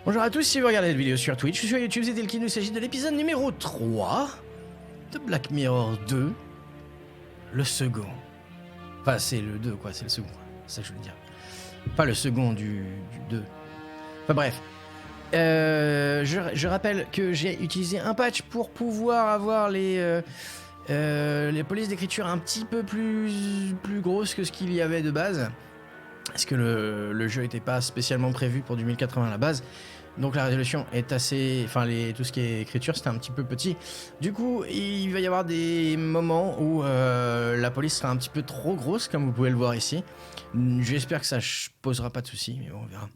Bonjour à tous, si vous regardez cette vidéo sur Twitch, je suis sur YouTube, c'est Telkin, il s'agit de l'épisode numéro 3 de Black Mirror 2, le second. Enfin, c'est le 2 quoi, c'est le second, c'est ça que je voulais dire. Pas le second du 2. Enfin bref. Je rappelle que j'ai utilisé un patch pour pouvoir avoir les polices d'écriture un petit peu plus grosses que ce qu'il y avait de base. Parce que le jeu n'était pas spécialement prévu pour du 1080 à la base. Donc la résolution est assez... Enfin, tout ce qui est écriture, c'était un petit peu petit. Du coup, il va y avoir des moments où la police sera un petit peu trop grosse, comme vous pouvez le voir ici. J'espère que ça posera pas de soucis, mais bon, on verra.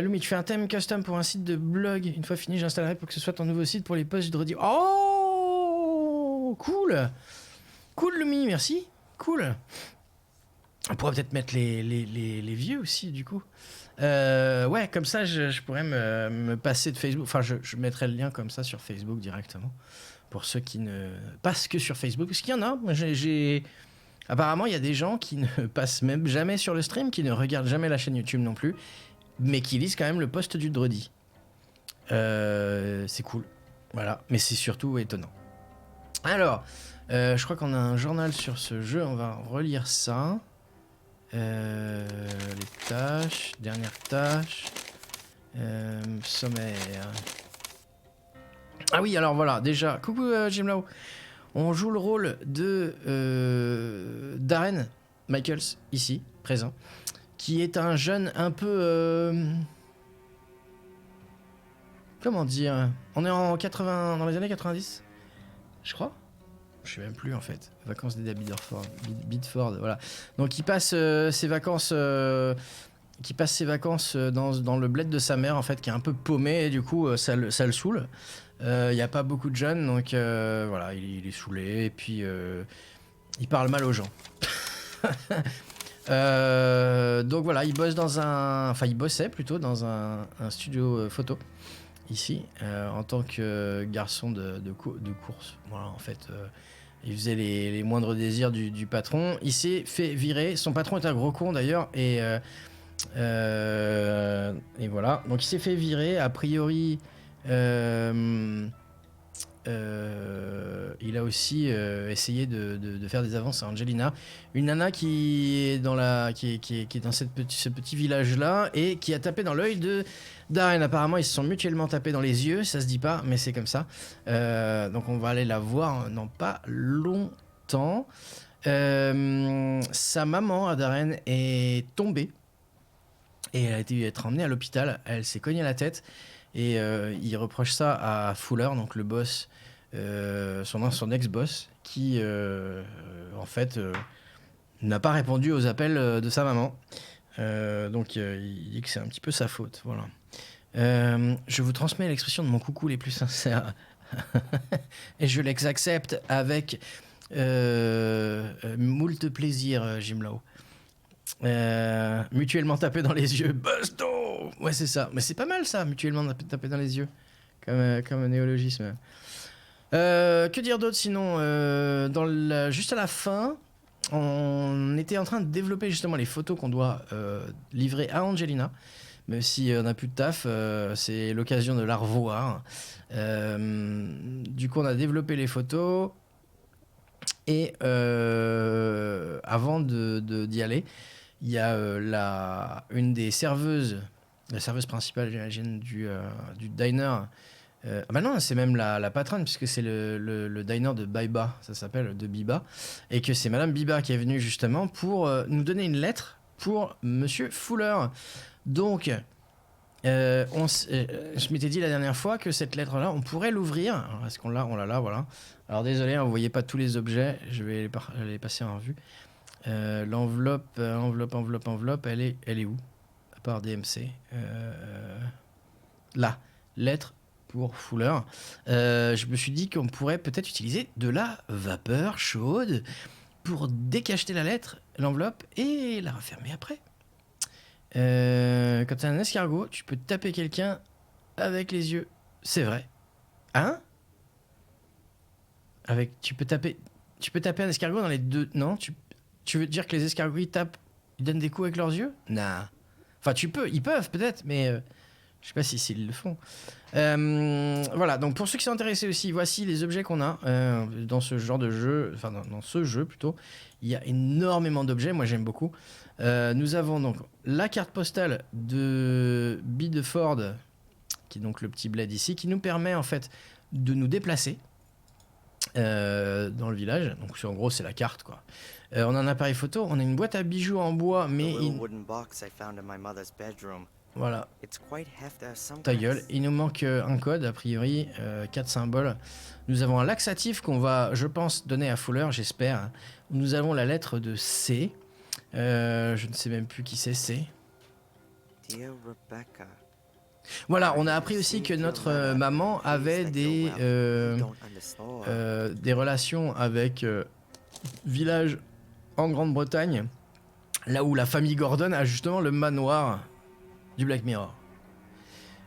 Lumi, tu fais un thème custom pour un site de blog. Une fois fini, j'installerai pour que ce soit ton nouveau site pour les posts de redis. Oh, cool. Cool, Lumi, merci. Cool. On pourrait peut-être mettre les vieux aussi, du coup. Ouais, comme ça, je pourrais me passer de Facebook. Enfin, je mettrai le lien comme ça sur Facebook directement. Pour ceux qui ne passent que sur Facebook. Parce qu'il y en a. Apparemment, il y a des gens qui ne passent même jamais sur le stream, qui ne regardent jamais la chaîne YouTube non plus, mais qui lisent quand même le post du Dredi. C'est cool. Voilà. Mais c'est surtout étonnant. Alors, je crois qu'on a un journal sur ce jeu. On va relire ça. Les tâches, dernière tâche, sommaire. Ah oui, alors voilà, déjà, coucou Jim Lau. On joue le rôle de Darren Michaels, ici, présent, qui est un jeune un peu... comment dire? On est en 80, dans les années 90, je crois. Je sais même plus en fait. Vacances d'Eda Bidford, voilà. Donc il passe ses vacances, dans le bled de sa mère en fait, qui est un peu paumé et du coup ça le saoule. Il y a pas beaucoup de jeunes, donc voilà, il est saoulé et puis il parle mal aux gens. Donc voilà, il bossait plutôt dans un studio photo ici en tant que garçon de course. Voilà, en fait. Il faisait les moindres désirs du patron. Il s'est fait virer. Son patron est un gros con d'ailleurs. Et voilà. Donc il s'est fait virer. A priori, il a aussi essayé de faire des avances à Angelina. Une nana qui est dans, qui est dans ce petit village-là et qui a tapé dans l'œil de Darren. Apparemment, ils se sont mutuellement tapés dans les yeux. Ça se dit pas, mais c'est comme ça. Donc on va aller la voir dans pas longtemps. Sa maman, à Darren, est tombée. Et elle a été emmenée à l'hôpital. Elle s'est cognée la tête. Et il reproche ça à Fuller, donc le boss, son ex-boss, qui en fait n'a pas répondu aux appels de sa maman. Donc il dit que c'est un petit peu sa faute. Voilà. Je vous transmets l'expression de mon coucou les plus sincères. Et je les accepte avec moult plaisir, Jim Lau. Mutuellement taper dans les yeux. Basto! Ouais, c'est ça. Mais c'est pas mal ça, mutuellement taper dans les yeux. Comme un néologisme. Que dire d'autre sinon juste à la fin, on était en train de développer justement les photos qu'on doit livrer à Angelina. Même si on n'a plus de taf, c'est l'occasion de la revoir. Du coup, on a développé les photos. Et avant d'y aller, il y a une des serveuses, la serveuse principale, j'imagine, du diner. Bah non, c'est même la patronne, puisque c'est le diner de Biba, ça s'appelle, de Biba. Et que c'est Madame Biba qui est venue justement pour nous donner une lettre pour Monsieur Fuller. Donc, je m'étais dit la dernière fois que cette lettre-là, on pourrait l'ouvrir. Alors, est-ce qu'on l'a? On l'a là, voilà. Alors désolé, vous voyez pas tous les objets, je vais les passer en revue. L'enveloppe, elle est où? À part DMC. Là, lettre pour Fuller. Je me suis dit qu'on pourrait peut-être utiliser de la vapeur chaude pour décacheter la lettre, l'enveloppe, et la refermer après. Quand t'as un escargot, tu peux taper quelqu'un avec les yeux. C'est vrai. Hein? Tu peux taper un escargot dans les deux... Non, tu veux dire que les escargots, ils donnent des coups avec leurs yeux? Nah. Enfin, ils peuvent peut-être, mais Je sais pas si s'ils le font. Voilà, donc pour ceux qui sont intéressés aussi, voici les objets qu'on a dans ce genre de jeu, enfin dans ce jeu plutôt. Il y a énormément d'objets, moi j'aime beaucoup. Nous avons donc la carte postale de Bideford, qui est donc le petit bled ici, qui nous permet en fait de nous déplacer dans le village. Donc en gros c'est la carte quoi. On a un appareil photo, on a une boîte à bijoux en bois, mais voilà. Ta gueule. Il nous manque un code, a priori, 4 symboles. Nous avons un laxatif qu'on va, je pense, donner à Fuller, j'espère. Nous avons la lettre de C. Je ne sais même plus qui c'est, C. Voilà, on a appris aussi que notre maman avait des relations avec village en Grande-Bretagne, là où la famille Gordon a justement le manoir du Black Mirror.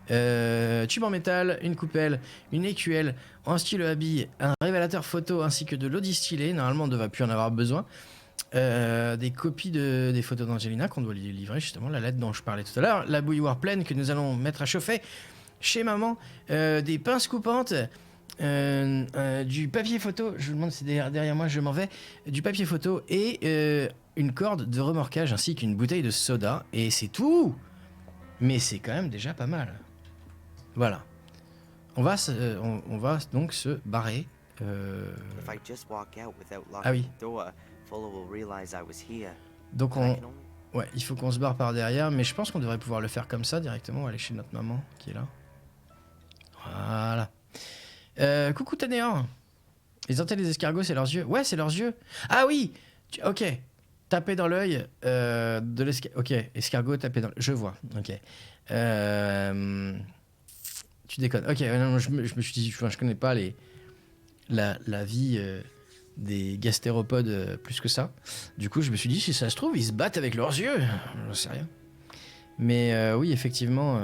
Tube en métal, une coupelle, une écuelle, un stylo à billes, un révélateur photo ainsi que de l'eau distillée. Normalement, on ne devrait plus en avoir besoin. Des copies des photos d'Angelina qu'on doit lui livrer, justement, la lettre dont je parlais tout à l'heure, la bouilloire pleine que nous allons mettre à chauffer chez maman, des pinces coupantes, du papier photo, je vous demande si c'est derrière moi, je m'en vais, du papier photo et une corde de remorquage ainsi qu'une bouteille de soda, et c'est tout. Mais c'est quand même déjà pas mal. Voilà. On va donc se barrer. Ah oui. Donc ouais, il faut qu'on se barre par derrière, mais je pense qu'on devrait pouvoir le faire comme ça directement. On va aller chez notre maman qui est là. Voilà. Coucou Tanéor. Les antennes des escargots, c'est leurs yeux. Ouais, c'est leurs yeux. Ah oui. Ok. Taper dans l'œil de l'escargot. Ok, escargot, taper dans l'œil. Je vois. Ok. Tu déconnes. Ok, non, je me suis dit, je connais pas la vie des gastéropodes plus que ça. Du coup, je me suis dit, si ça se trouve, ils se battent avec leurs yeux. J'en sais rien. Mais oui, effectivement,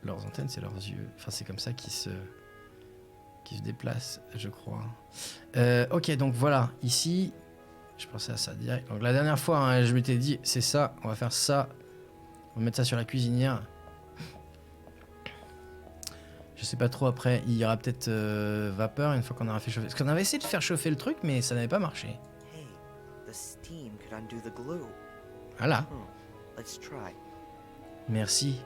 leurs antennes, c'est leurs yeux. Enfin, c'est comme ça qu'ils se déplacent, je crois. Ok, donc voilà. Ici, je pensais à ça direct. Donc la dernière fois, hein, je m'étais dit, c'est ça, on va faire ça. On va mettre ça sur la cuisinière. Je sais pas trop après, il y aura peut-être vapeur une fois qu'on aura fait chauffer. Parce qu'on avait essayé de faire chauffer le truc, mais ça n'avait pas marché. Voilà. Merci.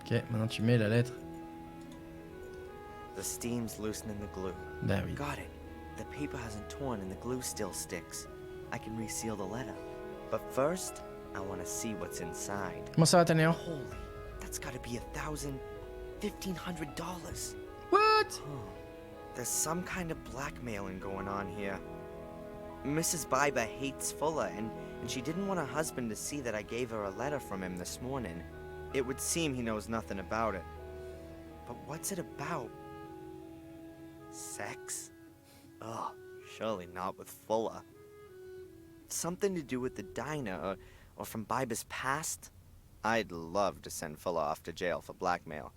Ok, maintenant tu mets la lettre. The steam's loosening the glue. Ben oui. Got it. The paper hasn't torn and the glue still sticks. I can reseal the letter. But first, I want to see what's inside. Comment ça va, Tanéor? Holy, that's got to be $1,500. What? There's some kind of blackmailing going on here. Mrs. Biber hates Fuller, and she didn't want her husband to see that I gave her a letter from him this morning. It would seem he knows nothing about it. But what's it about? Sex? Ugh, surely not with Fuller. Something to do with the diner, or from Biber's past? I'd love to send Fuller off to jail for blackmail.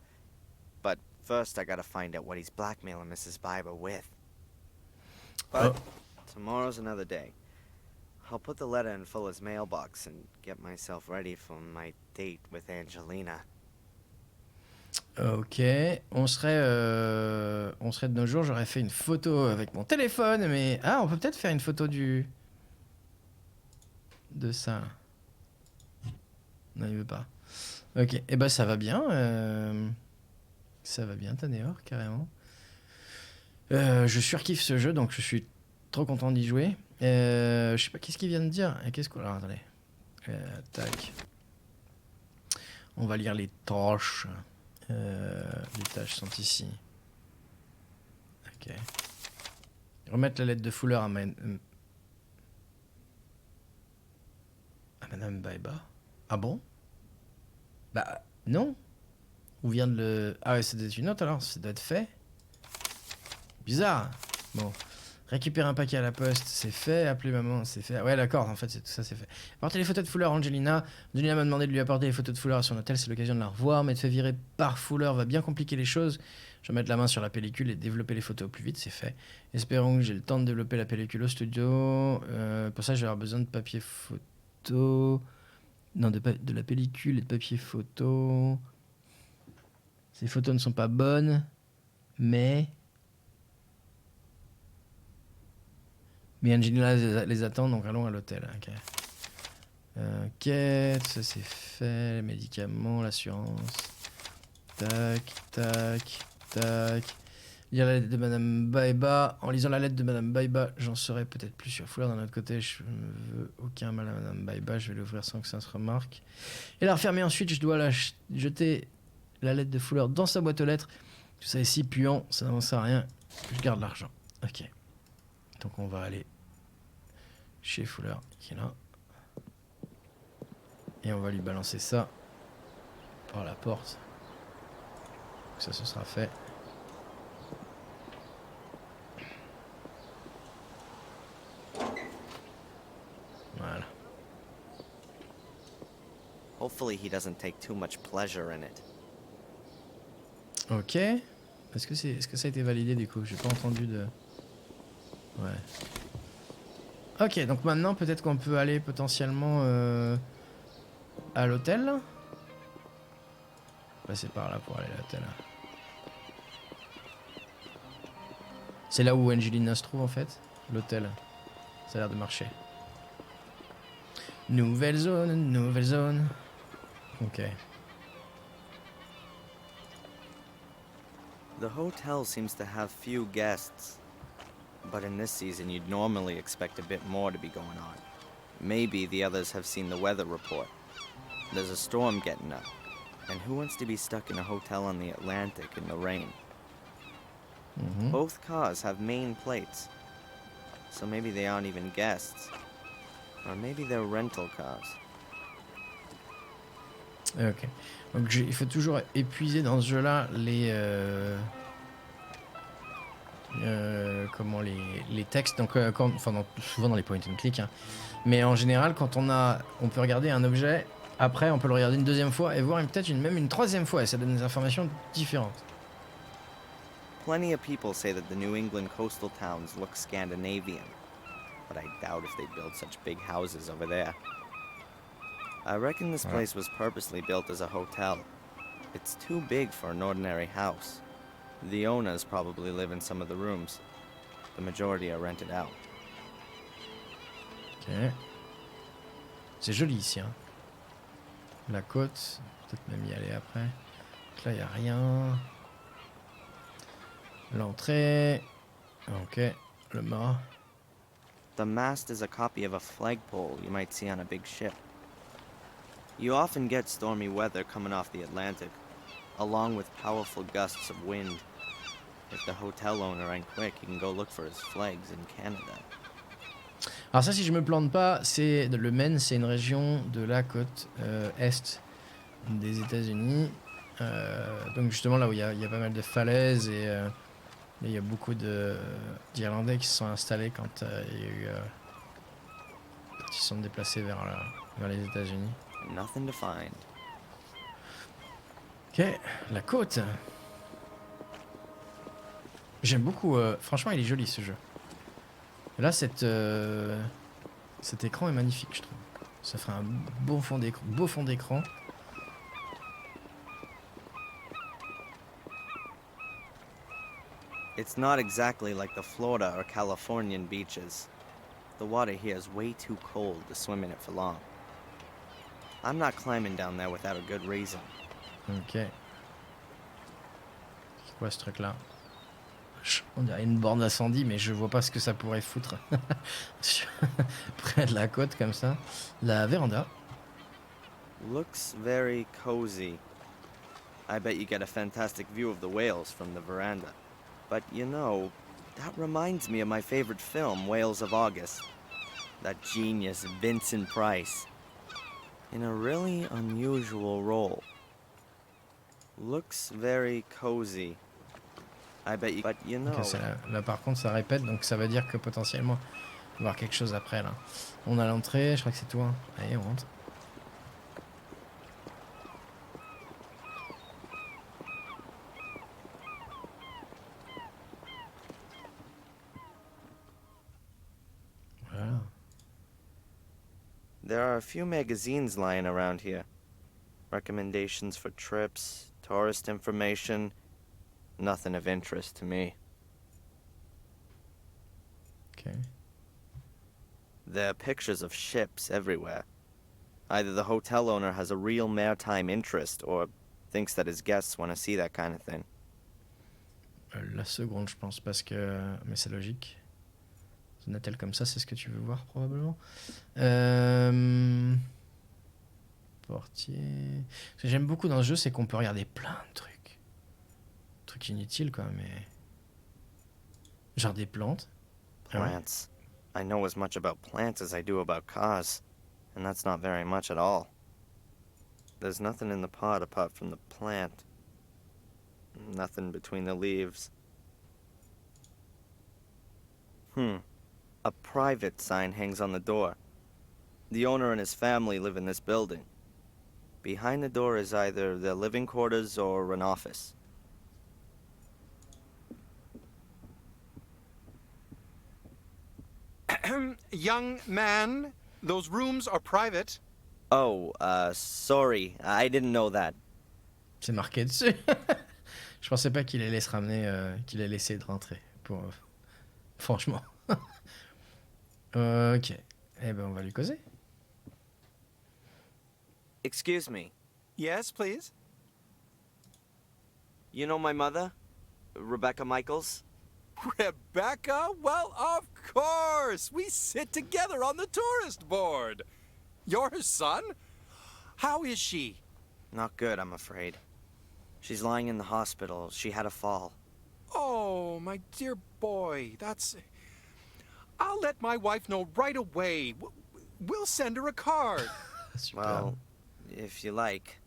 But first I gotta find out what he's blackmailing Mrs. Biber with. But tomorrow's another day. I'll put the letter in Fuller's mailbox and get myself ready for my date with Angelina. Ok, on serait de nos jours, j'aurais fait une photo avec mon téléphone, mais... Ah, on peut peut-être faire une photo de ça. Non, il veut pas. Ok, et bah ça va bien. Ça va bien, Tanéor, carrément. Je surkiffe ce jeu, donc je suis trop content d'y jouer. Je sais pas qu'est-ce qu'il vient de dire. Qu'est-ce qu'on... Alors, attendez. Tac. On va lire les tâches. Les tâches sont ici. Ok. Remettre la lettre de Fuller à Madame Baiba. Ah bon? Bah non. Où vient de le... Ah ouais, c'est une note alors, ça doit être fait. Bizarre. Bon. Récupérer un paquet à la poste, c'est fait. Appeler maman, c'est fait. Ouais, d'accord, en fait, tout ça, c'est fait. Apporter les photos de Fuller à Angelina. Angelina m'a demandé de lui apporter les photos de Fuller à son hôtel. C'est l'occasion de la revoir. Mais de faire virer par Fuller va bien compliquer les choses. Je vais mettre la main sur la pellicule et développer les photos au plus vite, c'est fait. Espérons que j'ai le temps de développer la pellicule au studio. Pour ça, je vais avoir besoin de papier photo. Non, de la pellicule et de papier photo. Ces photos ne sont pas bonnes, mais Angelina les attend, donc allons à l'hôtel. Ok. Quête, ça c'est fait. Les médicaments, l'assurance. Tac, tac, tac. Lire la lettre de Madame Baiba. En lisant la lettre de Madame Baiba, j'en saurai peut-être plus sur Foulard. D'un autre côté, je ne veux aucun mal à Madame Baiba. Je vais l'ouvrir sans que ça se remarque. Et la refermer ensuite. Je dois jeter la lettre de Foulard dans sa boîte aux lettres. Tout ça est si puant, ça n'avance à rien. Je garde l'argent. Ok. Donc on va aller chez Fuller, qui est là. Et on va lui balancer ça par la porte. Ça, ce sera fait. Voilà. Hopefully he doesn't take too much pleasure in it. Ok. Est-ce que ça a été validé du coup? J'ai pas entendu de... Ouais. Ok, donc maintenant peut-être qu'on peut aller potentiellement à l'hôtel. Passer par là pour aller à l'hôtel. C'est là où Angelina se trouve en fait, l'hôtel. Ça a l'air de marcher. Nouvelle zone, nouvelle zone. Ok. The hotel seems to have few guests, but in this season you'd normally expect a bit more to be going on. Maybe the others have seen the weather report. There's a storm getting up, and who wants to be stuck in a hotel on the Atlantic in the rain? Both cars have main plates, so maybe they aren't even guests. Or maybe they're rental cars. Ok. Donc il faut toujours épuiser dans ce jeu-là les comment les textes. Donc souvent dans les point and click. Hein. Mais en général, quand on peut regarder un objet. Après, on peut le regarder une deuxième fois et voir peut-être même une troisième fois. Et ça donne des informations différentes. Plenty of people say that the New England coastal towns look Scandinavian, but I doubt if they build such big houses over there. I reckon this place was purposely built as a hotel. It's too big for an ordinary house. The owners probably live in some of the rooms. The majority are rented out. Ok. C'est joli ici. Hein. La côte, peut-être même y aller après. Donc là, il n'y a rien. L'entrée. Ok. Le mât. The mast is a copy of a flagpole you might see on a big ship. You often get stormy weather coming off the Atlantic, along with powerful gusts of wind. If the hotel owner ain't quick, he can go look for his flags in Canada. Alors ça, si je me plante pas, le Maine, c'est une région de la côte est des États-Unis. Donc justement là où il y a pas mal de falaises et il y a beaucoup d'Irlandais qui se sont installés quand ils se sont déplacés vers les États-Unis. Nothing to find. Ok, la côte. J'aime beaucoup. Franchement, il est joli ce jeu. Et là, cet écran est magnifique, je trouve. Ça fait un beau fond d'écran. It's not exactly like the Florida or Californian beaches. The water here is way too cold to swim in it for long. I'm not climbing down there without a good reason. Ok. C'est quoi ce truc-là? On dirait une borne d'incendie, mais je vois pas ce que ça pourrait foutre près de la côte comme ça. La véranda. Looks very cozy. I bet you get a fantastic view of the whales from the veranda. But you know, that reminds me of my favorite film, Whales of August. That genius Vincent Price. In a really unusual role. Looks very cozy. I bet you, but you know. Okay, là par contre ça répète, donc ça veut dire que potentiellement on va voir quelque chose après là. On a l'entrée, je crois que c'est tout. Hein. Allez, on rentre. There are few magazines lying around here. Recommendations for trips, tourist information. Nothing of interest to me. Ok. There are pictures of ships everywhere. Either the hotel owner has a real maritime interest or thinks that his guests want to see that kind of thing. La seconde, je pense, parce que... Mais c'est logique. Un hôtel comme ça, c'est ce que tu veux voir, probablement. Portier... Ce que j'aime beaucoup dans ce jeu, c'est qu'on peut regarder plein de trucs. Trucs inutiles, quoi, mais... Genre des plantes. Plants. I know as much about plants as I do about cars, and that's not very much at all. There's nothing in the pot apart from the plant. Nothing between the leaves. A private sign hangs on the door. The owner and his family live in this building. Behind the door is either their living quarters or an office. Young man, those rooms are private. Oh, sorry. I didn't know that. C'est marqué dessus. Je pensais pas qu'il allait se ramener, qu'il allait essayer de rentrer. Pour, franchement. Ok. Eh ben, on va lui causer. Excuse me. Yes, please. You know my mother? Rebecca Michaels? Rebecca? Well, of course. We sit together on the tourist board. You're her son? How is she? Not good, I'm afraid. She's lying in the hospital. She had a fall. Oh, my dear boy, that's... I'll let my wife know right away. We'll send her a card. Super. Well, if you like.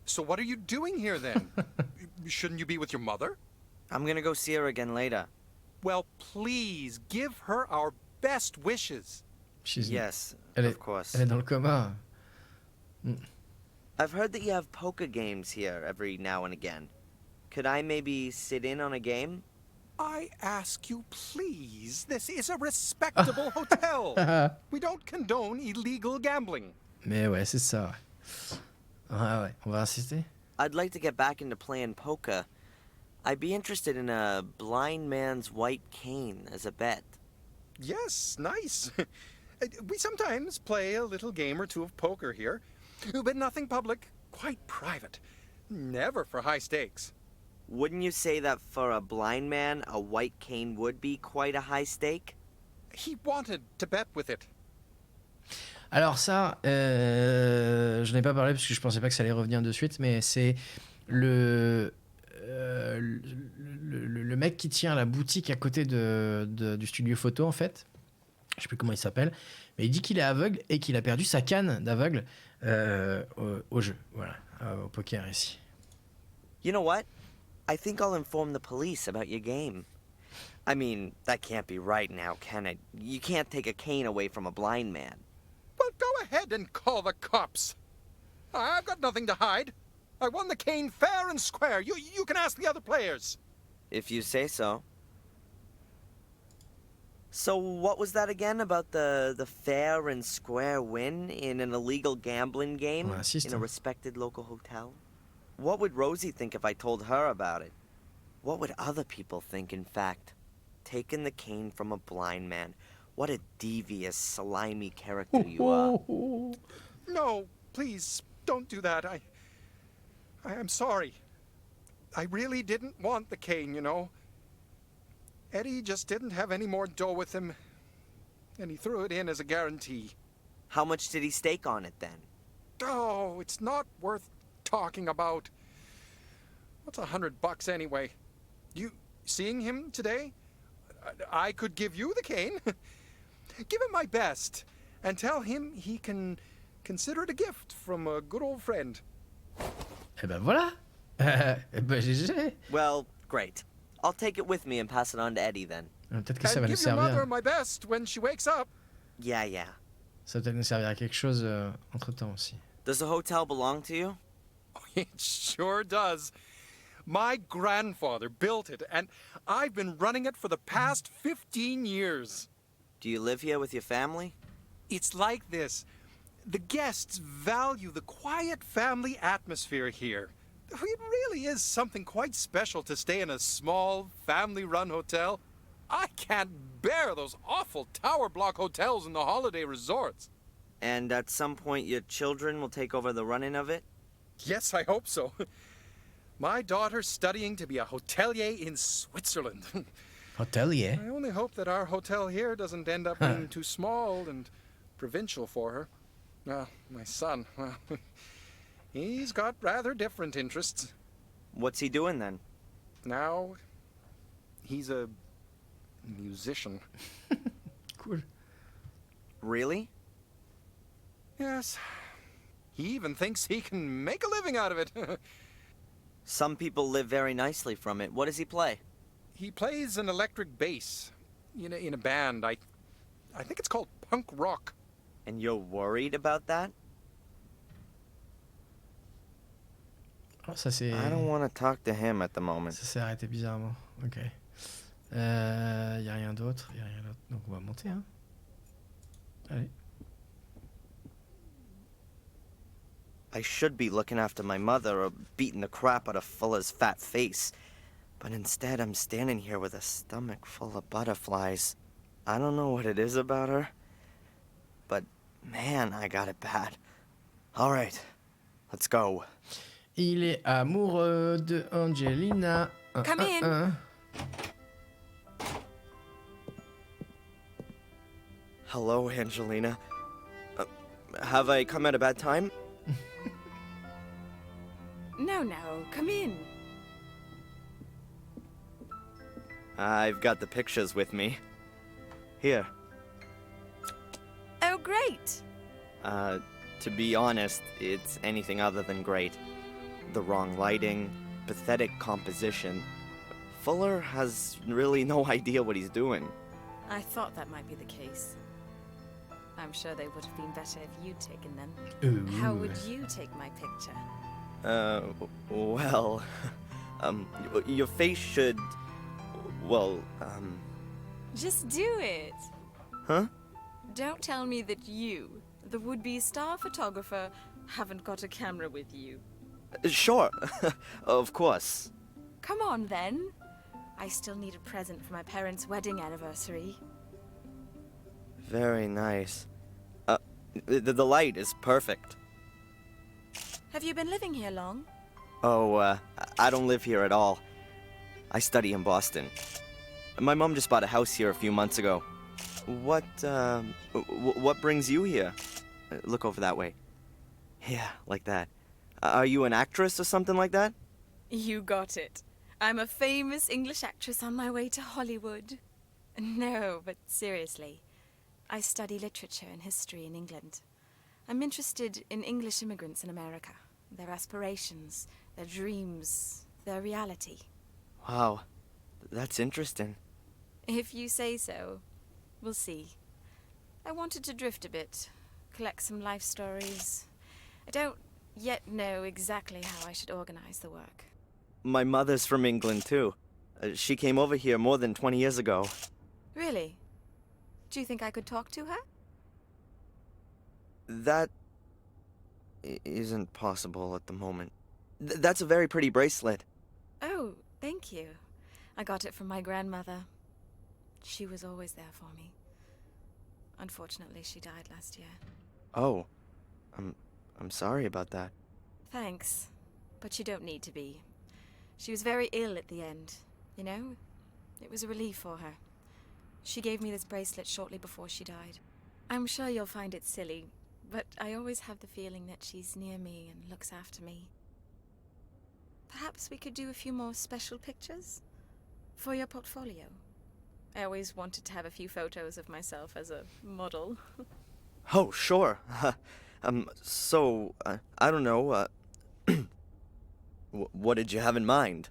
So what are you doing here then? Shouldn't you be with your mother? I'm gonna go see her again later. Well, please, give her our best wishes. She's... Yes, Elle of est, course. elle est dans le coma. I've heard that you have poker games here every now and again. Could I maybe sit in on a game? I ask you, please. This is a respectable hotel. We don't condone illegal gambling. Mais ouais, c'est ça. Ouais, on va insister. I'd like to get back into playing poker. I'd be interested in a blind man's white cane as a bet. Yes, nice. We sometimes play a little game or two of poker here, but nothing public, quite private. Never for high stakes. Wouldn't you say that for a blind man, a white cane would be quite a high stake? He wanted to bet with it. Alors ça, je n'ai pas parlé parce que je pensais pas que ça allait revenir de suite, mais c'est le mec qui tient la boutique à côté du studio photo, en fait. Je sais plus comment il s'appelle, mais il dit qu'il est aveugle et qu'il a perdu sa canne d'aveugle au jeu, voilà, au poker ici. You know what? I think I'll inform the police about your game. I mean, that can't be right now, can it? You can't take a cane away from a blind man. Well, go ahead and call the cops. I've got nothing to hide. I won the cane fair and square. You can ask the other players. If you say so. So what was that again about the fair and square win in an illegal gambling game in a respected local hotel? What would Rosie think if I told her about it? What would other people think, in fact? Taking the cane from a blind man. What a devious, slimy character you are. No, please, don't do that. I am sorry. I really didn't want the cane, you know. Eddie just didn't have any more dough with him, and he threw it in as a guarantee. How much did he stake on it, then? Oh, it's not worth talking about. What's $100 anyway? You seeing him today? I could give you the cane. Give him my best, and tell him he can consider it a gift from a good old friend. Eh ben voilà. Eh ben GG. Well, great. I'll take it with me and pass it on to Eddie then. Peut-être que ça And va nous give your mother servir. my best when she wakes up. Yeah, yeah. Ça va peut-être nous servir à quelque chose entre-temps aussi. Does the hotel belong to you? It sure does. My grandfather built it, and I've been running it for the past 15 years. Do you live here with your family? It's like this. The guests value the quiet family atmosphere here. It really is something quite special to stay in a small, family-run hotel. I can't bear those awful tower block hotels in the holiday resorts. And at some point, your children will take over the running of it? Yes, I hope so. My daughter's studying to be a hotelier in Switzerland. Hotelier? I only hope that our hotel here doesn't end up being too small and provincial for her. My son, well, he's got rather different interests. What's he doing then? Now, he's a musician. Cool. Really? Yes. He even thinks he can make a living out of it. Some people live very nicely from it. What does he play? He plays an electric bass in a band. I think it's called punk rock. And you're worried about that? Oh, ça c'est... I don't want to talk to him at the moment. Ça s'est arrêté bizarrement. Ok. Y a rien d'autre. Y a rien d'autre. Donc on va monter, hein. Allez. I should be looking after my mother or beating the crap out of Fuller's fat face. But instead, I'm standing here with a stomach full of butterflies. I don't know what it is about her. But, man, I got it bad. All right, let's go. Il est amoureux de Angelina. Come in. Hello, Angelina. Have I come at a bad time? No, come in. I've got the pictures with me. Here. Oh, great. To be honest, it's anything other than great. The wrong lighting, pathetic composition. Fuller has really no idea what he's doing. I thought that might be the case. I'm sure they would have been better if you'd taken them. Ooh. How would you take my picture? Well, your face should, well, Just do it. Huh? Don't tell me that you, the would-be star photographer, haven't got a camera with you. Sure, of course. Come on, then. I still need a present for my parents' wedding anniversary. Very nice. The light is perfect. Have you been living here long? Oh, I don't live here at all. I study in Boston. My mom just bought a house here a few months ago. What brings you here? Look over that way. Yeah, like that. Are you an actress or something like that? You got it. I'm a famous English actress on my way to Hollywood. No, but seriously. I study literature and history in England. I'm interested in English immigrants in America, their aspirations, their dreams, their reality. Wow, that's interesting. If you say so, we'll see. I wanted to drift a bit, collect some life stories. I don't yet know exactly how I should organize the work. My mother's from England, too. She came over here more than 20 years ago. Really? Do you think I could talk to her? That isn't possible at the moment. That's a very pretty bracelet. Oh, thank you. I got it from my grandmother. She was always there for me. Unfortunately, she died last year. Oh, I'm sorry about that. Thanks, but you don't need to be. She was very ill at the end, you know? It was a relief for her. She gave me this bracelet shortly before she died. I'm sure you'll find it silly, but I always have the feeling that she's near me and looks after me. Perhaps we could do a few more special pictures? For your portfolio. I always wanted to have a few photos of myself as a model. Oh, sure. I don't know, what did you have in mind?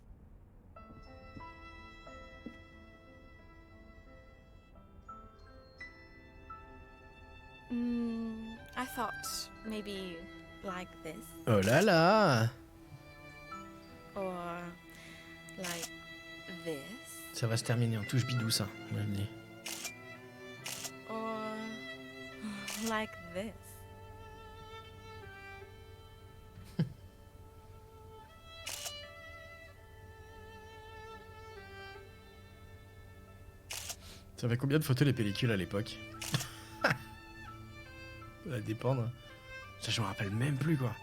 I thought maybe like this. Oh là là! Or like this. Ça va se terminer en touche bidou, ça. Moi, je le dis. Or like this. Ça fait combien de photos les pellicules à l'époque? Ça va dépendre. Ça, je me rappelle même plus, quoi.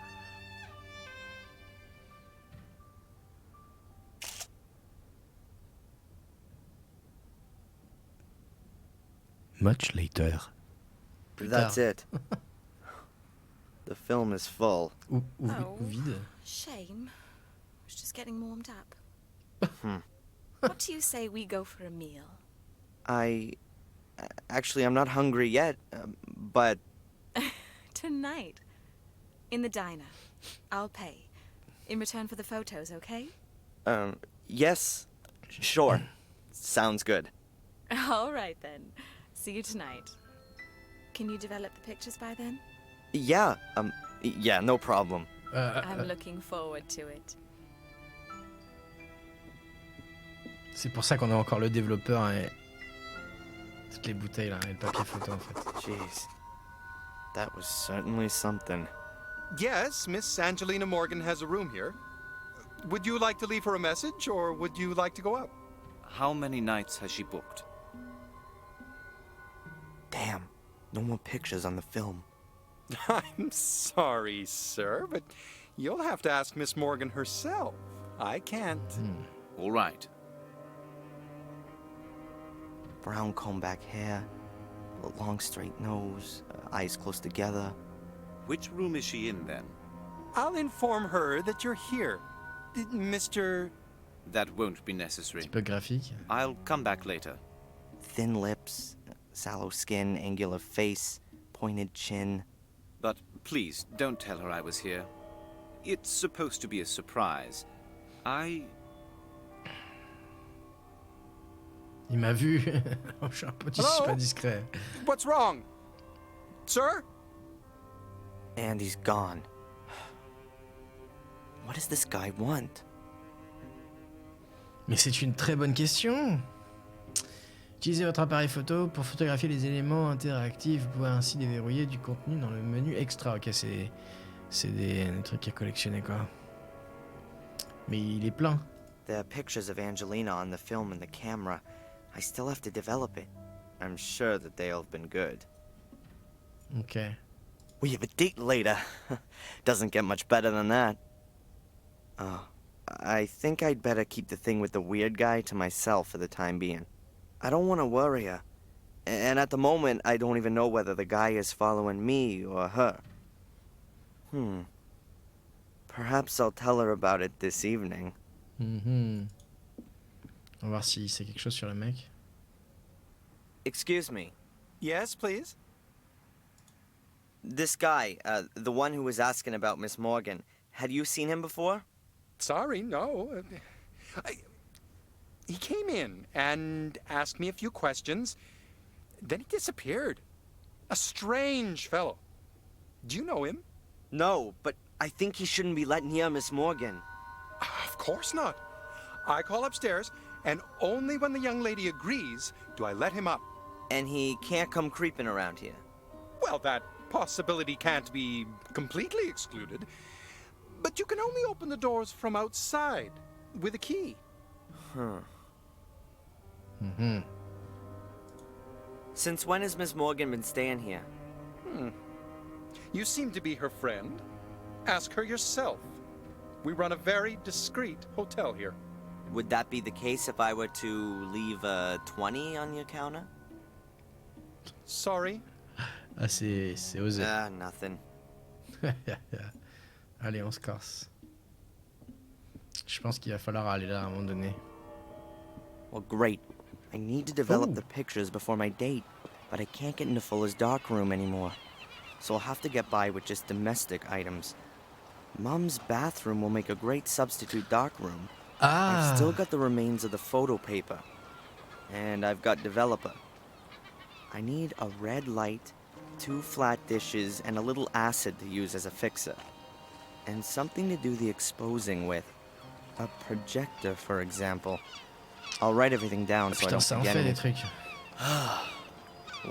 Much later. That's it. The film is full. Ou Oh. vide. Shame. I was just getting warmed up. What do you say we go for a meal? Actually, I'm not hungry yet, but Tonight. In the diner. I'll pay. In return for the photos, okay? yes, sure. Sounds good. All right, then. See you tonight. Can you develop the pictures by then? Yeah, yeah, no problem. I'm looking forward to it. C'est pour ça qu'on a encore le développeur et toutes les bouteilles là, et le papier photo en fait. Jeez. That was certainly something. Yes, Miss Angelina Morgan has a room here. Would you like to leave her a message, or would you like to go up? How many nights has she booked? Damn, no more pictures on the film. I'm sorry, sir, but you'll have to ask Miss Morgan herself. I can't. All right. Brown comb-back hair, a long straight nose, eyes close together. Which room is she in then? I'll inform her that you're here. Mr. That won't be necessary. Un peu graphique. I'll come back later. Thin lips, sallow skin, angular face, pointed chin. But please, don't tell her I was here. It's supposed to be a surprise. Il m'a vu. Je suis un peu Hello? pas discret. What's wrong? Sir? And he's gone. What does this guy want? Mais c'est une très bonne question. Utilisez votre appareil photo pour photographier les éléments interactifs. Vous pouvez ainsi déverrouiller du contenu dans le menu extra. Ok, c'est des trucs à collectionner quoi. Mais il est plein. There are pictures of Angelina on the film and the camera. I still have to develop it. I'm sure that they'll have been good. Ok. We have a date later. Doesn't get much better than that. Oh, I think I'd better keep the thing with the weird guy to myself for the time being. I don't want to worry her. And at the moment, I don't even know whether the guy is following me or her. Perhaps I'll tell her about it this evening. Mhm. On va voir si c'est quelque chose sur le mec. Excuse me. Yes, please. This guy, the one who was asking about Miss Morgan, had you seen him before? Sorry, no. He came in and asked me a few questions. Then he disappeared. A strange fellow. Do you know him? No, but I think he shouldn't be let near Miss Morgan. Of course not. I call upstairs, and only when the young lady agrees do I let him up. And he can't come creeping around here. Well, that possibility can't be completely excluded. But you can only open the doors from outside with a key. Mhm. Since when has Miss Morgan been staying here? You seem to be her friend. Ask her yourself. We run a very discreet hotel here. Would that be the case if I were to leave a 20 on your counter? Sorry. Ah, c'est osé. Nothing. Allez, on se corse. Je pense qu'il va falloir aller là à un moment donné. Well, great. I need to develop Ooh. the pictures before my date, but I can't get into Fuller's darkroom anymore. So I'll have to get by with just domestic items. Mom's bathroom will make a great substitute darkroom. Ah, I've still got the remains of the photo paper. And I've got developer. I need a red light, 2 flat dishes, and a little acid to use as a fixer. And something to do the exposing with. A projector, for example. I'll write everything down so I putain, don't ça en forget fait des anything. trucs.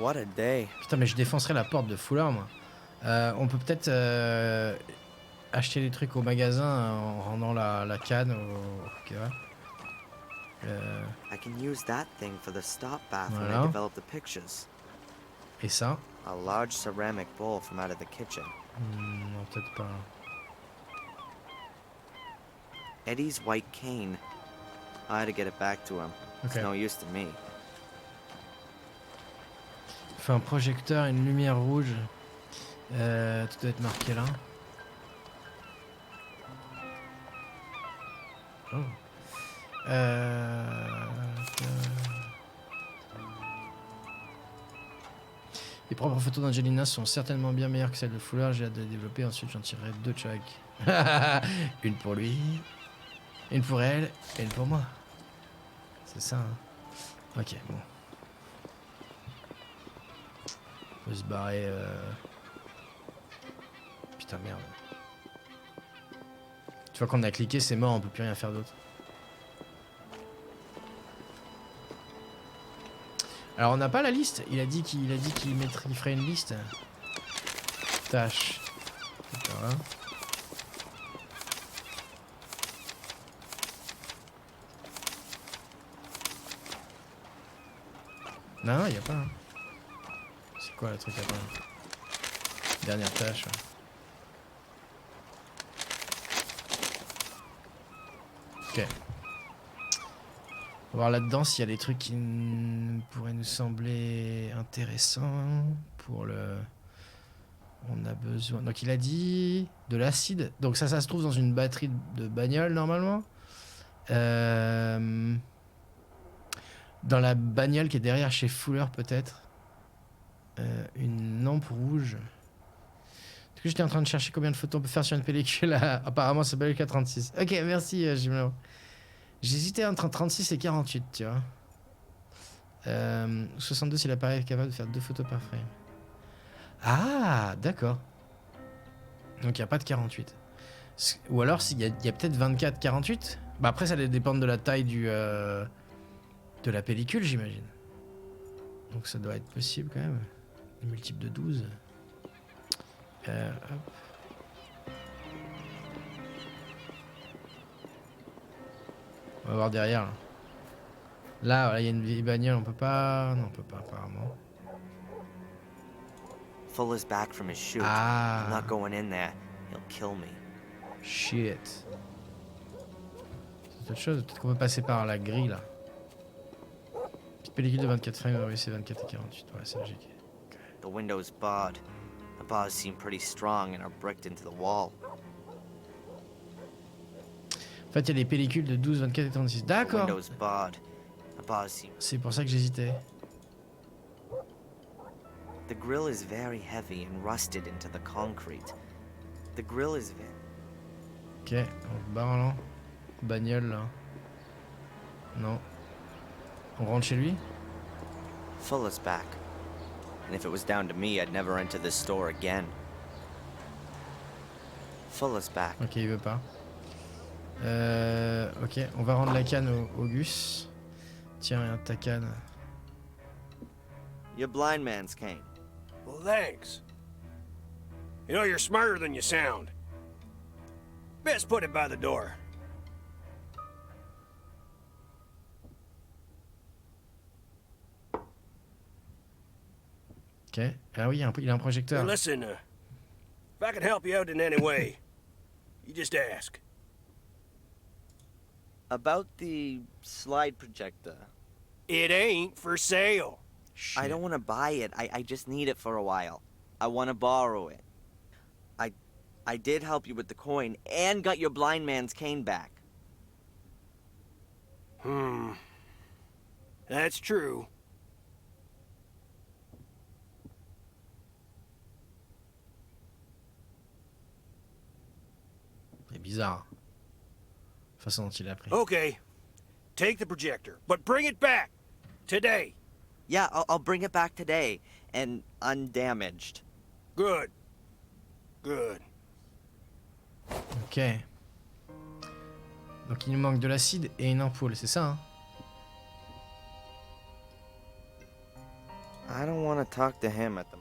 What a day. Putain, mais je défoncerai la porte de Fuller, moi. On peut peut-être acheter des trucs au magasin en rendant la canne au... Ok, ouais. I can use that thing for the stop bath when I Voilà. develop the pictures. Et ça? A large ceramic bowl from out of the kitchen. Non, peut-être pas. Eddie's white cane. I had to get it back to him. Ok. It's no use to me. Fait un projecteur et une lumière rouge. Tout doit être marqué là. Oh. Les propres photos d'Angelina sont certainement bien meilleures que celles de Fuller. J'ai hâte de les développer. Ensuite, j'en tirerai 2 de chaque. Une pour lui, une pour elle et une pour moi. C'est ça, hein. Ok, bon. On peut se barrer. Putain, merde. Tu vois qu'on a cliqué, c'est mort, on peut plus rien faire d'autre. Alors on n'a pas la liste. Il a dit qu'il ferait une liste. Tâche. Voilà. Non, il y a pas. Hein. C'est quoi le truc après? Dernière tâche. Ok. On va voir là-dedans s'il y a des trucs qui pourraient nous sembler intéressants pour le... On a besoin... Donc il a dit de l'acide. Donc ça se trouve dans une batterie de bagnole normalement. Dans la bagnole qui est derrière chez Fuller peut-être. Une lampe rouge. Est-ce que j'étais en train de chercher combien de photos on peut faire sur une pellicule? Apparemment c'est pellicule 36. Ok, merci Jimlo. J'hésitais entre 36 et 48, tu vois. 62 si l'appareil est capable de faire 2 photos par frame. Ah, d'accord. Donc il n'y a pas de 48. Ou alors il y a peut-être 24, 48. Bah après ça va dépendre de la taille de la pellicule, j'imagine. Donc ça doit être possible quand même. Les multiples de 12. Hop. On va voir derrière. Là, voilà, il y a une vieille bagnole, on peut pas... Non, on peut pas apparemment. Fuller's back from his shoot. Ah. I'm not going in there. He'll kill me. Shit. C'est autre chose, peut-être qu'on peut passer par la grille là. Petite pellicule de 24 frames, oui c'est 24 et 48, ouais c'est logique. Okay. The window's barred. The bars seem pretty strong and are bricked into the wall. En fait il y a des pellicules de 12, 24 et 36, The d'accord. window's barred. The bars seem... C'est pour ça que j'hésitais. The grill is very heavy and rusted into the concrete. The grill is very... Ok, on se barre là. Bagnole là. Non. On rentre chez lui? Fuller's back. And if it was down to me, I'd never enter this store again. Fuller's back. Ok, il veut pas. Ok, on va rendre la canne au Gus. Tiens, regarde ta canne. Your blind man's cane. Well, thanks. You know, you're smarter than you sound. Best put it by the door. Ok. Ah oui, il a un projecteur. Hey, listen, if I can help you out in any way, you just ask. About the slide projector. It ain't for sale. I don't want to buy it. I just need it for a while. I want to borrow it. I did help you with the coin and got your blind man's cane back. That's true. C'est bizarre. La façon dont il l'a pris. Okay, take the projector, but bring it back today. Yeah, I'll bring it back today and undamaged. Good. Good. Ok. Donc il nous manque de l'acide et une ampoule, c'est ça hein? I don't want to talk to him at the...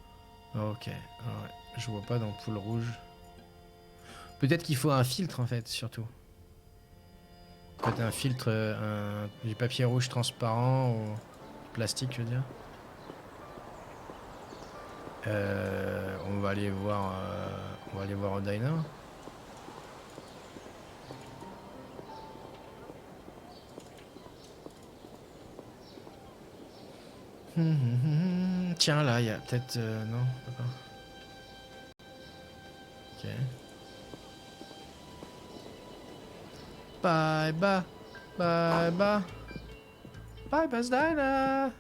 Ok. Ah ouais. Je vois pas d'ampoule rouge. Peut-être qu'il faut un filtre en fait, surtout. Peut-être un filtre, du papier rouge transparent ou plastique, je veux dire. On va aller voir au diner. Tiens, là, il y a peut-être... non, d'accord. Ok. Bye bye. Bye bye. Bye bye, diner.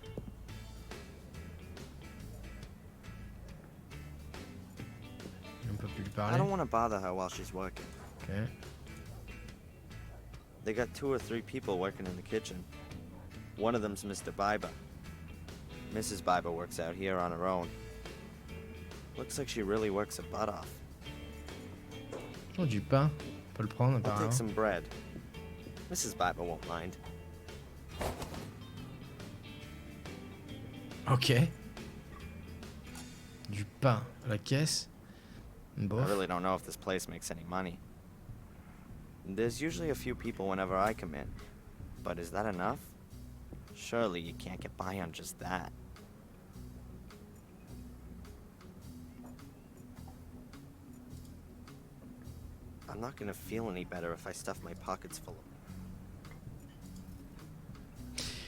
On peut plus lui I parler. don't want to bother her while she's working. Ok. They got 2 or 3 people working in the kitchen. One of them's Mr. Biber. Mrs. Biber works out here on her own. Looks like she really works her butt off. Oh, du pain. On peut le prendre, I'll apparemment. take some bread. Mrs. Biber won't mind. Ok. Du pain à la caisse. I Bof. really don't know if this place makes any money. There's usually a few people whenever I come in. But is that enough? Surely you can't get by on just that. I'm not gonna feel any better if I stuff my pockets full of them.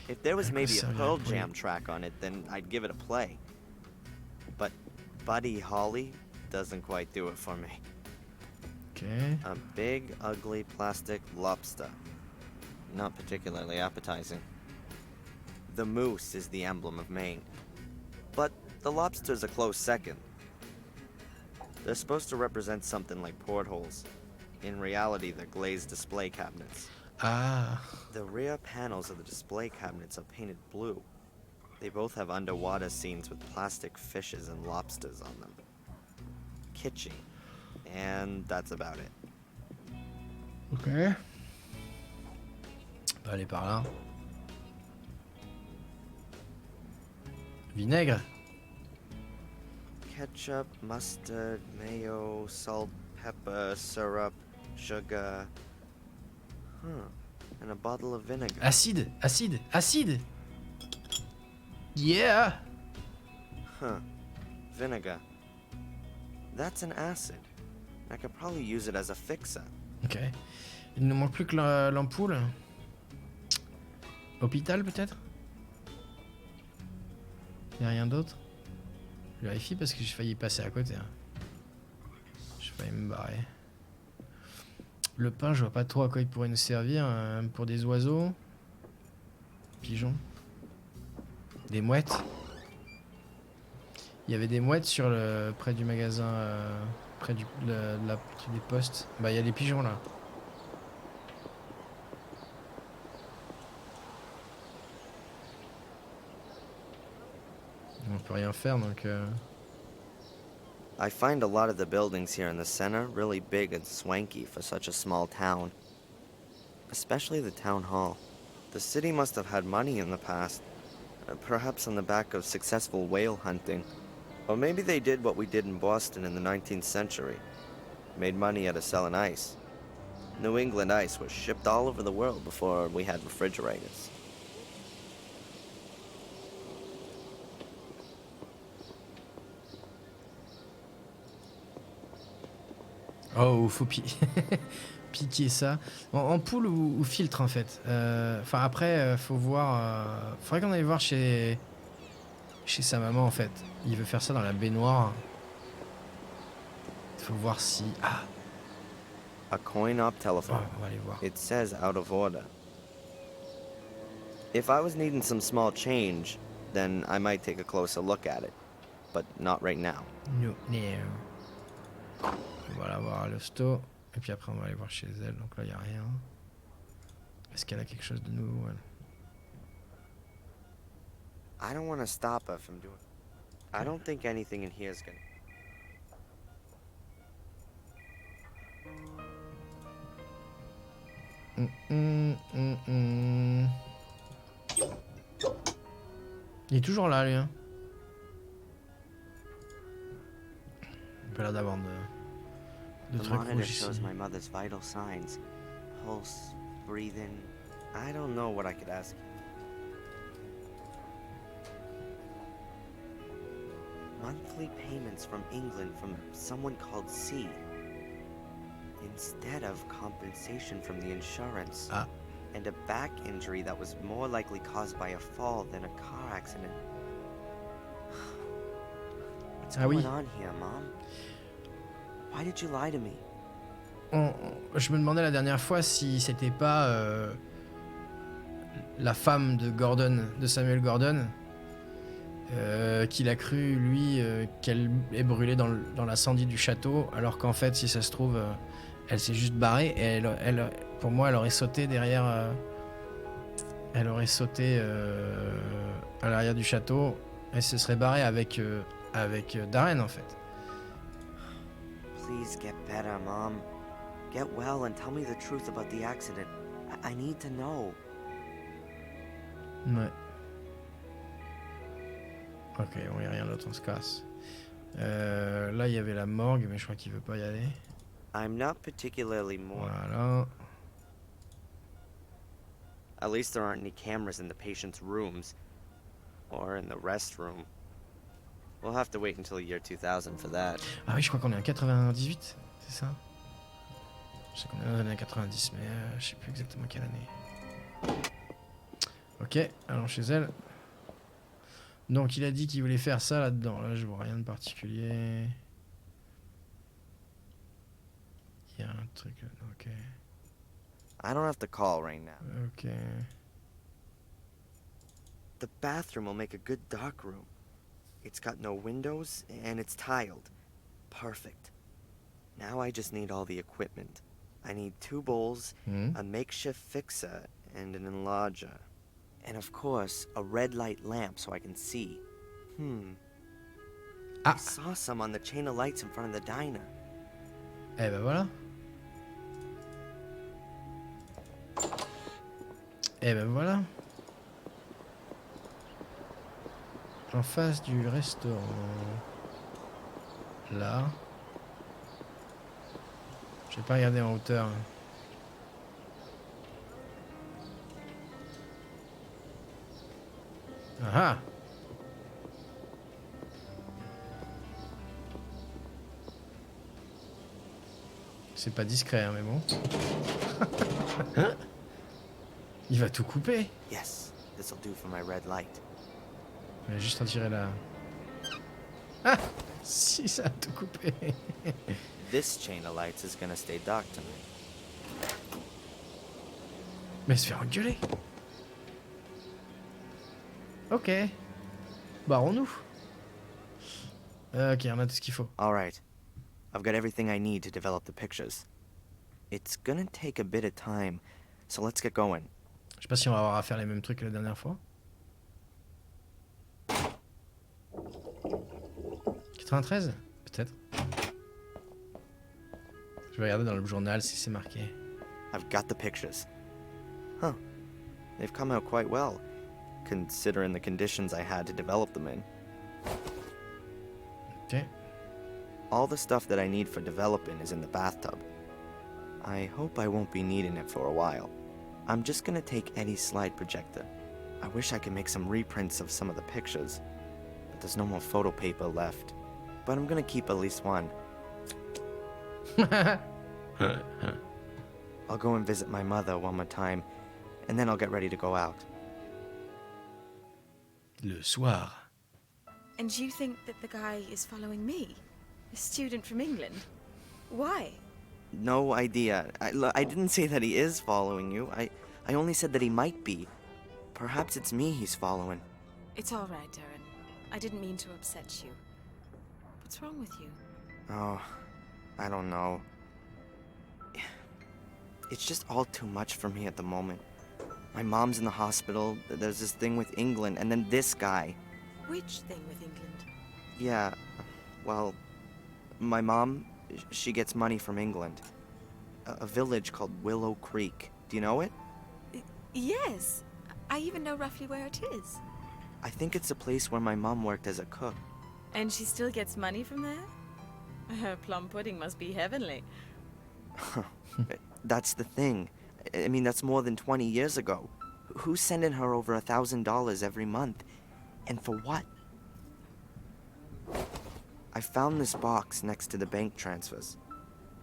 If there was maybe a Pearl Jam track on it, then I'd give it a play. But Buddy Holly doesn't quite do it for me. Ok. A big, ugly plastic lobster. Not particularly appetizing. The moose is the emblem of Maine. But the lobster's a close second. They're supposed to represent something like portholes. In reality, they're glazed display cabinets. Ah. The rear panels of the display cabinets are painted blue. They both have underwater scenes with plastic fishes and lobsters on them. Kitschy. And that's about it. Ok. On va aller par là. Vinaigre. Ketchup, mustard, mayo, salt, pepper, syrup, sugar. And a bottle of vinegar. Acide. Acide. Acide. Yeah. Huh. Vinegar. That's an acid. I could probably use it as a fixer. Ok. Il ne manque plus que l'ampoule. Hôpital peut-être. Y'a rien d'autre. Je vérifie parce que j'ai failli passer à côté. Hein. J'ai failli me barrer. Le pain, je vois pas trop à quoi il pourrait nous servir. Pour des oiseaux. Pigeons. Des mouettes. Il y avait des mouettes sur près du magasin, près des postes. Bah, il y a des pigeons là. On peut rien faire donc. I find a lot of the buildings here in the center really big and swanky for such a small town. Especially the town hall. The city must have had money in the past. Perhaps on the back of successful whale hunting. Or maybe they did what we did in Boston in the 19th century. Made money out of selling ice. New England ice was shipped all over the world before we had refrigerators. Oh, faut piquer ça. Ampoule ou filtre en fait. Enfin après, faut voir. Faudrait qu'on aille voir chez sa maman en fait. Il veut faire ça dans la baignoire. Faut voir si. Ah, A coin-op telephone. on va aller voir. It says out of order. If I was needing some small change, then I might take a closer look at it. But not right now. No. On va la voir à l'hosto. Et puis après, on va aller voir chez elle. Donc là, il n'y a rien. Est-ce qu'elle a quelque chose de nouveau elle? I don't want to stop her from doing. I don't think anything in here is gonna. Il est toujours là, lui. Hein. Il a pas l'air d'avoir de The trucs monitor rouges ici. shows my mother's vital signs: pulse, breathe in. I don't know what I could ask. Monthly payments from England from someone called C. Instead of compensation from the insurance. Ah. And a back injury that was more likely caused by a fall than a car accident. What's Ah oui. going on here, Mom? Why did you lie to me? Je me demandais la dernière fois si c'était pas la femme de Gordon, de Samuel Gordon, qu'il a cru, lui, qu'elle est brûlée dans l'incendie du château, alors qu'en fait, si ça se trouve, elle s'est juste barrée et pour moi, elle aurait sauté derrière. Elle aurait sauté à l'arrière du château et se serait barrée avec Darren, en fait. Please get better, Mom. Get well and tell me the truth about the accident. I need to know. Ouais. Ok, bon, y a rien d'autre, on se casse. Là, il y avait la morgue, mais je crois qu'il veut pas y aller. I'm not particularly more. Voilà. At least there aren't any cameras in the patient's rooms. Or in the restroom. We'll have to wait until the year 2000 for that. Ah oui, je crois qu'on est en 98, c'est ça? Je sais qu'on est dans les années 90, mais je sais plus exactement quelle année. Ok, allons chez elle. Donc, il a dit qu'il voulait faire ça là-dedans. Là, je vois rien de particulier. Il y a un truc là. Ok. I don't have to call right now. Ok. The bathroom will make a good dark room. It's got no windows and it's tiled. Perfect. Now I just need all the equipment. I need 2 bowls, Hmm. a makeshift fixer, and an enlarger. And of course, a red light lamp so I can see. I Ah, saw some on the chain of lights in front of the diner. eh ben voilà. Eh ben voilà. En face du restaurant. Là. J'ai pas regardé en hauteur. Ah ah. C'est pas discret, hein, mais bon. Il va tout couper. Yes, this'll do for my red light. Il va juste en tirer la... Ah, si, ça a tout coupé. This chain of lights is gonna stay dark tonight. Mais se faire engueuler. Ok. Barrons-nous. Ok, on a tout ce qu'il faut. Alright. I've got everything I need to develop the pictures. It's gonna take a bit of time, so let's get going. Je sais pas si on va avoir à faire les mêmes trucs que la dernière fois. 93 peut-être. Je vais regarder dans le journal si c'est marqué. I've got the pictures. Huh. They've come out quite well, considering the conditions I had to develop them in. Ok. All the stuff that I need for developing is in the bathtub. I hope I won't be needing it for a while. I'm just gonna take Eddie's slide projector. I wish I could make some reprints of some of the pictures, but there's no more photo paper left. But I'm gonna keep at least one. I'll go and visit my mother one more time, and then I'll get ready to go out. Le soir. And you think that the guy is following me? A student from England? Why? No idea. I didn't say that he is following you. I only said that he might be. Perhaps it's me he's following. It's all right, Darren. I didn't mean to upset you. What's wrong with you? Oh, I don't know. It's just all too much for me at the moment. My mom's in the hospital, there's this thing with England, and then this guy. Which thing with England? Yeah, well, my mom, she gets money from England. A village called Willow Creek. Do you know it? Yes. I even know roughly where it is. I think it's a place where my mom worked as a cook. And she still gets money from there? Her plum pudding must be heavenly. That's the thing. I mean, that's more than 20 years ago. Who's sending her over $1,000 every month? And for what? I found this box next to the bank transfers.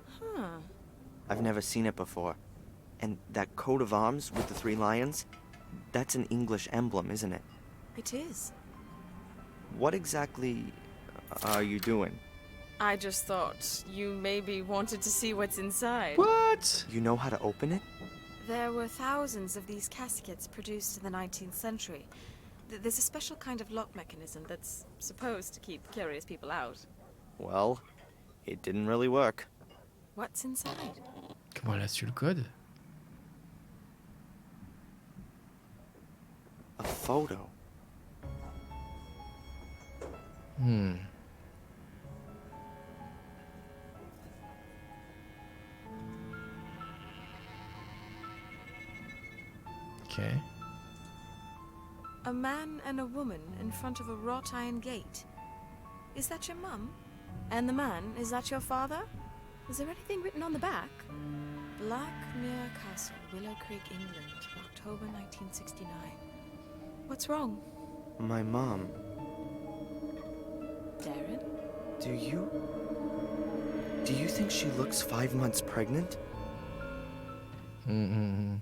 Huh. I've never seen it before. And that coat of arms with the 3 lions, that's an English emblem, isn't it? It is. What exactly are you doing? I just thought you maybe wanted to see what's inside. What? You know how to open it? There were thousands of these caskets produced in the 19th century. There's a special kind of lock mechanism that's supposed to keep curious people out. Well, it didn't really work. What's inside? Comment elle a su le code? A photo. Hmm. Okay. A man and a woman in front of a wrought iron gate. Is that your mum? And the man, is that your father? Is there anything written on the back? Blackmere Castle, Willow Creek, England, October 1969. What's wrong? My mom. Darren? Do you think she looks 5 months pregnant? Mm-hmm.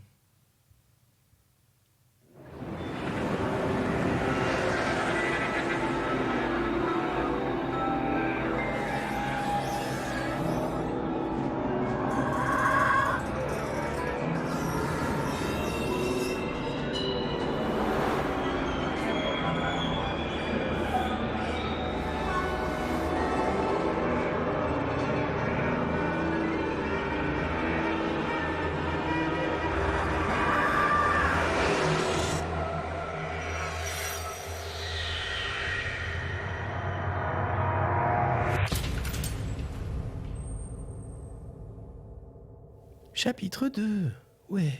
Chapitre 2. Ouais.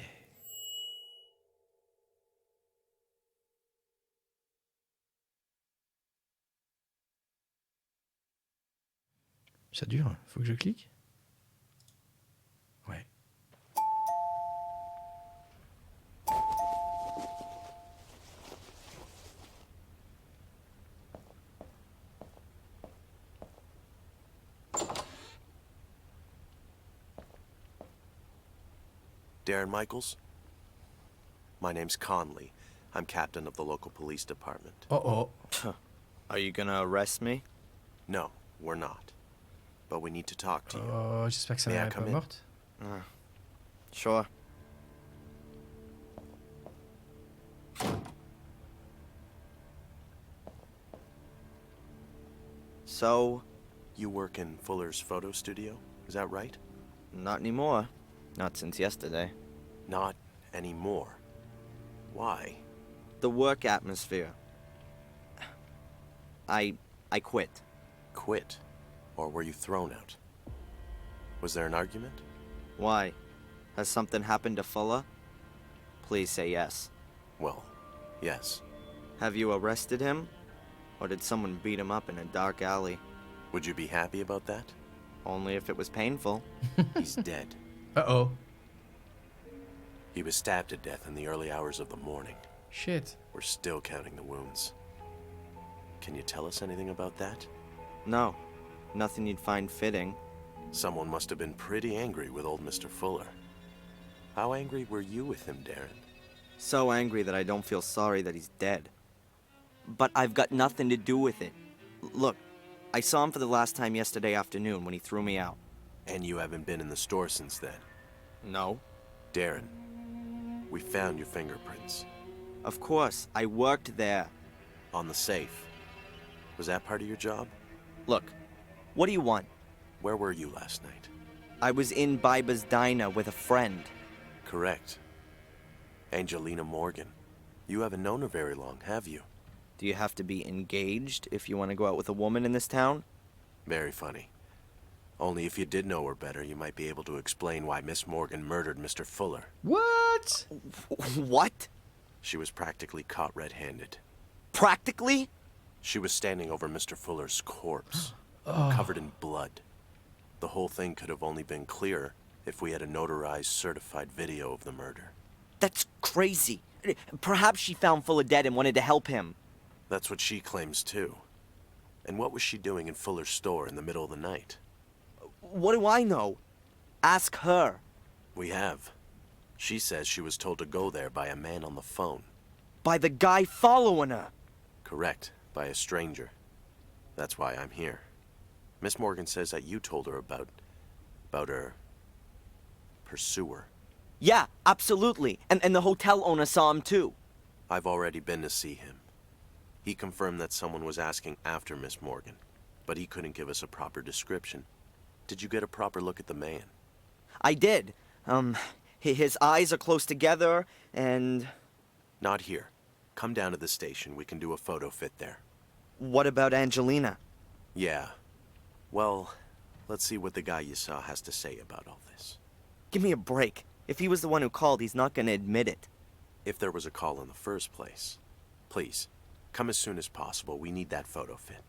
Ça dure, faut que je clique. Ouais. Darren Michaels? My name's Conley. I'm captain of the local police department. Oh. Are you gonna arrest me? No, we're not. But we need to talk to you. Oh, j'espère que sa May I mère est pas come in? morte. Sure. So, You work in Fuller's photo studio, is that right? not anymore. Not since yesterday. Not anymore. Why? The work atmosphere. I quit. Quit? Or were you thrown out? Was there an argument? Why? Has something happened to Fuller? Please say yes. Well, yes. Have you arrested him? Or did someone beat him up in a dark alley? Would you be happy about that? Only if it was painful. He's dead. Uh-oh. He was stabbed to death in the early hours of the morning. Shit. We're still counting the wounds. Can you tell us anything about that? No. Nothing you'd find fitting. Someone must have been pretty angry with old Mr. Fuller. How angry were you with him, Darren? So angry that I don't feel sorry that he's dead. But I've got nothing to do with it. Look, I saw him for the last time yesterday afternoon when he threw me out. And you haven't been in the store since then. No. Darren, we found your fingerprints. Of course, I worked there. On the safe. Was that part of your job? Look, what do you want? Where were you last night? I was in Biba's diner with a friend. Correct. Angelina Morgan. You haven't known her very long, have you? Do you have to be engaged if you want to go out with a woman in this town? Very funny. Only if you did know her better, you might be able to explain why Miss Morgan murdered Mr. Fuller. What? What? She was practically caught red-handed. Practically? She was standing over Mr. Fuller's corpse, covered in blood. The whole thing could have only been clearer if we had a notarized, certified video of the murder. That's crazy. Perhaps she found Fuller dead and wanted to help him. That's what she claims too. And what was she doing in Fuller's store in the middle of the night? What do I know? Ask her. We have. She says she was told to go there by a man on the phone. By the guy following her. Correct, by a stranger. That's why I'm here. Miss Morgan says that you told her about her pursuer. Yeah, absolutely. And the hotel owner saw him too. I've already been to see him. He confirmed that someone was asking after Miss Morgan, but he couldn't give us a proper description. Did you get a proper look at the man? I did. His eyes are close together, and... Not here. Come down to the station. We can do a photo fit there. What about Angelina? Yeah. Well, let's see what the guy you saw has to say about all this. Give me a break. If he was the one who called, he's not gonna admit it. If there was a call in the first place. Please, come as soon as possible. We need that photo fit.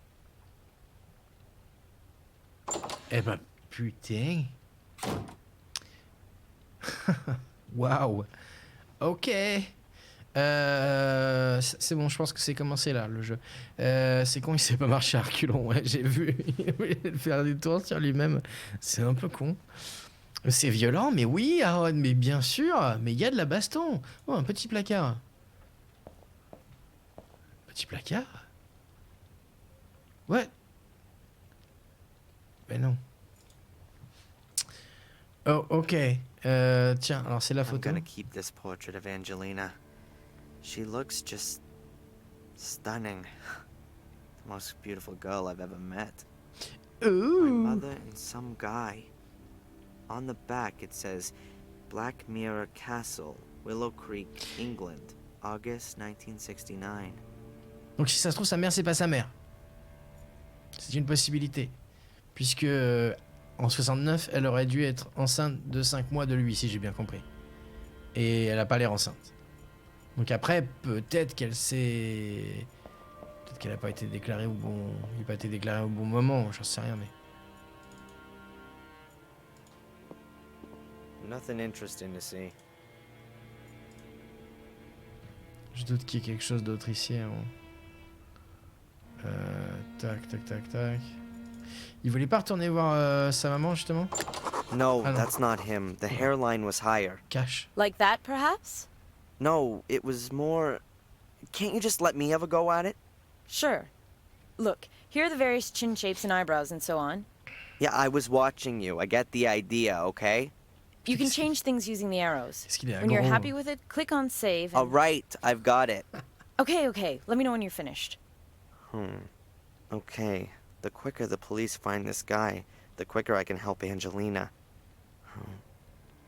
Eh ben, putain. Waouh. Ok. C'est bon, je pense que c'est commencé là, le jeu. C'est con, il sait pas marcher à reculons. Ouais, j'ai vu. Il voulait faire des tours sur lui-même. C'est un peu con. C'est violent, mais oui, Aaron, mais bien sûr. Mais il y a de la baston. Oh, un petit placard. Petit placard? Ouais. Ben non. Oh, ok. Tiens, alors c'est la I'm photo. gonna keep this portrait of Angelina. She looks just stunning. The most beautiful girl I've ever met. My Ooh. mother and some guy. On the back it says Black Mirror Castle, Willow Creek, England, August 1969. Donc si ça se trouve, sa mère, c'est pas sa mère. C'est une possibilité. Puisque en 69, elle aurait dû être enceinte de 5 mois de lui, si j'ai bien compris. Et elle a pas l'air enceinte. Donc après, peut-être qu'elle s'est... Peut-être qu'elle a pas été déclarée au bon... Il a pas été déclaré au bon moment, j'en sais rien, mais... Nothing interesting to see. Je doute qu'il y ait quelque chose d'autre ici. Hein. Tac, tac, tac, tac. Il voulait pas retourner voir sa maman, justement? No, Ah, no. that's not him. The hairline was higher. Cache. Like that, perhaps? No, it was more... Can't you just let me have a go at it? Sure. Look, here are the various chin shapes and eyebrows and so on. Yeah, I was watching you. I get the idea, okay? You can change things using the arrows. Est-ce qu'il est When you're gros? happy with it, click on save. All And... right, I've got it. Okay. Let me know when you're finished. Okay. The quicker the police find this guy, the quicker I can help Angelina.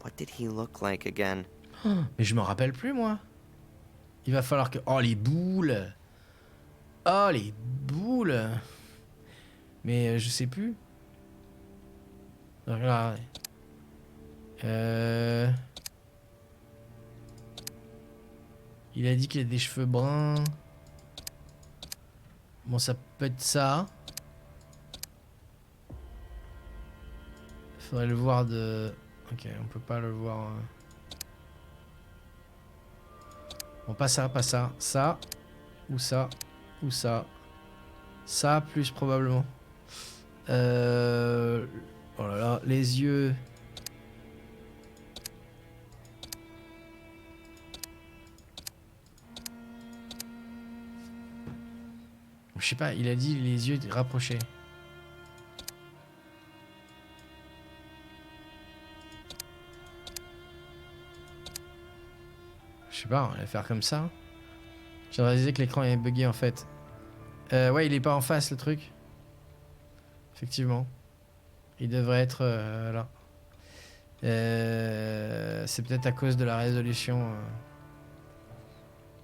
What did he look like again? Mais je me rappelle plus, moi. Il va falloir que... Oh, les boules. Oh, les boules. Mais je sais plus. Regarde. Il a dit qu'il a des cheveux bruns. Bon, ça peut être ça. Faudrait le voir de... Ok, on peut pas le voir... Bon, pas ça, pas ça. Ça. Ou ça. Ou ça. Ça, plus probablement. Oh là là, les yeux... Je sais pas, il a dit les yeux rapprochés. Je sais pas, on va faire comme ça. J'ai réalisé que l'écran est bugué en fait. Ouais, il est pas en face le truc. Effectivement. Il devrait être là. C'est peut-être à cause de la résolution.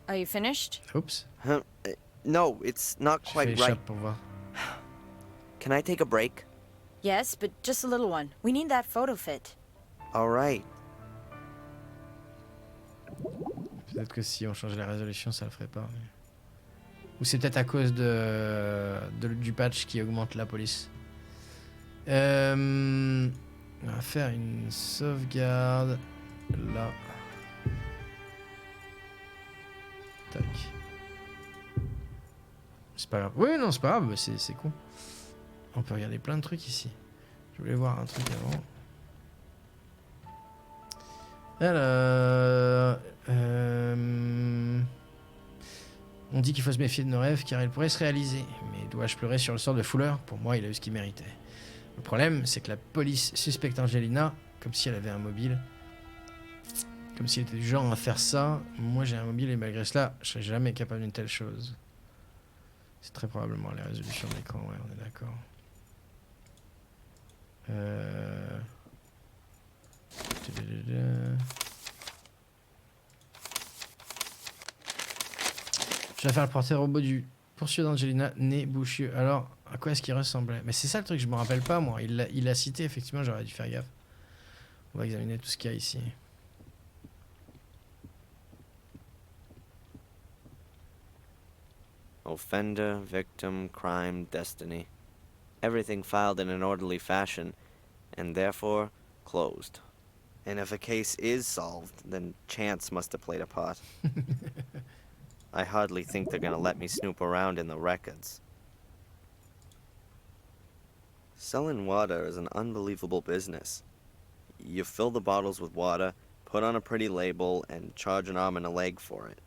Are you finished? Oups. No, it's not J'ai fait quite right. échappe pour voir. Can I take a break? Yes, but just a little one. We need that photo fit. All right. Peut-être que si on changeait la résolution, ça le ferait pas. Mais... Ou c'est peut-être à cause du patch qui augmente la police. On va faire une sauvegarde là. Tac. C'est pas grave. Oui, non, c'est pas grave, c'est con. On peut regarder plein de trucs ici. Je voulais voir un truc avant. Alors... On dit qu'il faut se méfier de nos rêves car ils pourraient se réaliser. Mais dois-je pleurer sur le sort de Fuller? Pour moi, il a eu ce qu'il méritait. Le problème, c'est que la police suspecte Angelina comme si elle avait un mobile. Comme s'il était du genre à faire ça. Moi, j'ai un mobile et malgré cela, je serais jamais capable d'une telle chose. C'est très probablement les résolutions d'écran, ouais, on est d'accord. Je vais faire le portrait robot du poursuivre d'Angelina, nez bouchu. Alors, à quoi est-ce qu'il ressemblait? Mais c'est ça le truc, je me rappelle pas moi. Il l'a cité, effectivement, j'aurais dû faire gaffe. On va examiner tout ce qu'il y a ici. Offender, victim, crime, destiny. Everything filed in an orderly fashion, and therefore closed. And if a case is solved, then chance must have played a part. I hardly think they're gonna let me snoop around in the records. Selling water is an unbelievable business. You fill the bottles with water, put on a pretty label, and charge an arm and a leg for it.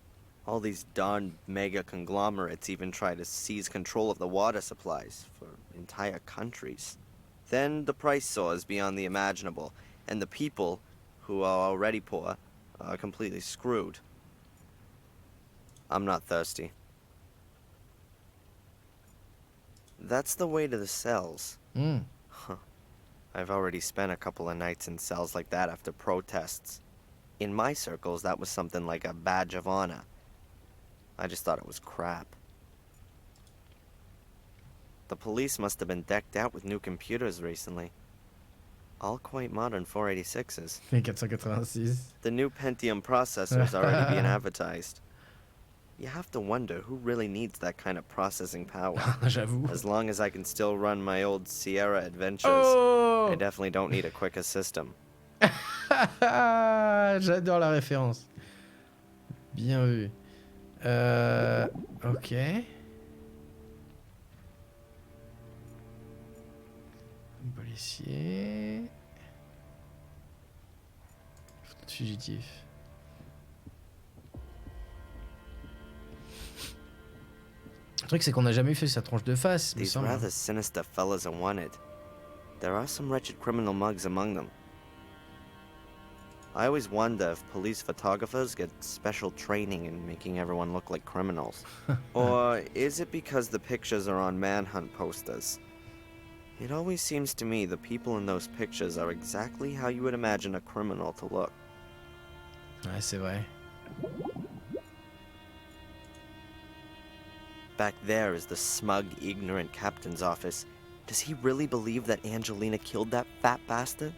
All these darn mega conglomerates even try to seize control of the water supplies for entire countries. Then the price soars beyond the imaginable, and the people, who are already poor, are completely screwed. I'm not thirsty. That's the way to the cells. Huh. I've already spent a couple of nights in cells like that after protests. In my circles, that was something like a badge of honor. I just thought it was crap. The police must have been decked out with new computers recently. All quite modern 486s. Les 486. The new Pentium processor's already being advertised. You have to wonder who really needs that kind of processing power. J'avoue. As long as I can still run my old Sierra Adventures, Oh I definitely don't need a quicker system. J'adore la référence. Bien vu. Ok. Policier. Photo de fugitif. Le truc, c'est qu'on n'a jamais fait sa tronche de face, il me These semble. rather sinister fellas are wanted. There are some wretched criminal mugs among them. I always wonder if police photographers get special training in making everyone look like criminals. Or is it because the pictures are on manhunt posters? It always seems to me the people in those pictures are exactly how you would imagine a criminal to look. Ouais, c'est vrai. Back there is the smug, ignorant captain's office. Does he really believe that Angelina killed that fat bastard?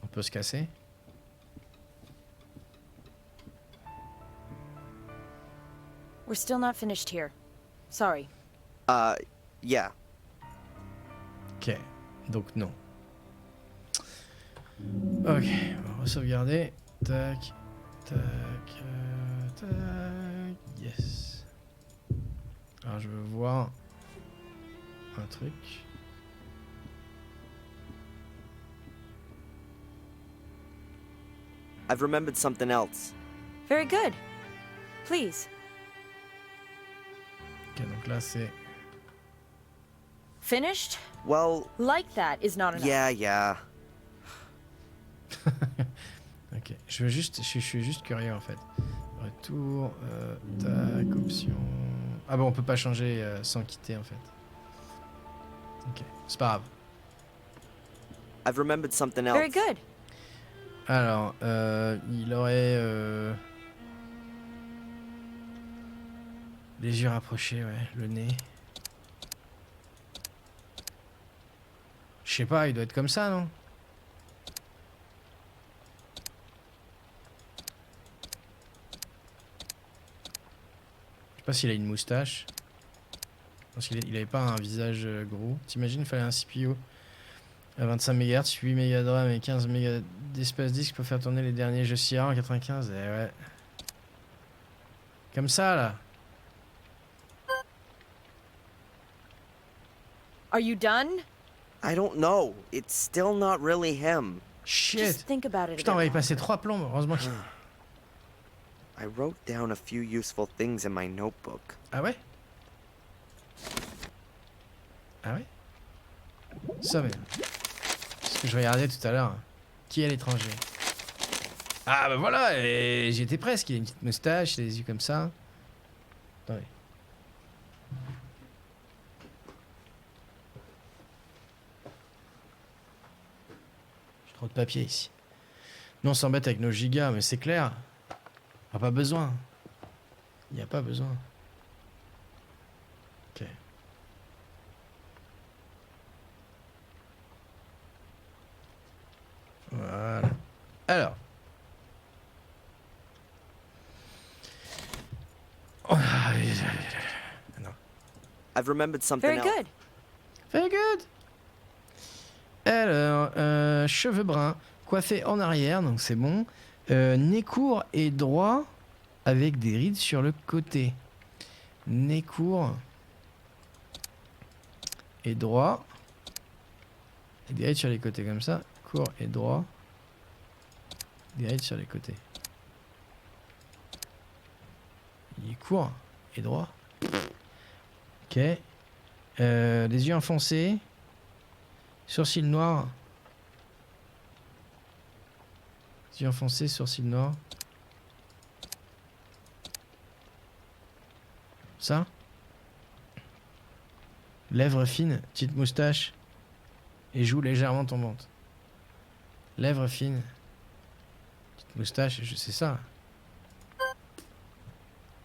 On peut se casser. We're still not finished here. Sorry. Yeah. Ok, donc non. Ok, on va sauvegarder. Tac, tac, tac. Yes. Alors je veux voir un truc. I've remembered something else. Very good. Please. Ok, donc là c'est... Finished? Well, Like that is not enough. yeah. Ok, je suis juste curieux en fait. Retour, tac, option... Ah bon, on peut pas changer sans quitter en fait. Ok, c'est pas grave. I've remembered something else. Very good. Alors, il aurait... les yeux rapprochés, ouais, le nez. Je sais pas, il doit être comme ça, non? Je sais pas s'il a une moustache. Parce qu'il avait pas un visage gros. T'imagines, il fallait un CPU à 25 MHz, 8 mégas de RAM et 15 mégas d'espace disque pour faire tourner les derniers jeux Sierra en 95. Eh ouais. Comme ça, là. Are you done? I don't know. It's still not really him. Shit. Just think about it a Putain, on bit va y passer longer. 3 plombs. Heureusement qu'il... I wrote down a few useful things in my notebook. Ah ouais? Ah ouais? Ça, mais... Ce que je regardais tout à l'heure. Qui est l'étranger? Ah bah voilà, et j'étais presque. Il a une petite moustache, les yeux comme ça. Attendez. J'ai trop de papier ici. Nous on s'embête avec nos gigas, mais c'est clair. On a pas besoin. Il n'y a pas besoin. Ok. Voilà. Alors. Oh, non. I've remembered something Very else. good. Very good. Alors, cheveux bruns, coiffés en arrière, donc c'est bon. Nez court et droit avec des rides sur le côté. Nez court et droit. Et des rides sur les côtés comme ça. Court et droit. Des rides sur les côtés. Il est court et droit. Ok. Les yeux enfoncés. Sourcils noirs. Yeux enfoncés, sourcils noirs. Ça. Lèvres fines, petite moustache. Et joues légèrement tombantes. Lèvres fines. Petite moustache, c'est ça.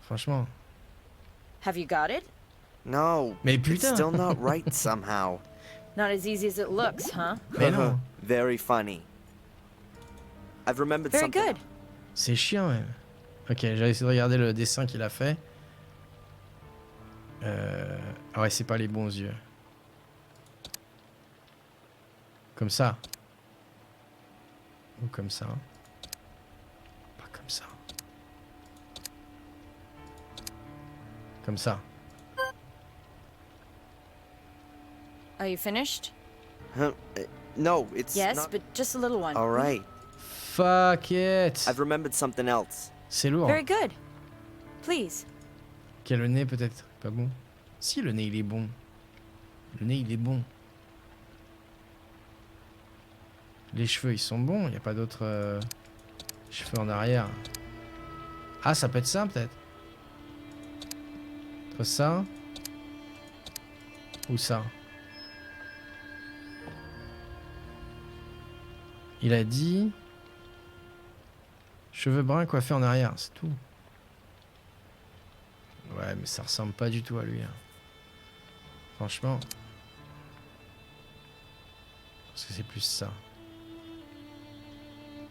Franchement. Have you got it? No. Mais It's putain. still not right somehow. Not as easy as it looks, huh? Mais non. Very funny. I've remembered Very something. good. C'est chiant même. Ok, j'ai essayé de regarder le dessin qu'il a fait. Ah ouais, c'est pas les bons yeux. Comme ça. Ou comme ça. Pas comme ça. Comme ça. Are you finished? Huh? No, it's Yes, not. but just a little one. All right. Fuck it. I've remembered something else. C'est lourd. Very good. Please. Ok, le nez peut-être pas bon. Si, le nez il est bon. Le nez il est bon. Les cheveux ils sont bons. Il n'y a pas d'autres cheveux en arrière. Ah, ça peut être ça peut-être. Entre ça. Ou ça. Il a dit... Cheveux bruns coiffés en arrière, c'est tout. Ouais, mais ça ressemble pas du tout à lui. Hein. Franchement. Parce que c'est plus ça.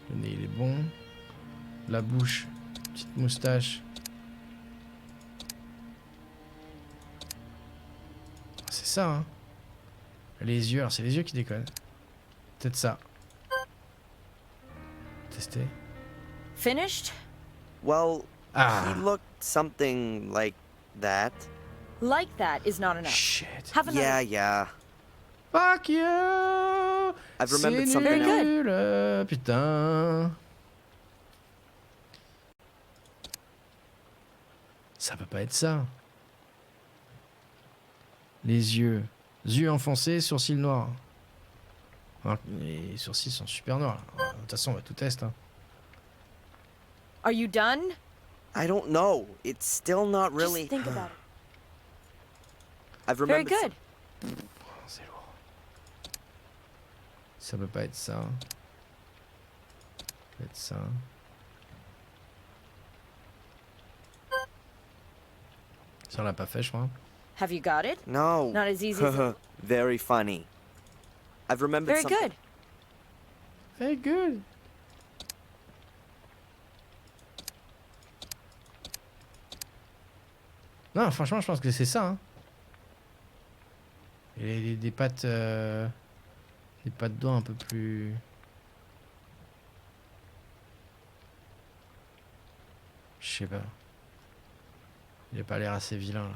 Le nez, il est bon. La bouche, petite moustache. C'est ça, hein. Les yeux, alors c'est les yeux qui déconnent. Peut-être ça. Tester. Finished? Well, Ah. he looked something like that. Like that is not enough. Shit. Have another. Yeah. Fuck you! I've remembered C'est something else. nul, putain. Ça peut pas être ça. Les yeux. Yeux enfoncés, sourcils noirs. Alors, les sourcils sont super noirs. Là. De toute façon, on va tout tester. Hein. Are you done? I don't know. It's still not really. Just think about it. I've Very remembered. good. Oh, c'est lourd. Ça peut pas être ça. Ça peut être ça. Ça, on l'a pas fait, je crois. Have you got it? No. Not as easy as it... Very funny. I've remembered Very something. good. Very good. Non, franchement, je pense que c'est ça. Hein. Et des pattes... des pattes d'oie un peu plus... Je sais pas. Il a pas l'air assez vilain là.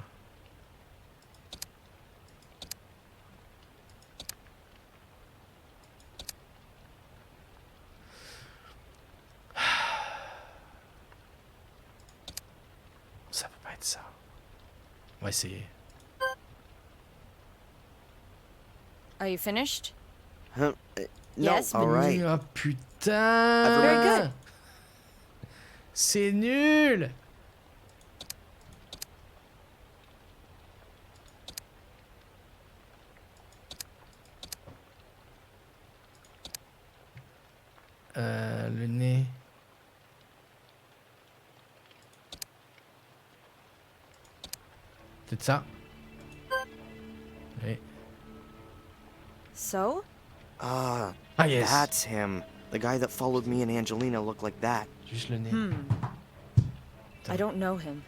Ça peut pas être ça. On va essayer. Are you finished? Huh? No, Yes, but all right. Oh putain! Very good. C'est nul! Le nez. Peut-être ça. Oui. So? Ah, Ah yes. that's him. The guy that followed me and Angelina looked like that. Juste le nez. I don't know him.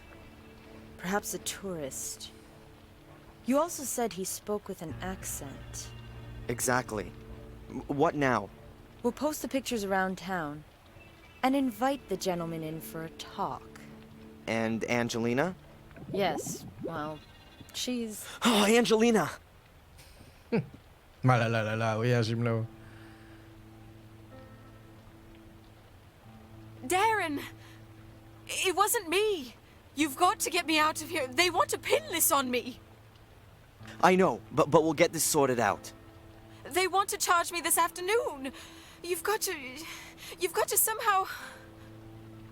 Perhaps a tourist. You also said he spoke with an accent. Exactly. What now? We'll post the pictures around town and invite the gentleman in for a talk. And Angelina? Yes, well, she's... Oh, Angelina! Ah là là là là, oui, Jim là-haut. Darren! It wasn't me! You've got to get me out of here. They want to pin this on me! I know, but we'll get this sorted out. They want to charge me this afternoon! You've got to somehow...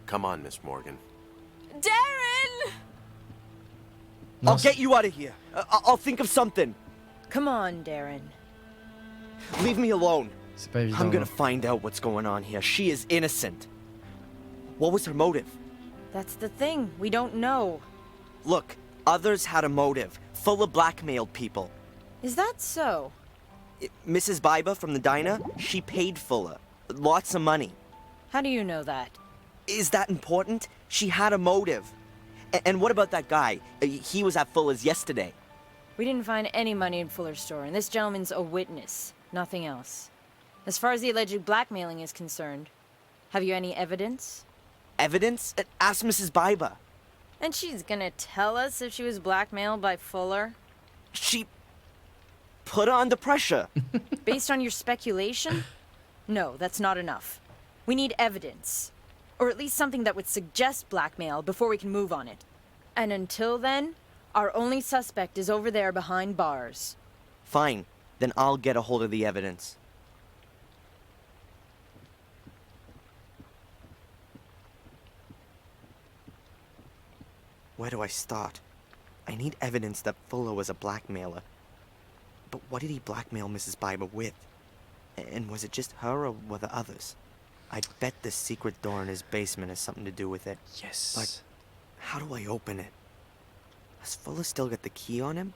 Come on, Miss Morgan. Darren! Non, I'll get you out of here. I'll think of something. Come on, Darren. Leave me alone. c'est pas évident. I'm gonna non. find out what's going on here. She is innocent. What was her motive? That's the thing. We don't know. Look, others had a motive. Fuller blackmailed people. Is that so? Mrs. Biba from the diner, she paid Fuller. Lots of money. How do you know that? Is that important? She had a motive. And what about that guy? He was at Fuller's yesterday. We didn't find any money in Fuller's store, and this gentleman's a witness, nothing else. As far as the alleged blackmailing is concerned, have you any evidence? Evidence? Ask Mrs. Biba. And she's gonna tell us if she was blackmailed by Fuller? She put her under pressure. Based on your speculation? No, that's not enough. We need evidence. Or at least something that would suggest blackmail before we can move on it. And until then, our only suspect is over there behind bars. Fine, then I'll get a hold of the evidence. Where do I start? I need evidence that Fuller was a blackmailer. But what did he blackmail Mrs. Biba with? And was it just her or were there others? I bet the secret door in his basement has something to do with it. Yes. But how do I open it? Has Fuller still got the key on him?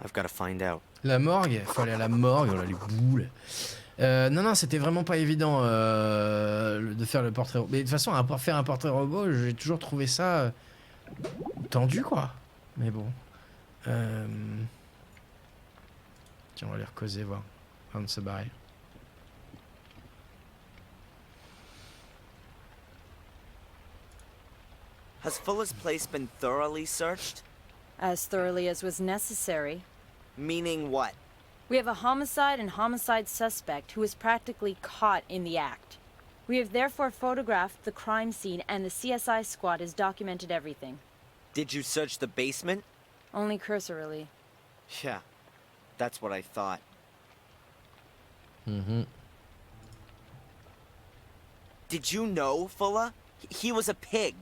I've got to find out. La morgue, il faut aller à la morgue, on a les boules. Non, c'était vraiment pas évident de faire le portrait robot. Mais de toute façon, faire un portrait robot, j'ai toujours trouvé ça tendu, quoi. Mais bon. Tiens, on va les recauser, voir. Avant de se barrer. Has Fuller's place been thoroughly searched? As thoroughly as was necessary. Meaning what? We have a homicide and homicide suspect who was practically caught in the act. We have therefore photographed the crime scene and the CSI squad has documented everything. Did you search the basement? Only cursorily. Yeah, that's what I thought. Did you know, Fuller? He was a pig.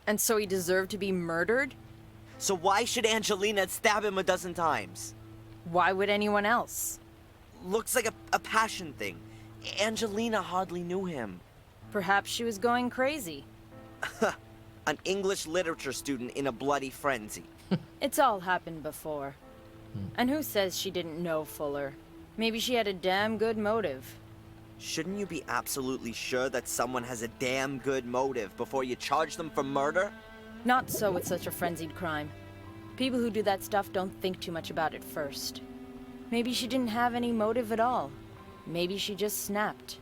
And so he deserved to be murdered? So why should Angelina stab him a dozen times? Why would anyone else? Looks like a passion thing. Angelina hardly knew him. Perhaps she was going crazy. An English literature student in a bloody frenzy. It's all happened before. And who says she didn't know Fuller? Maybe she had a damn good motive. Shouldn't you be absolutely sure that someone has a damn good motive before you charge them for murder? Not so with such a frenzied crime. People who do that stuff don't think too much about it first. Maybe she didn't have any motive at all. Maybe she just snapped.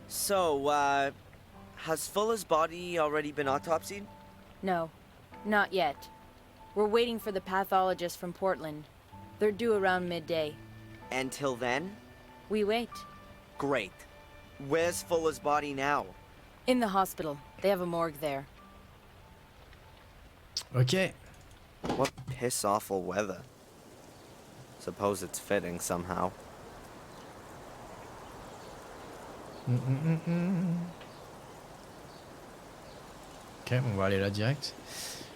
So, has Fuller's body already been autopsied? No, not yet. We're waiting for the pathologist from Portland. They're due around midday. Until then? We wait. Great. Where's Fuller's body now? In the hospital. They have a morgue there. Ok. What piss-awful weather. Suppose it's fitting somehow. Ok, on va aller là direct.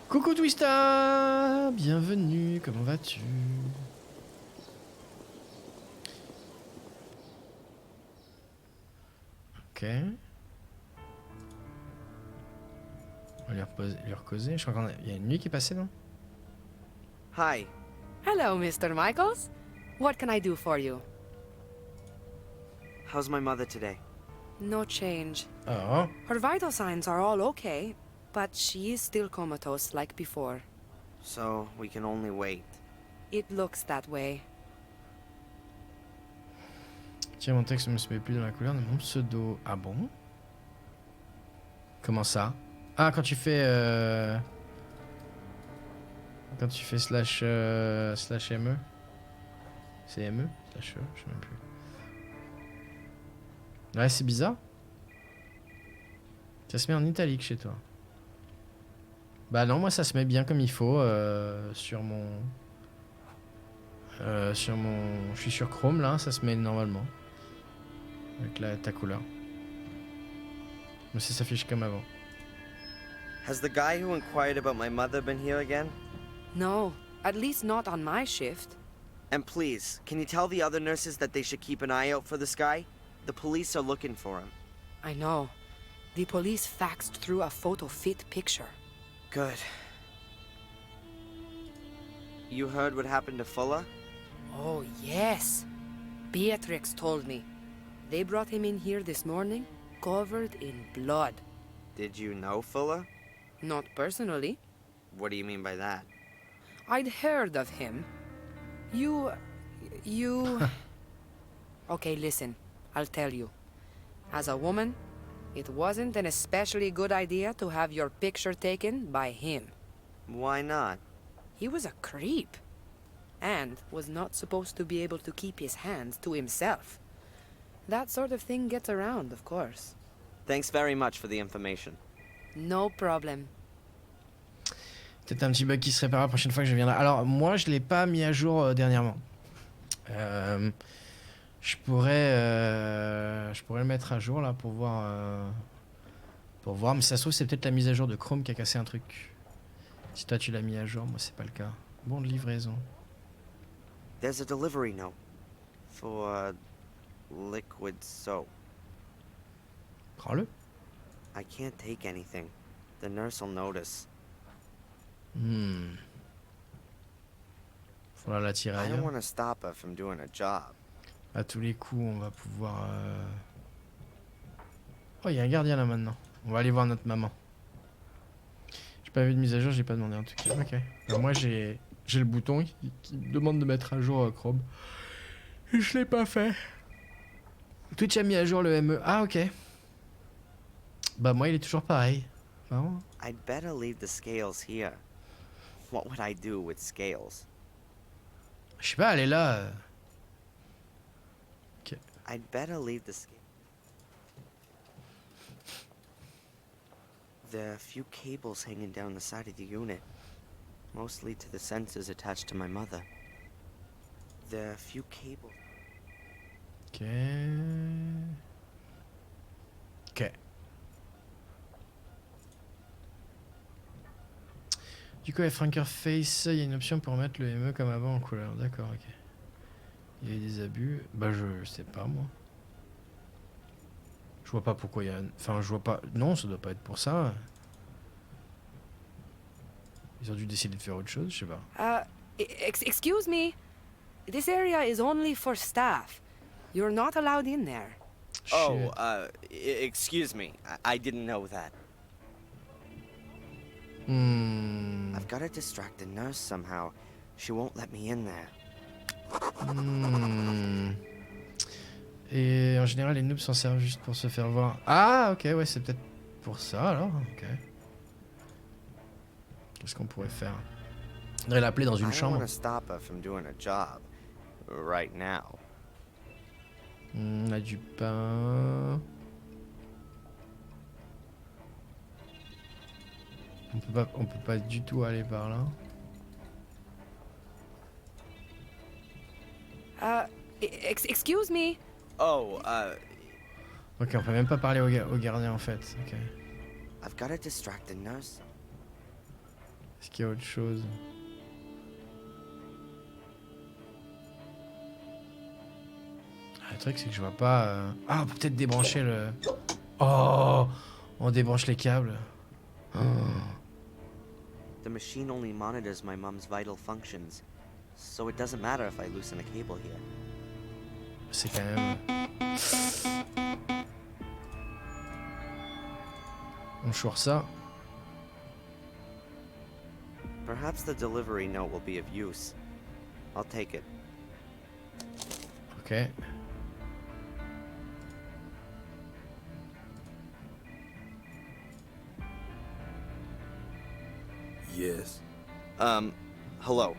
Coucou Twista, bienvenue, comment vas-tu? Ok. On va lui recauser. Je crois qu'il y a une nuit qui est passée, non? Hi. Hello, Mr. Michaels. What can I do for you? How's my mother today? No change. Oh. Her vital signs are all okay, but she is still comatose like before. So, we can only wait. It looks that way. Tiens, mon texte ne me se met plus dans la couleur de mon pseudo. Ah bon? Comment ça? Ah, quand tu fais... Quand tu fais slash ME. C'est ME? Slash E, je sais même plus. Ouais, c'est bizarre. Ça se met en italique chez toi. Bah non, moi ça se met bien comme il faut sur mon... Je suis sur Chrome là, ça se met normalement. Avec ta couleur. Mais ça s'affiche comme avant. Has the guy who inquired about my mother been here again? No, at least not on my shift. And please, can you tell the other nurses that they should keep an eye out for this guy? The police are looking for him. I know. The police faxed through a photo-fit picture. Good. You heard what happened to Fuller? Oh, yes. Beatrix told me. They brought him in here this morning, covered in blood. Did you know Fuller? Not personally. What do you mean by that? I'd heard of him. You... Okay, listen. I'll tell you. As a woman, it wasn't an especially good idea to have your picture taken by him. Why not? He was a creep. And was not supposed to be able to keep his hands to himself. That sort of thing gets around, of course. Thanks very much for the information. No problem. Peut-être un petit bug qui se réparera la prochaine fois que je viendrai. Alors, moi, je l'ai pas mis à jour dernièrement. Je pourrais le mettre à jour là pour voir. Mais si ça se trouve, c'est peut-être la mise à jour de Chrome qui a cassé un truc. Si toi tu l'as mis à jour, moi c'est pas le cas. Bon de livraison. There's a delivery note for liquid soap. Prends-le. I can't take anything. The nurse will notice. Faudra la tirer I don't ailleurs. want to stop her from doing a job. À tous les coups, on va pouvoir... Oh, il y a un gardien là maintenant. On va aller voir notre maman. J'ai pas vu de mise à jour, j'ai pas demandé en tout cas. Ok. Alors moi j'ai le bouton qui me demande de mettre à jour Chrome. Et je l'ai pas fait. Twitch a mis à jour le ME. Ah ok. Bah moi il est toujours pareil. Vraiment. I'd better leave the scales here. What would I do with scales? Je sais pas, elle est là. Ok. I'd better leave the scales. There are a few cables hanging down the side of the unit, mostly to the sensors attached to my mother. There are a few cables. Ok. Ok. Du coup, avec Frankerface, il y a une option pour mettre le ME comme avant en couleur. D'accord, ok. Il y a eu des abus. Bah, je sais pas, moi. Je vois pas pourquoi il y a... Enfin, je vois pas... Non, ça doit pas être pour ça. Ils ont dû décider de faire autre chose, je sais pas. Excuse me. This area is only for staff. You're not allowed in there. Oh, excuse me. I didn't know that. I've got to distract the nurse somehow. She won't let me in there. Et en général, les noobs s'en servent juste pour se faire voir. Ah, ok, ouais, c'est peut-être pour ça alors. Ok. Qu'est-ce qu'on pourrait faire? On devrait l'appeler dans I une don't chambre. want to stop her from doing a job right now. On a du pain. On peut pas du tout aller par là. Excuse me. Oh, Ok, on peut même pas parler au gardien en fait. Ok. I've got a distracted nurse. Est-ce qu'il y a autre chose? Ah, le truc c'est que je vois pas... Ah, on peut peut-être débrancher le... Oh, on débranche les câbles. Oh. The machine only monitors my mom's vital functions, so it doesn't matter if I loosen a cable here. C'est quand même... On choure ça. Perhaps the delivery note will be of use. I'll take it. Ok. Yes. Hello.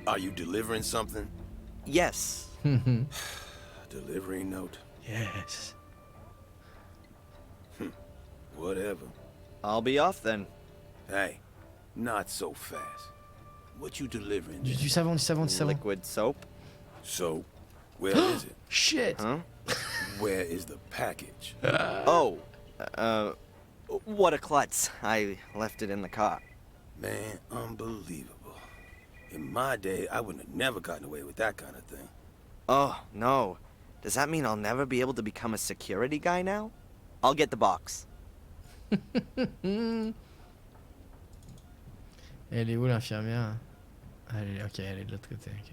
Are you delivering something? Yes. Delivery note. Yes. Whatever. I'll be off then. Hey, not so fast. What you delivering? Du savon, du savon, du savon. Liquid soap. So, where is it? Shit. Huh? Where is the package? Oh. What a klutz. I left it in the car. Man, unbelievable. In my day, I wouldn't have never gotten away with that kind of thing. Oh, no. Does that mean I'll never be able to become a security guy now? I'll get the box. Elle est où l'infirmière? Ok, elle est de l'autre côté. Ok.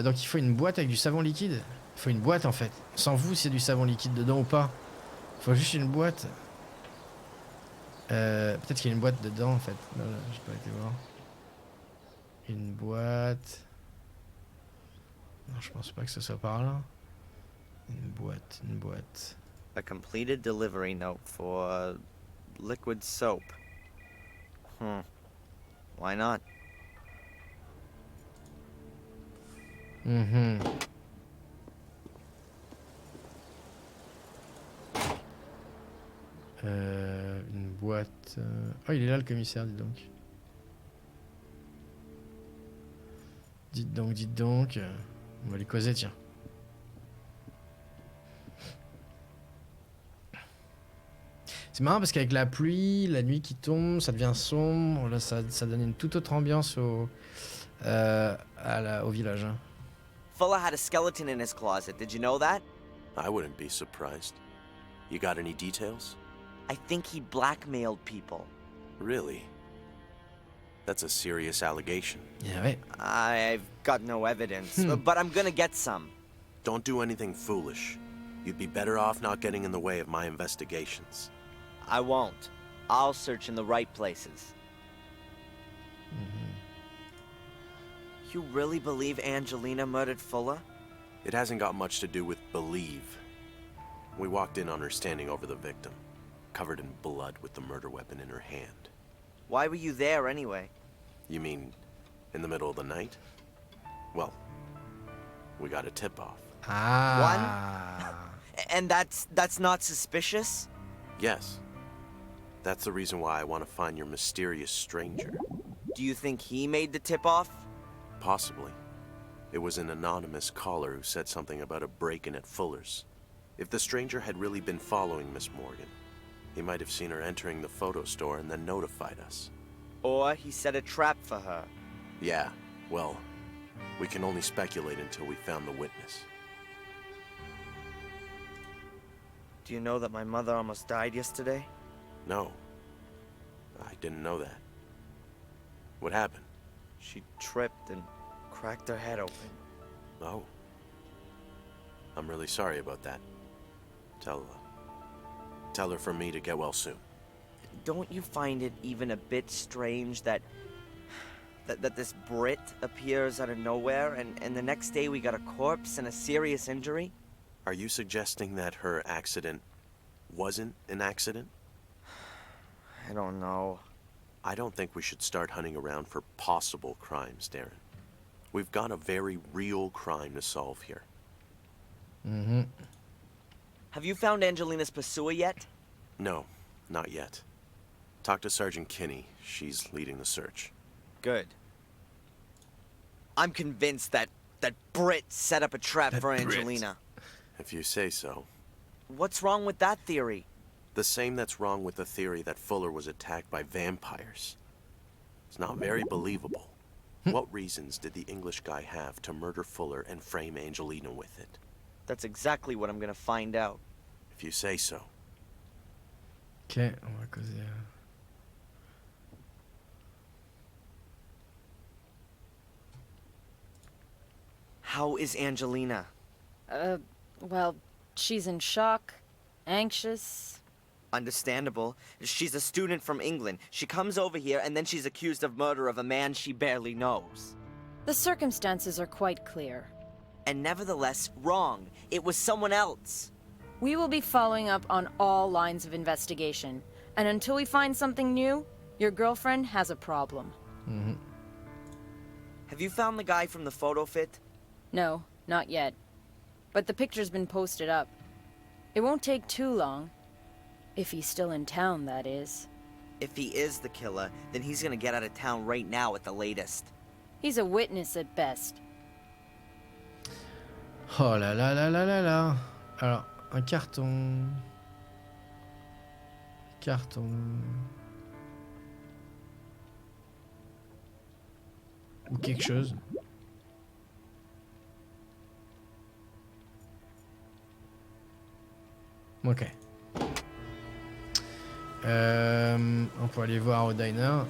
Donc il faut une boîte avec du savon liquide. Il faut une boîte en fait. On s'en fout si c'est du savon liquide dedans ou pas. Il faut juste une boîte. Peut-être qu'il y a une boîte dedans en fait. Là, j'ai pas été voir. Une boîte. Non, je pense pas que ce soit par là. Une boîte, une boîte. A completed delivery note for liquid soap. Why not? Une boîte. Oh, il est là le commissaire, dis donc. Dites donc, dites donc. On va les causer, tiens. C'est marrant parce qu'avec la pluie, la nuit qui tombe, ça devient sombre. Là, ça donne une toute autre ambiance au village. Hein. Fuller had a skeleton in his closet. Did you know that? I wouldn't be surprised. You got any details? I think he blackmailed people. Really? That's a serious allegation. Yeah, ouais. I've got no evidence, but I'm gonna get some. Don't do anything foolish. You'd be better off not getting in the way of my investigations. I won't. I'll search in the right places. You really believe Angelina murdered Fuller? It hasn't got much to do with believe. We walked in on her standing over the victim, covered in blood with the murder weapon in her hand. Why were you there anyway? You mean in the middle of the night? Well, we got a tip-off. Ah. And that's not suspicious? Yes. That's the reason why I want to find your mysterious stranger. Do you think he made the tip-off? Possibly. It was an anonymous caller who said something about a break-in at Fuller's. If the stranger had really been following Miss Morgan, he might have seen her entering the photo store and then notified us. Or he set a trap for her. Yeah, well, we can only speculate until we found the witness. Do you know that my mother almost died yesterday? No. I didn't know that. What happened? She tripped and cracked her head open. Oh. I'm really sorry about that. Tell her from me to get well soon. don't you find it even a bit strange that this Brit appears out of nowhere, and the next day we got a corpse and a serious injury? Are you suggesting that her accident wasn't an accident? I don't know. I don't think we should start hunting around for possible crimes, Darren. We've got a very real crime to solve here. Mhm. Have you found Angelina's pursuer yet? No, not yet. Talk to Sergeant Kinney. She's leading the search. Good. I'm convinced that Brit set up a trap for Brit. Angelina. If you say so. What's wrong with that theory? The same that's wrong with the theory that Fuller was attacked by vampires. It's not very believable. What reasons did the English guy have to murder Fuller and frame Angelina with it? That's exactly what I'm gonna find out. If you say so. Ok, on va causer. How is Angelina? Well, she's in shock, anxious. Understandable. She's a student from England. She comes over here and then she's accused of murder of a man she barely knows. The circumstances are quite clear. And nevertheless, wrong. It was someone else. We will be following up on all lines of investigation. And until we find something new, your girlfriend has a problem. Mhm. Have you found the guy from the photo fit? No, not yet. But the picture's been posted up. It won't take too long. If he's still in town, that is. If he is the killer, then he's gonna get out of town right now at the latest. He's a witness at best. Oh là là là là là là. Alors, un carton. Carton. Ou quelque chose. Ok. On peut aller voir au diner.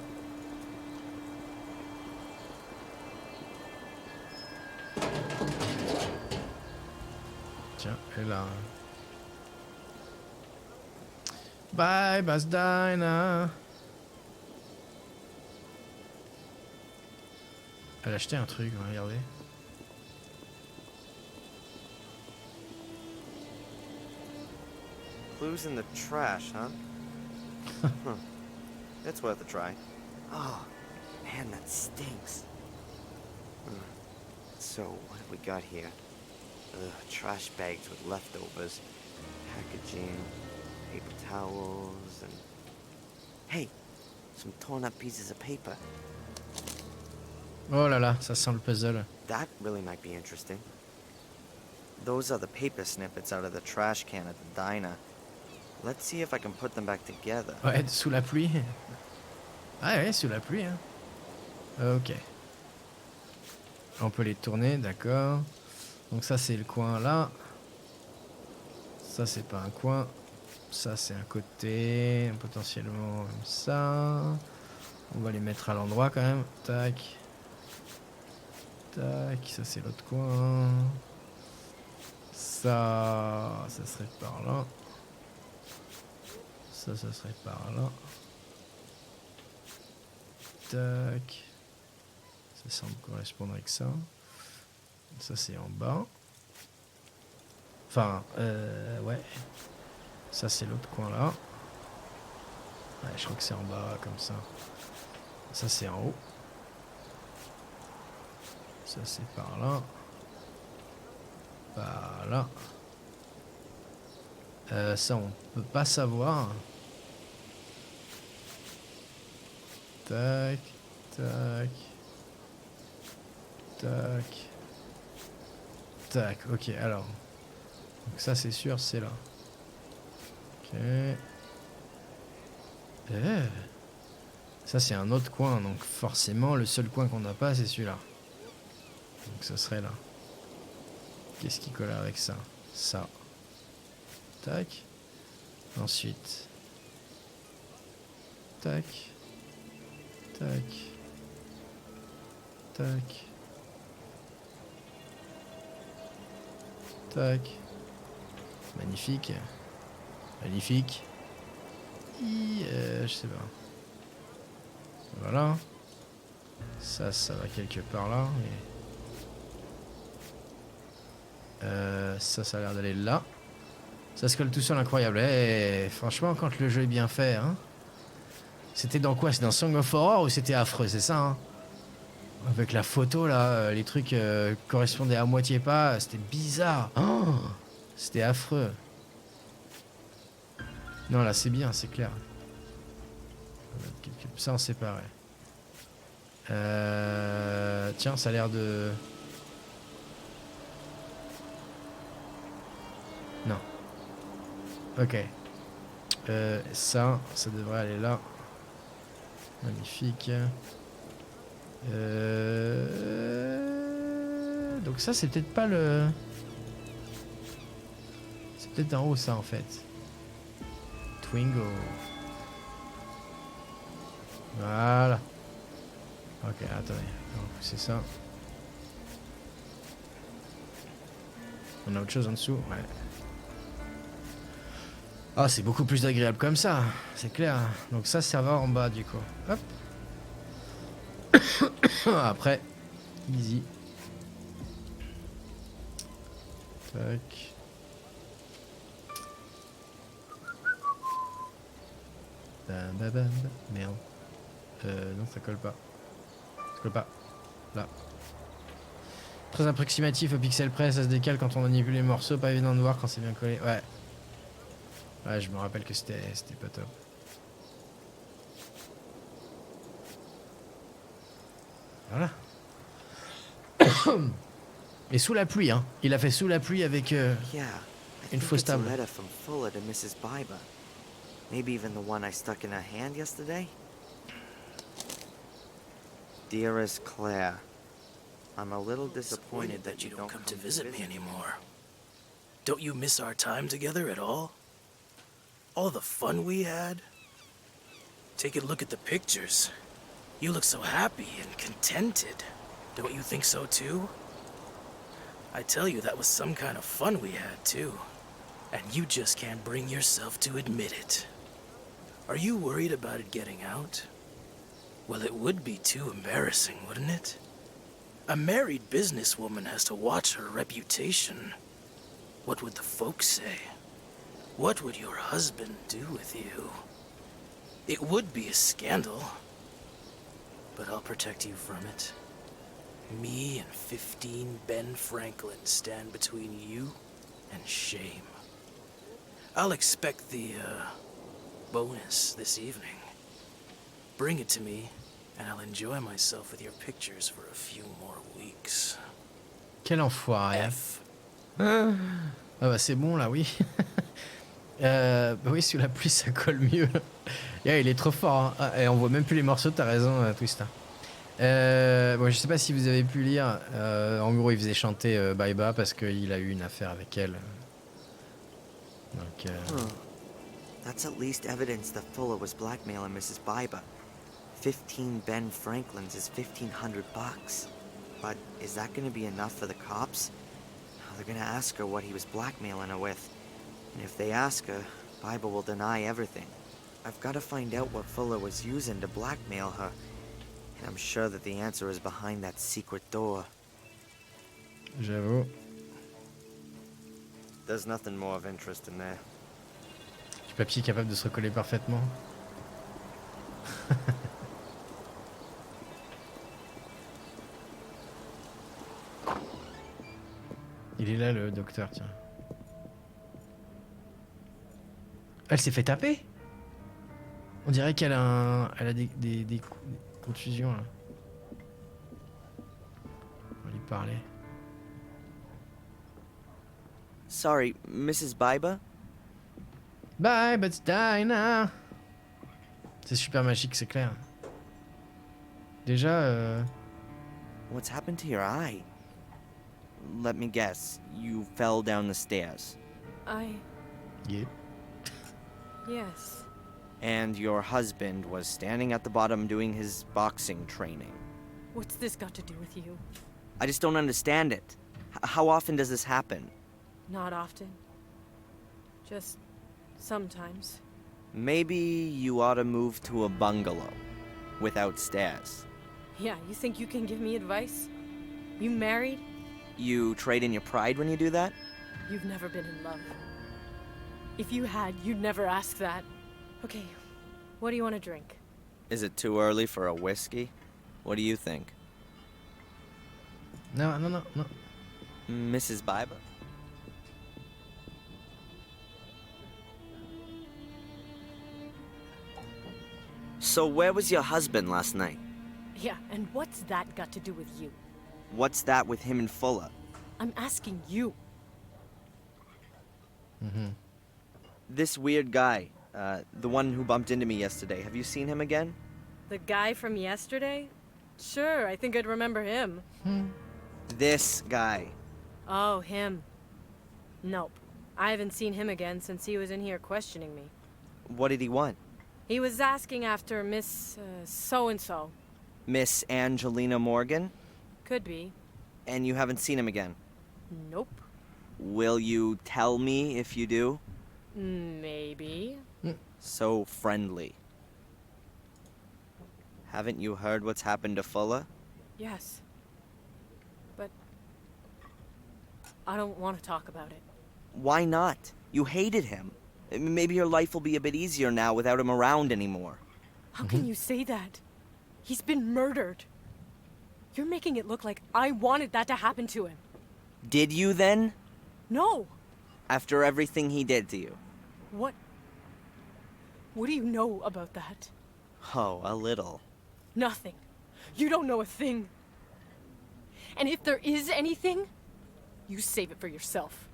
Tiens, elle est là. Bye, Bass Diner. Elle a acheté un truc, regardez. Clues in the trash, huh? Huh. It's worth a try. Oh, man, that stinks. So, what have we got here? Trash bags with leftovers, packaging, paper towels, and... Hey, some torn up pieces of paper. Oh là là, ça sent le puzzle. That really might be interesting. Those are the paper snippets out of the trash can at the diner. Let's see if I can put them back together. Ouais, sous la pluie. Ah ouais, sous la pluie. Hein. Ok. On peut les tourner, d'accord. Donc ça c'est le coin là. Ça c'est pas un coin. Ça c'est un côté. Potentiellement comme ça. On va les mettre à l'endroit quand même. Tac. Tac. Ça c'est l'autre coin. Ça serait par là. Ça serait par là. Tac. Ça semble correspondre avec ça. Ça c'est en bas. Enfin, ouais. Ça c'est l'autre coin là. Ouais, je crois que c'est en bas comme ça. Ça c'est en haut. Ça c'est par là. Par là. Ça on peut pas savoir. Tac, tac, tac, tac. Ok, alors. Donc ça c'est sûr, c'est là. Ok. Ça c'est un autre coin, donc forcément le seul coin qu'on n'a pas c'est celui-là. Donc ça serait là. Qu'est-ce qui colle avec ça? Ça. Tac. Ensuite. Tac. Tac. Tac. Tac. Magnifique. Magnifique. Je sais pas. Voilà. Ça va quelque part là. Ça a l'air d'aller là. Ça se colle tout seul, incroyable. Franchement, quand le jeu est bien fait, hein. C'était dans quoi? C'est dans Song of Horror ou c'était affreux, c'est ça, hein? Avec la photo là, les trucs correspondaient à moitié pas, c'était bizarre. Oh, c'était affreux. Non, là c'est bien, c'est clair. Ça en séparé. Tiens, ça a l'air de... Non. Ok. Ça devrait aller là. Magnifique. Donc ça, c'est peut-être pas le... C'est peut-être en haut, ça, en fait. Twingo. Voilà. Ok, attendez. On va pousser ça. On a autre chose en dessous? Ouais. Ah, c'est beaucoup plus agréable comme ça, c'est clair. Donc ça va en bas du coup. Hop. Après, easy. Tac. Bam, bam, bam. Merde. Non, ça colle pas. Ça colle pas. Là. Très approximatif au pixel près, ça se décale quand on manipule les morceaux, pas évident de voir quand c'est bien collé. Ouais. Ouais, je me rappelle que c'était pas top. Voilà. Et sous la pluie, hein. Il a fait sous la pluie avec Yeah, I une think fausse it's a table. letter from Fuller to Mrs. Biber. Maybe even the one I stuck in her hand yesterday. Dearest Claire, I'm a little disappointed that you don't come to visit me anymore. Don't you miss our time together at all? All the fun we had? Take a look at the pictures. You look so happy and contented. Don't you think so too? I tell you, that was some kind of fun we had too. And you just can't bring yourself to admit it. Are you worried about it getting out? Well, it would be too embarrassing, wouldn't it? A married businesswoman has to watch her reputation. What would the folks say? What would your husband do with you? It would be a scandal. But I'll protect you from it. Me and 15 Ben Franklin stand between you and shame. I'll expect the, bonus this evening. Bring it to me, and I'll enjoy myself with your pictures for a few more weeks. Quel enfoiré. F. Ah bah c'est bon là, oui. Bah oui, sous la pluie ça colle mieux. Yeah, il est trop fort, hein. Ah, et on voit même plus les morceaux, t'as raison, Twista. Bon, je sais pas si vous avez pu lire. En gros, il faisait chanter Baiba parce qu'il a eu une affaire avec elle. Donc, That's at least evidence that Fuller was blackmailing Mrs. Biber. 15 Ben Franklins is $1,500. But is that going to be enough for the cops? They're going to ask her what he was blackmailing her with. And if they ask her, Biber will deny everything. I've got to find out what Fuller was using to blackmail her. And I'm sure that the answer is behind that secret door. J'avoue. There's nothing more of interest in there. Du papier capable de se recoller parfaitement. Il est là le docteur, tiens. Elle s'est fait taper. On dirait qu'elle a, elle a des contusions là. On va lui parler. Sorry, Mrs. Biber? Bye, but die now. C'est super magique, c'est clair. Déjà, What's happened to your eye? Let me guess, you fell down the stairs. yeah. Yes. And your husband was standing at the bottom doing his boxing training. What's this got to do with you? I just don't understand it. How often does this happen? Not often. Just sometimes. Maybe you ought to move to a bungalow without stairs. Yeah, you think you can give me advice? You married? You trade in your pride when you do that? You've never been in love. If you had, you'd never ask that. Okay, what do you want to drink? Is it too early for a whiskey? What do you think? Non, non, non, non. Mrs. Biber? So where was your husband last night? Yeah, and what's that got to do with you? What's that with him and Fuller? I'm asking you. This weird guy, the one who bumped into me yesterday, have you seen him again? The guy from yesterday? Sure, I think I'd remember him. This guy. Oh, him. Nope. I haven't seen him again since he was in here questioning me. What did he want? He was asking after Miss so-and-so. Miss Angelina Morgan? Could be. And you haven't seen him again? Nope. Will you tell me if you do? Maybe. So friendly. Haven't you heard what's happened to Fuller? Yes. But I don't want to talk about it. Why not? You hated him. Maybe your life will be a bit easier now without him around anymore. How can you say that? He's been murdered. You're making it look like I wanted that to happen to him. Did you then? No. After everything he did to you? What do you know about that? Oh, a little. Nothing. You don't know a thing. And if there is anything, you save it for yourself.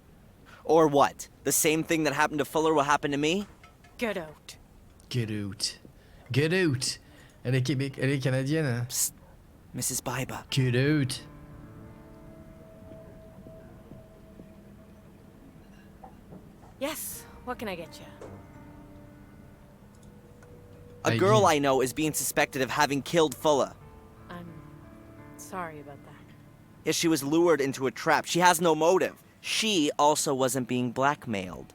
Or what? The same thing that happened to Fuller will happen to me? Get out. Get out. Get out. Elle est elle est canadienne. Hein? Psst. Mrs. Biber. Get out. Yes, what can I get you? A girl I know is being suspected of having killed Fuller. I'm sorry about that. Yes, she was lured into a trap. She has no motive. She also wasn't being blackmailed.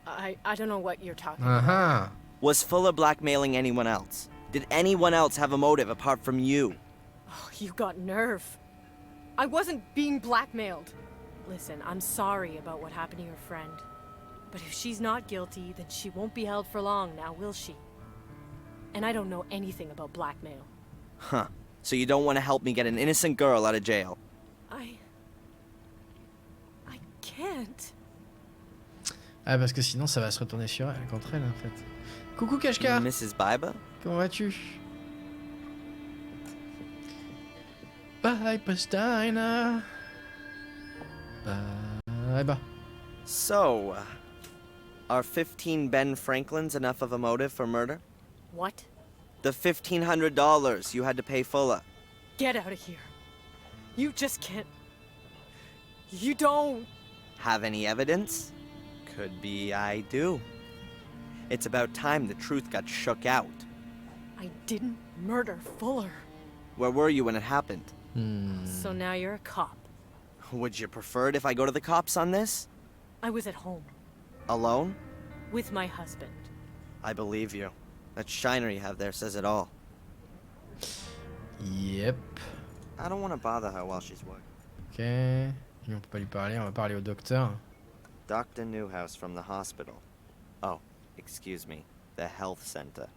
I don't know what you're talking Uh about. huh. Was Fuller blackmailing anyone else? Did anyone else have a motive apart from you? Oh, you got nerve. I wasn't being blackmailed. Listen, I'm sorry about what happened to your friend. But if she's not guilty, then she won't be held for long now, will she? And I don't know anything about blackmail. Huh. So you don't want to help me get an innocent girl out of jail? I can't. Ah, parce que sinon ça va se retourner sur elle, contre elle en fait. Coucou Kashka. Mrs. Biber? Comment vas-tu? Bye, Pastina. Bye, bye. So, are 15 Ben Franklins enough of a motive for murder? What? The $1,500 you had to pay Fuller. Get out of here. You just can't. You don't. Have any evidence? Could be I do. It's about time the truth got shook out. I didn't murder Fuller. Where were you when it happened? So now you're a cop. Would you prefer it if I go to the cops on this? I was at home Alone? with my husband. I believe you. That shiner you have there says it all. Yep. I don't want to bother her while she's working. Ok. On peut pas lui parler, on va parler au docteur. Dr. Newhouse from the hospital. Oh, excuse me. The health center.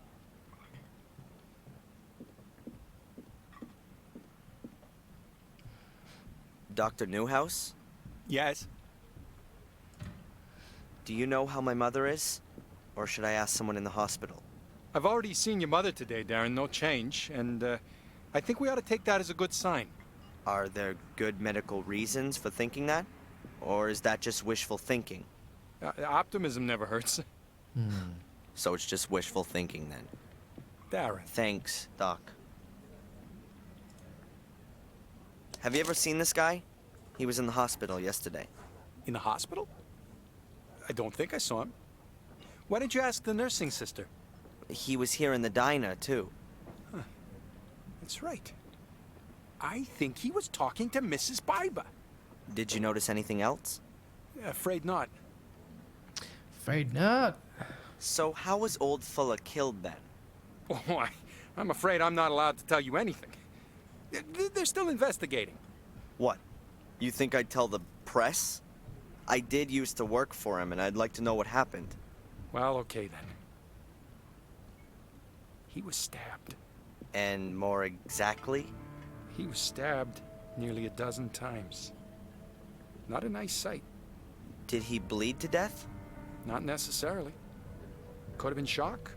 Dr. Newhouse? Yes? Do you know how my mother is? Or should I ask someone in the hospital? I've already seen your mother today, Darren. No change. And I think we ought to take that as a good sign. Are there good medical reasons for thinking that? Or is that just wishful thinking? Optimism never hurts. So it's just wishful thinking then. Darren. Thanks, Doc. Have you ever seen this guy? He was in the hospital yesterday. In the hospital? I don't think I saw him. Why didn't you ask the nursing sister? He was here in the diner, too. That's right. I think he was talking to Mrs. Biber. Did you notice anything else? Afraid not. Afraid not. So how was old Fuller killed then? Oh, I'm afraid I'm not allowed to tell you anything. They're still investigating. What? You think I'd tell the press? I did used to work for him, and I'd like to know what happened. Well, okay then. He was stabbed. And more exactly? He was stabbed nearly a dozen times. Not a nice sight. Did he bleed to death? Not necessarily. Could have been shock.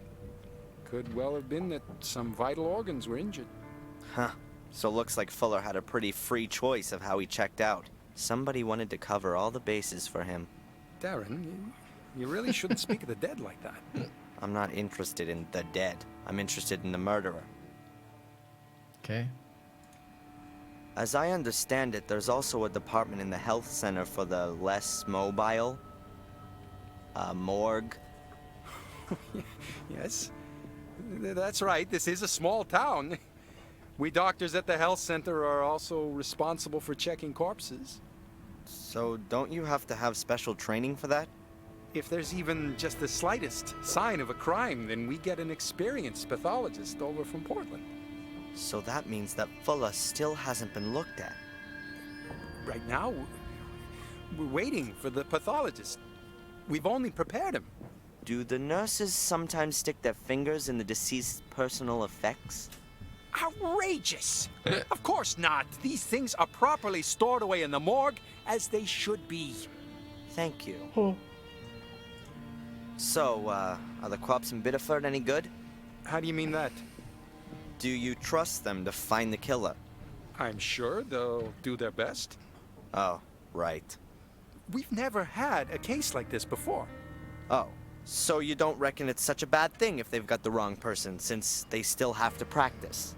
Could well have been that some vital organs were injured. Huh. So looks like Fuller had a pretty free choice of how he checked out. Somebody wanted to cover all the bases for him. Darren, you really shouldn't speak of the dead like that. I'm not interested in the dead. I'm interested in the murderer. Okay. As I understand it, there's also a department in the health center for the less mobile. A morgue. Yes, that's right. This is a small town. We doctors at the health center are also responsible for checking corpses. So don't you have to have special training for that? If there's even just the slightest sign of a crime, then we get an experienced pathologist over from Portland. So that means that Fuller still hasn't been looked at. Right now, we're waiting for the pathologist. We've only prepared him. Do the nurses sometimes stick their fingers in the deceased's personal effects? Outrageous! Of course not. These things are properly stored away in the morgue, as they should be. Thank you. So, are the cops in Biddeford any good? How do you mean that? Do you trust them to find the killer? I'm sure they'll do their best. Oh, right. We've never had a case like this before. Oh, so you don't reckon it's such a bad thing if they've got the wrong person, since they still have to practice?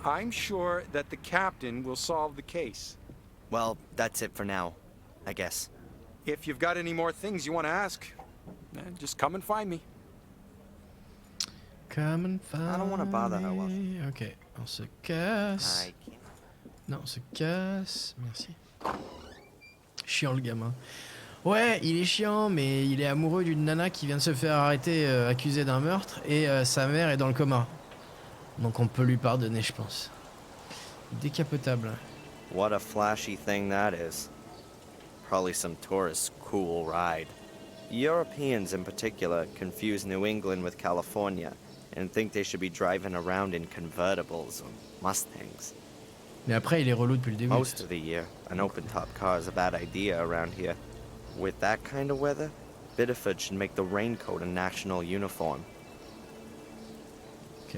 I'm sure that the captain will solve the case. Well, that's it for now, I guess. If you've got any more things you want to ask, just come and find me. Come and find I don't want to bother her. Well, Ok, on se casse. I can't. Non, on se casse. Merci. Chiant le gamin. Ouais, il est chiant, mais il est amoureux d'une nana qui vient de se faire arrêter accusée d'un meurtre et sa mère est dans le coma. Donc on peut lui pardonner, je pense. Décapotable. What a flashy thing that is. Probably some tourist's cool ride. Europeans in particular confuse New England with California and think they should be driving around in convertibles or Mustangs. Mais après, il est relou depuis le début. Most of the year, an open-top car is a bad idea around here. With that kind of weather, Biddeford should make the raincoat a national uniform. Ok.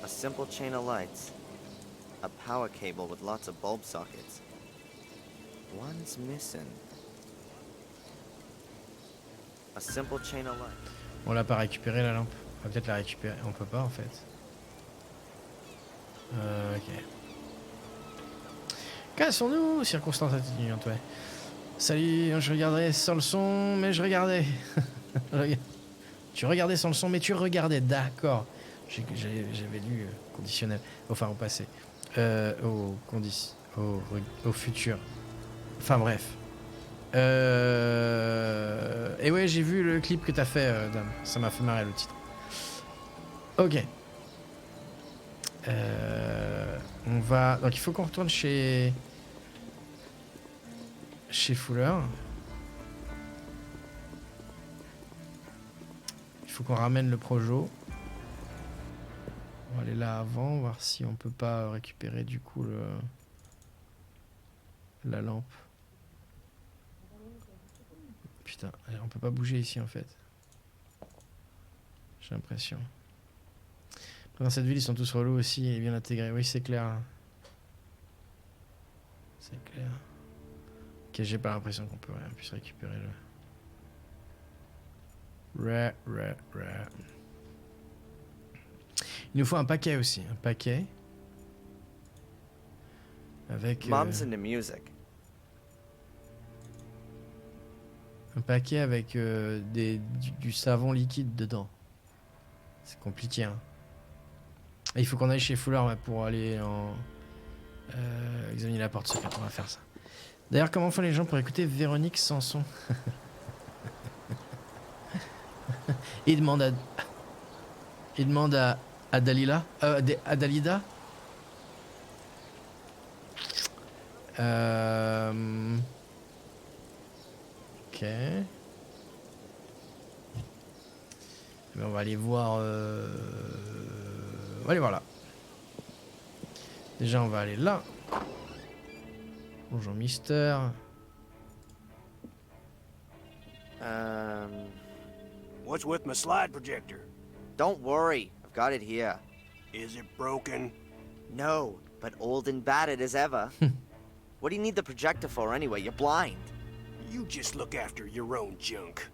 A simple chain of lights. A power cable with lots of bulb sockets. One's missing. A simple chain of lights. On l'a pas récupéré la lampe. On va peut-être la récupérer. On peut pas en fait. Ok. Cassons-nous, circonstances atténuantes, ouais. Salut, je regardais sans le son, mais je regardais. Tu regardais sans le son, mais tu regardais, d'accord. J'avais lu conditionnel. Enfin, au passé. Au futur. Enfin, bref. Et ouais, j'ai vu le clip que t'as fait, Dame. Ça m'a fait marrer le titre. Ok. On va... Donc il faut qu'on retourne chez Fuller. Il faut qu'on ramène le projo. On va aller là avant, voir si on peut pas récupérer du coup la lampe. Putain, on peut pas bouger ici en fait. J'ai l'impression. Dans cette ville, ils sont tous relous aussi et bien intégrés. Oui, c'est clair. C'est clair. Ok, j'ai pas l'impression qu'on puisse récupérer le... Il nous faut un paquet aussi. Un paquet. Avec... Mom's into music. Un paquet avec du savon liquide dedans. C'est compliqué, hein. Et il faut qu'on aille chez Fuller pour aller examiner la porte secrète. On va faire ça. D'ailleurs, comment font les gens pour écouter Véronique Sanson? Il demande à Dalila, à Dalida. Ok. Mais on va aller voir. On va aller voir là. Déjà, on va aller là. Bonjour, Mister. What's with my slide projector? Don't worry, I've got it here. Is it broken? No, but old and battered as ever. What do you need the projector for anyway? You're blind. You just look after your own junk.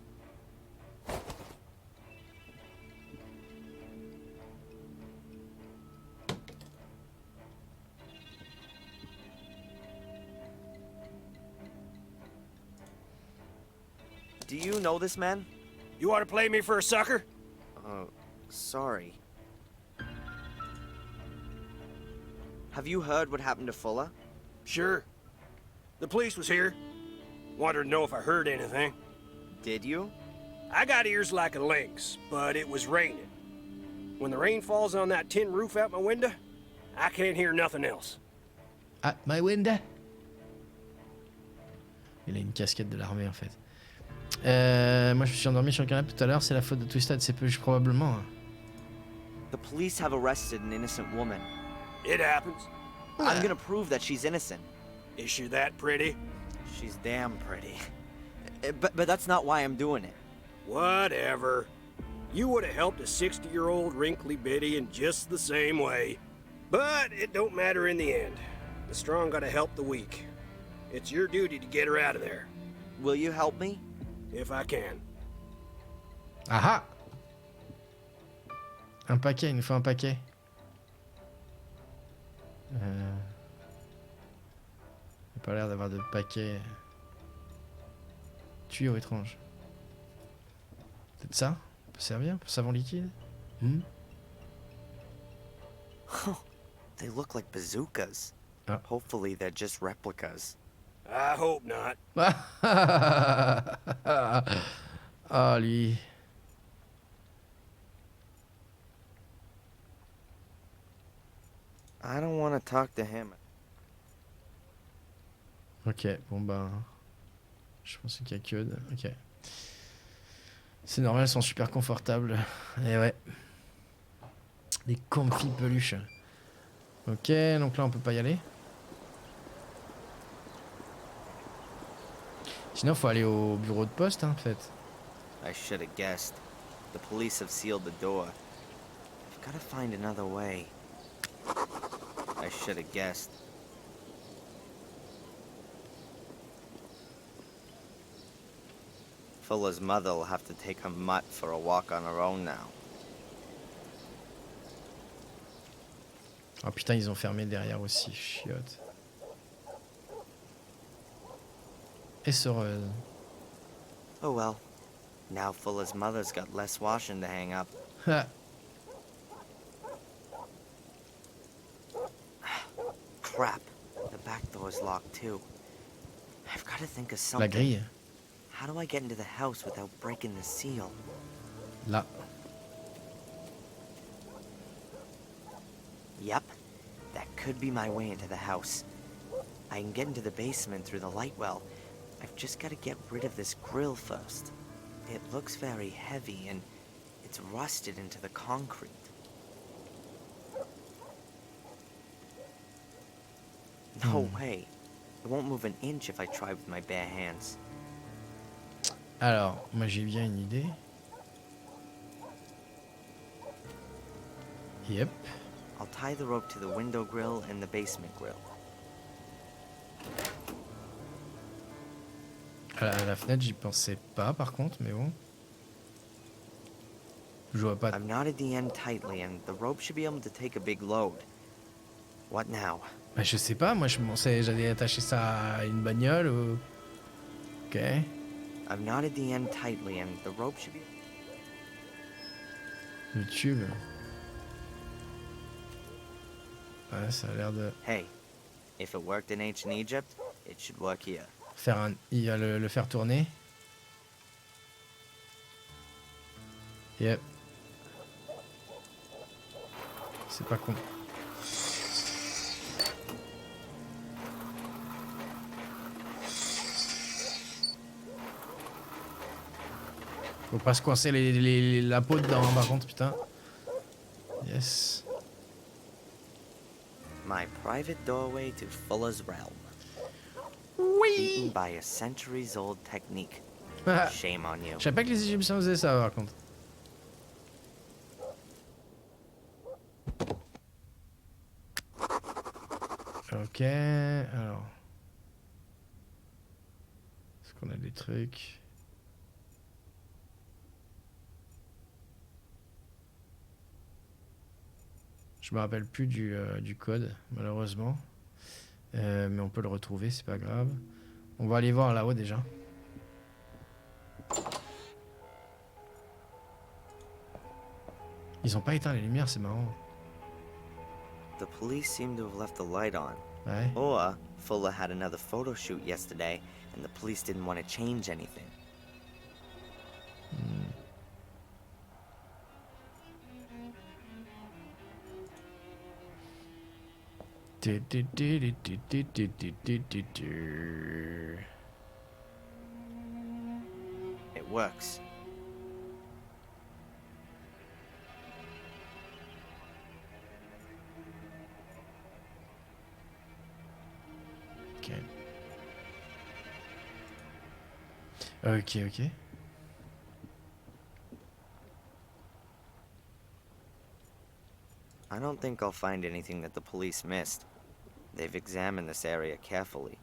Do you know this man? You want to play me for a sucker? Sorry. Have you heard what happened to Fuller? Sure. The police was here. Wanted to know if I heard anything. Did you? I got ears like a lynx, but it was raining. When the rain falls on that tin roof out my window, I can't hear nothing else. At my window. Il a une casquette de l'armée en fait. Moi je me suis endormi sur le canapé tout à l'heure, c'est la faute de Twisted, c'est plus probablement. The police have arrested an innocent woman. It happens. I'm gonna prove that she's innocent. Is she that pretty? She's damn pretty. But that's not why I'm doing it. Whatever. You would have helped a 60-year-old wrinkly biddy in just the same way. But it don't matter in the end. The strong gotta help the weak. It's your duty to get her out of there. Will you help me? If I can. Ah ah! Un paquet, il nous faut un paquet. Il n'a pas l'air d'avoir de paquet. Tuyau étrange. Peut-être ça? Ça peut servir pour savon liquide? They look like bazookas. Ah. Hopefully they're just replicas. I hope not. Ah, lui. I don't want to talk to him. Ok, bon bah... Je pense qu'il y a que... Ok. C'est normal, elles sont super confortables. Et ouais. Des comfy peluches. Ok, donc là on peut pas y aller. Sinon faut aller au bureau de poste, hein, en fait. I should have guessed. The police have sealed the door. I've got to find another way. I should have guessed. Fuller's mother will have to take her mutt for a walk on her own now. Oh putain, ils ont fermé derrière aussi, chiotte. Essoreuse. Oh well. Now Fuller's mother's got less washing to hang up. Crap. The back door's locked too. I've got to think of La something. grille. How do I get into the house without breaking the seal? Là. Yep. That could be my way into the house. I can get into the basement through the light well. I've just got to get rid of this grill first. It looks very heavy and it's rusted into the concrete. No way. It won't move an inch if I try with my bare hands. Alors, moi j'ai bien une idée. Yep. I'll tie the rope to the window grill and the basement grill. À la fenêtre, j'y pensais pas par contre, mais bon. Je vois pas. I've knotted the end tightly and the rope should be able to take a big load. What now? Bah, je sais pas, moi je pensais j'allais attacher ça à une bagnole ou. Ok. I've knotted the end tightly and the rope should be... Le tube. Ouais, ça a l'air de. Hey, if it worked in ancient Egypt, It should work here. Il va le faire tourner. Yep. C'est pas con. Faut pas se coincer la peau dedans, par contre, putain. Yes. My private doorway to Fuller's realm. Oui. Beaten by a centuries-old technique. Shame on you. Je savais pas que les Égyptiens faisaient ça, par contre. Ok, alors. Est-ce qu'on a des trucs? Je me rappelle plus du code, malheureusement. Mais on peut le retrouver, c'est pas grave. On va aller voir là-haut déjà. Ils ont pas éteint les lumières, c'est marrant. The police seem to have left the light on. Ouais. Or Fuller had another photo shoot yesterday, and the police didn't want to change anything. It works. Ok. Ok. I don't think I'll find anything that the police missed. They've examined this area carefully.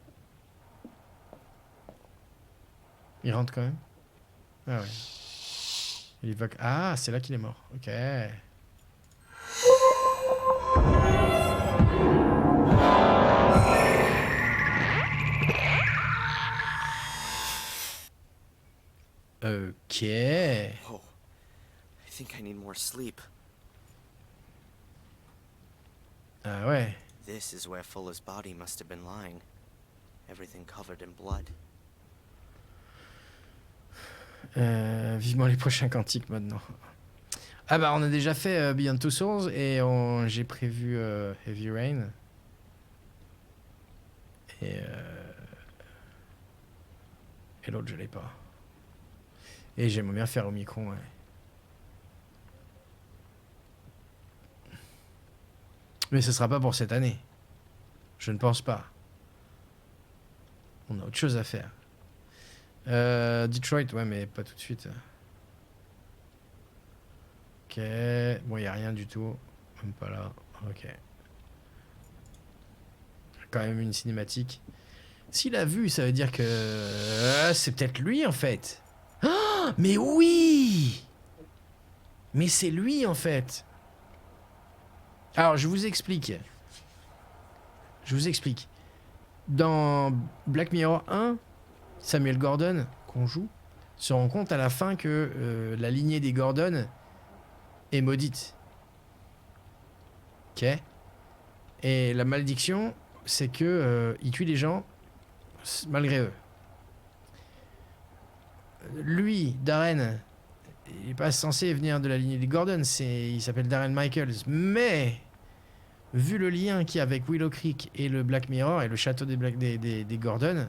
Il rentre quand même. Ah ouais. Il évoque... Ah, c'est là qu'il est mort. Ok. Ok. Oh, I think I need more sleep. Ah ouais. This is where Fuller's body must have been lying. Everything covered in blood. Vivement les prochains cantiques maintenant. Ah bah on a déjà fait Beyond Two Souls et j'ai prévu Heavy Rain. Et l'autre je l'ai pas. Et j'aimerais bien faire Omicron, ouais. Mais ce sera pas pour cette année. Je ne pense pas. On a autre chose à faire. Detroit, ouais, mais pas tout de suite. Ok. Bon, il n'y a rien du tout. Même pas là. Ok. Quand même une cinématique. S'il a vu, ça veut dire que... c'est peut-être lui, en fait. Oh, mais oui! Mais c'est lui, en fait. Alors, je vous explique. Dans Black Mirror 1, Samuel Gordon, qu'on joue, se rend compte à la fin que la lignée des Gordon est maudite. Ok? Et la malédiction, c'est que il tue les gens malgré eux. Lui, Darren, il n'est pas censé venir de la lignée des Gordon, il s'appelle Darren Michaels. Mais, vu le lien qu'il y a avec Willow Creek et le Black Mirror et le château des Gordon,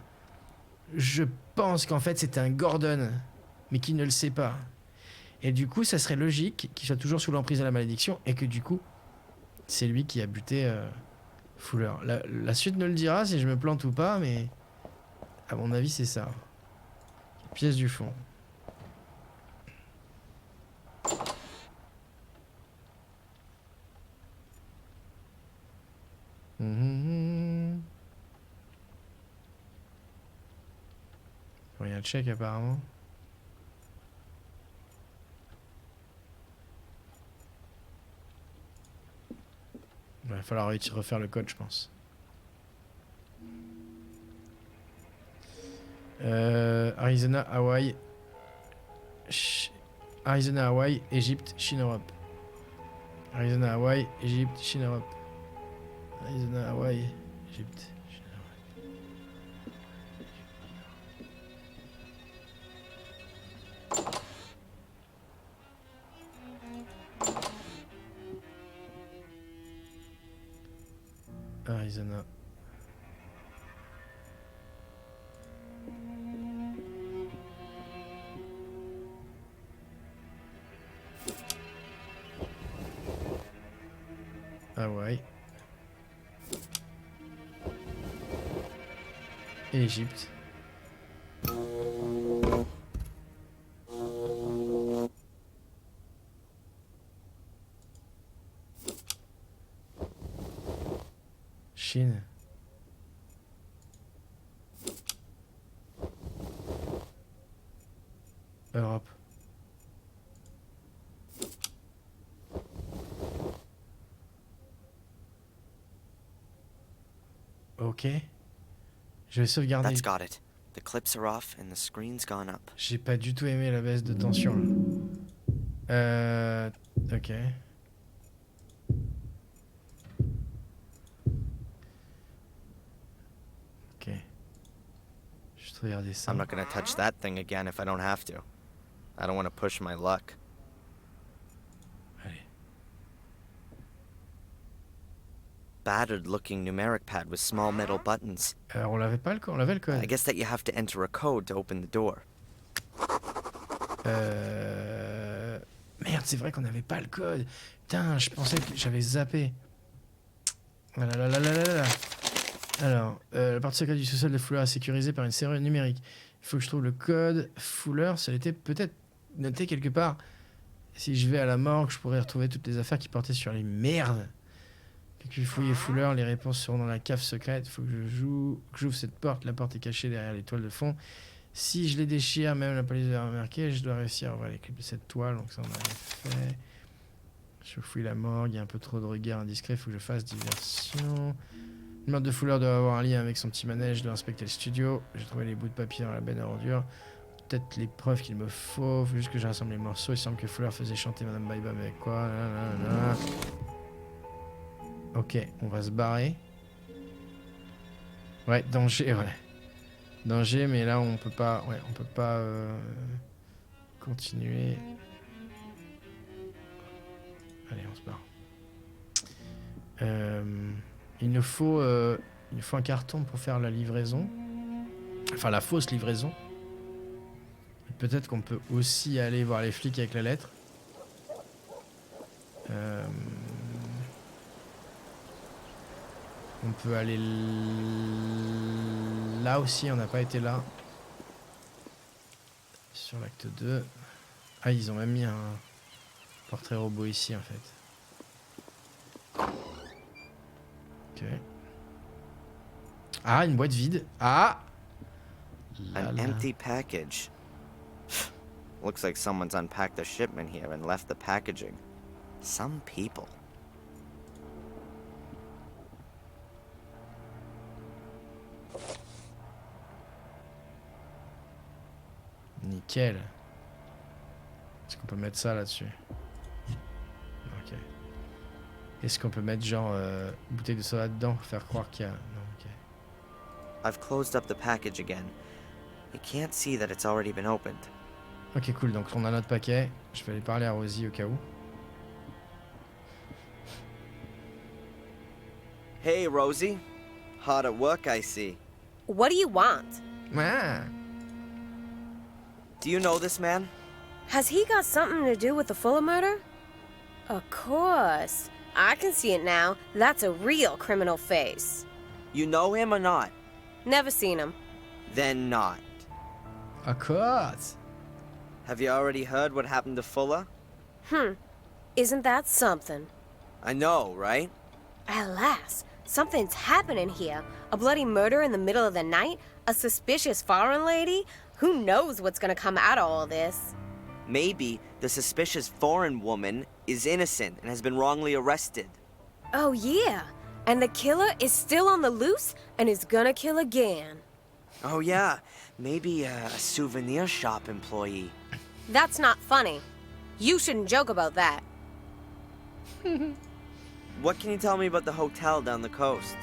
je pense qu'en fait c'est un Gordon, mais qui ne le sait pas. Et du coup, ça serait logique qu'il soit toujours sous l'emprise de la malédiction et que du coup, c'est lui qui a buté Fuller. La suite ne le dira si je me plante ou pas, mais à mon avis, c'est ça. Pièce du fond. Rien de check apparemment. Il va falloir refaire le code, je pense. Arizona, Hawaï, Égypte, Chine, Europe. Arizona, Hawaï, Égypte, Chine, Europe. Arizona, Hawaï, Égypte, Chine, Europe. Arizona. Hawaï. Et Égypte. Chine. Europe. Ok. Je vais sauvegarder. That's got it. The clips are off and the screen's gone up. J'ai pas du tout aimé la baisse de tension là. Ok. Ok. Juste regarder ça. I'm not gonna touch that thing again if I don't have to. I don't want to push my luck. Allez. Battered looking numeric pad with small metal buttons. On l'avait pas le code, on l'avait le code. I guess that you have to enter a code to open the door. Merde, c'est vrai qu'on n'avait pas le code. Putain, je pensais que j'avais zappé. Voilà, là, là, là, là, là. Alors, la partie secrète du sous-sol de Fuller est sécurisée par une serrure numérique. Il faut que je trouve le code Fuller. Ça l'était peut-être noté quelque part. Si je vais à la morgue, je pourrais retrouver toutes les affaires qui portaient sur les merdes. Puis fouiller Fuller, les réponses seront dans la cave secrète. Il faut que j'ouvre cette porte. La porte est cachée derrière les toiles de fond. Si je les déchire, même la police va remarquer, je dois réussir à voir les clips de cette toile. Donc ça, on avait fait. Je fouille la morgue. Il y a un peu trop de regards indiscrets. Il faut que je fasse diversion. Le meurtre de Fuller doit avoir un lien avec son petit manège. Je dois inspecter le studio. J'ai trouvé les bouts de papier dans la benne à ordures. Peut-être les preuves qu'il me faut. Il faut juste que je rassemble les morceaux. Il semble que Fuller faisait chanter Madame Baibam avec quoi. Ok, on va se barrer. Ouais, danger, ouais. Danger, mais là on peut pas. Ouais, on peut pas continuer. Allez, on se barre. Il nous faut un carton pour faire la livraison. Enfin, la fausse livraison. Peut-être qu'on peut aussi aller voir les flics avec la lettre. On peut aller là aussi, on n'a pas été là. Sur l'acte 2. Ah, ils ont même mis un portrait robot ici en fait. Ok. Ah, une boîte vide. Ah, An empty package. Looks like someone's unpacked the shipment here and left the packaging. Some people. Nickel. Est-ce qu'on peut mettre ça là-dessus? Ok. Est-ce qu'on peut mettre genre bouteille de soda dedans? Faire croire qu'il y a... Non, ok. I've closed up the package again. You can't see that it's already been opened. Ok, cool. Donc on a notre paquet. Je vais aller parler à Rosie au cas où. Hey, Rosie. Hard at work, I see. What do you want? Ah. Do you know this man? Has he got something to do with the Fuller murder? Of course. I can see it now. That's a real criminal face. You know him or not? Never seen him. Then not. Of course. Have you already heard what happened to Fuller? Isn't that something? I know, right? Alas, something's happening here. A bloody murder in the middle of the night? A suspicious foreign lady? Who knows what's gonna come out of all this? Maybe the suspicious foreign woman is innocent and has been wrongly arrested. Oh yeah, and the killer is still on the loose and is gonna kill again. Oh yeah, maybe a souvenir shop employee. That's not funny. You shouldn't joke about that. What can you tell me about the hotel down the coast?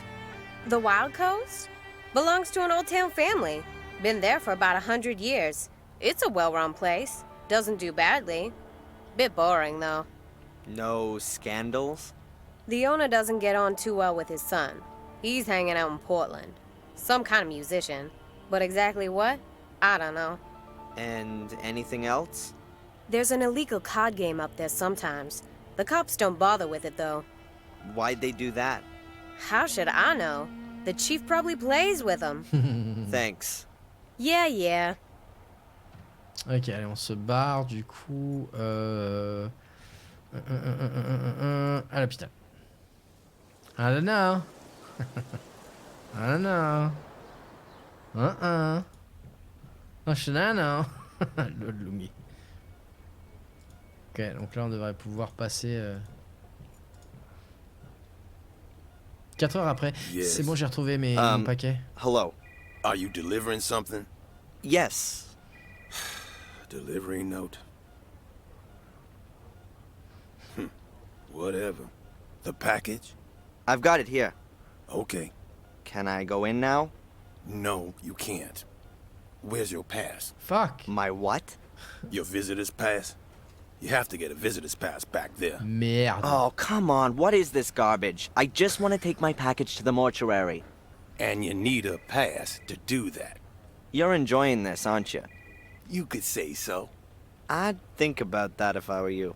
The Wild Coast? Belongs to an old town family. Been there for about 100 years. It's a well-run place. Doesn't do badly. Bit boring, though. No scandals? The owner doesn't get on too well with his son. He's hanging out in Portland. Some kind of musician. But exactly what? I don't know. And anything else? There's an illegal card game up there sometimes. The cops don't bother with it, though. Why'd they do that? How should I know? The chief probably plays with them. Thanks. Yeah, yeah. Ok, allez, on se barre du coup à l'hôpital. I don't know. I don't know. Oh, should I know? Lol, Lumi. Ok, donc là on devrait pouvoir passer 4 heures après. Yes. C'est bon, j'ai retrouvé mon paquet. Hello. Are you delivering something? Yes. Delivery note. Whatever. The package? I've got it here. Okay. Can I go in now? No, you can't. Where's your pass? Fuck. My what? Your visitor's pass? You have to get a visitor's pass back there. Merde. Oh, come on. What is this garbage? I just want to take my package to the mortuary. And you need a pass to do that. You're enjoying this, aren't you? You could say so. I'd think about that if I were you.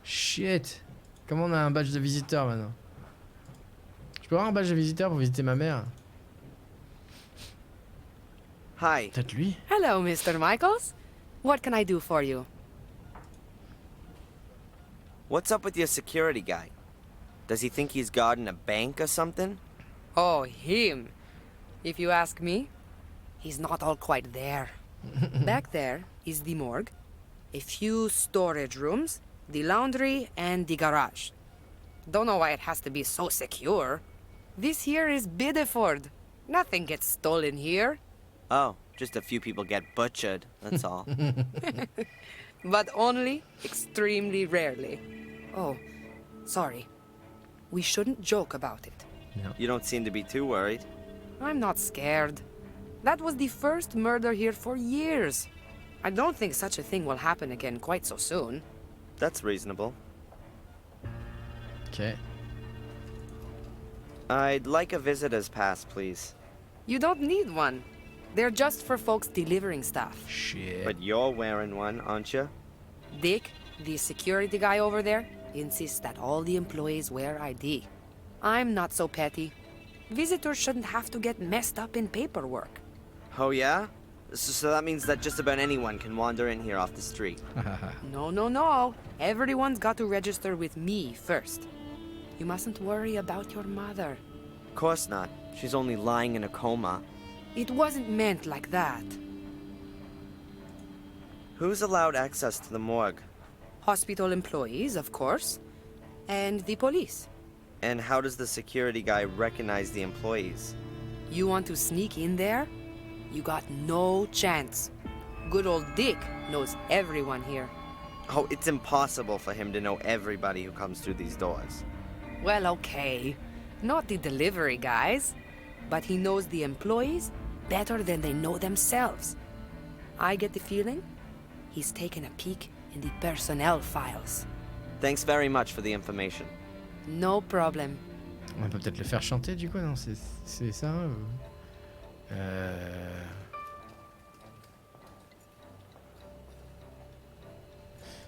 Shit. Comment on a un badge de visiteur maintenant? Je peux avoir un badge de visiteur pour visiter ma mère? Hi. Peut-être lui? Hello, Mr. Michaels. What can I do for you? What's up with your security guy? Does he think he's guarding a bank or something? Oh, him. If you ask me, he's not all quite there. Back there is the morgue, a few storage rooms, the laundry, and the garage. Don't know why it has to be so secure. This here is Biddeford. Nothing gets stolen here. Oh, just a few people get butchered, that's all. But only extremely rarely. Oh, sorry. We shouldn't joke about it. No. You don't seem to be too worried. I'm not scared. That was the first murder here for years. I don't think such a thing will happen again quite so soon. That's reasonable. Ok. I'd like a visitor's pass, please. You don't need one. They're just for folks delivering stuff. Shit. But you're wearing one, aren't you? Dick, the security guy over there, insists that all the employees wear ID. I'm not so petty. Visitors shouldn't have to get messed up in paperwork. Oh, yeah? So that means that just about anyone can wander in here off the street. No. Everyone's got to register with me first. You mustn't worry about your mother. Of course not. She's only lying in a coma. It wasn't meant like that. Who's allowed access to the morgue? Hospital employees, of course. And the police. And how does the security guy recognize the employees? You want to sneak in there? You got no chance. Good old Dick knows everyone here. Oh, it's impossible for him to know everybody who comes through these doors. Well, okay. Not the delivery guys. But he knows the employees better than they know themselves. I get the feeling he's taken a peek in the personnel files. Thanks very much for the information. No problem. On peut peut-être le faire chanter du coup, non? C'est ça ou...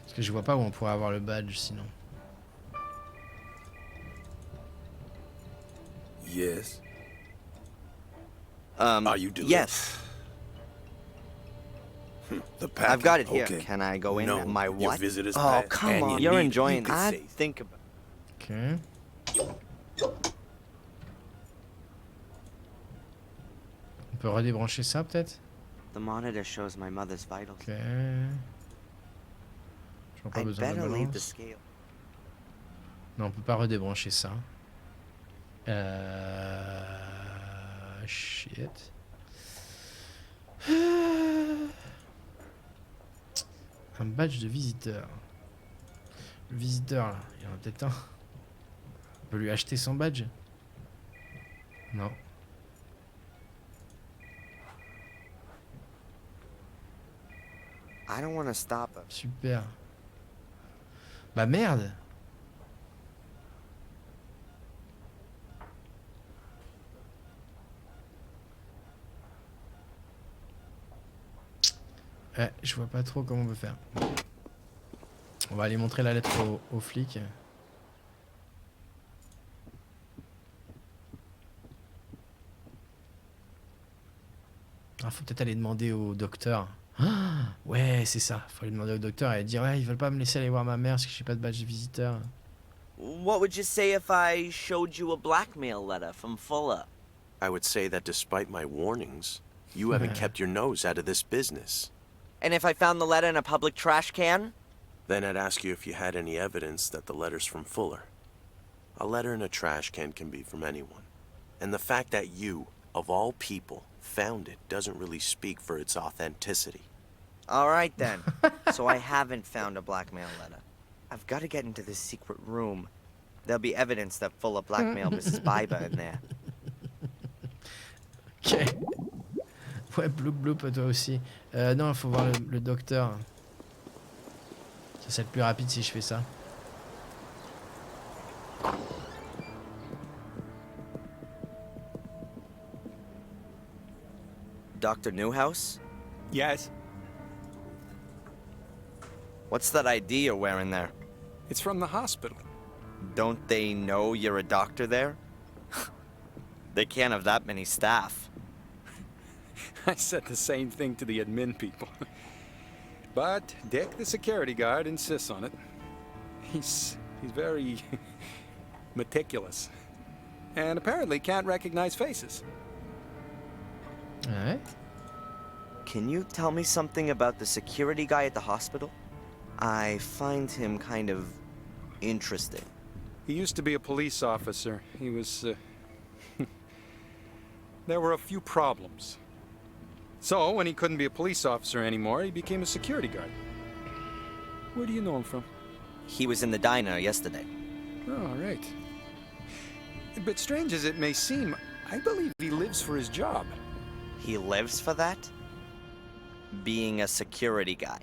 Parce que je vois pas où on pourrait avoir le badge sinon. Yes. Are you delivering? Yes. The package. I've got it here. Okay. Can I go in? No, My your what? visitor's Oh, pass, come and on. you You're need- enjoying you could this. say- I'd think about Ok. On peut redébrancher ça peut-être? The monitor shows my mother's vitals. Ok. Je vois pas I'd besoin de better la leave the balance. scale. Non, on peut pas redébrancher ça. Shit. Un badge de visiteur. Le visiteur là, il y en a peut-être un. On peut lui acheter son badge? Non. I don't want to stop him. Super. Bah merde. Je vois pas trop comment on peut faire. On va aller montrer la lettre aux flics. Ah, faut peut-être aller demander au docteur. Ah, ouais, c'est ça. Faut aller demander au docteur et dire ouais, ils veulent pas me laisser aller voir ma mère parce que j'ai pas de badge de visiteur. What would you say if I showed you a blackmail letter from Fuller? I would say that despite my warnings, you haven't kept your nose out of this business. And if I found the letter in a public trash can? Then I'd ask you if you had any evidence that the letter's from Fuller. A letter in a trash can be from anyone. And the fact that you, of all people, found it doesn't really speak for its authenticity. All right then. So I haven't found a blackmail letter. I've got to get into this secret room. There'll be evidence that Fuller blackmailed Mrs. Biber in there. Ok. Ouais, bloup bloup, toi aussi. Non, il faut voir le docteur. Ça serait le plus rapide si je fais ça. Dr. Newhouse? Yes? What's that ID you're wearing there? It's from the hospital. Don't they know you're a doctor there? They can't have that many staff. I said the same thing to the admin people. But Dick, the security guard, insists on it. He's very meticulous. And apparently can't recognize faces. Ouais. Can you tell me something about the security guy at the hospital? I find him kind of interesting. He used to be a police officer. He was, There were a few problems. So, when he couldn't be a police officer anymore, he became a security guard. Where do you know him from? He was in the diner yesterday. Oh, right. But strange as it may seem, I believe he lives for his job. He lives for that? Being a security guy.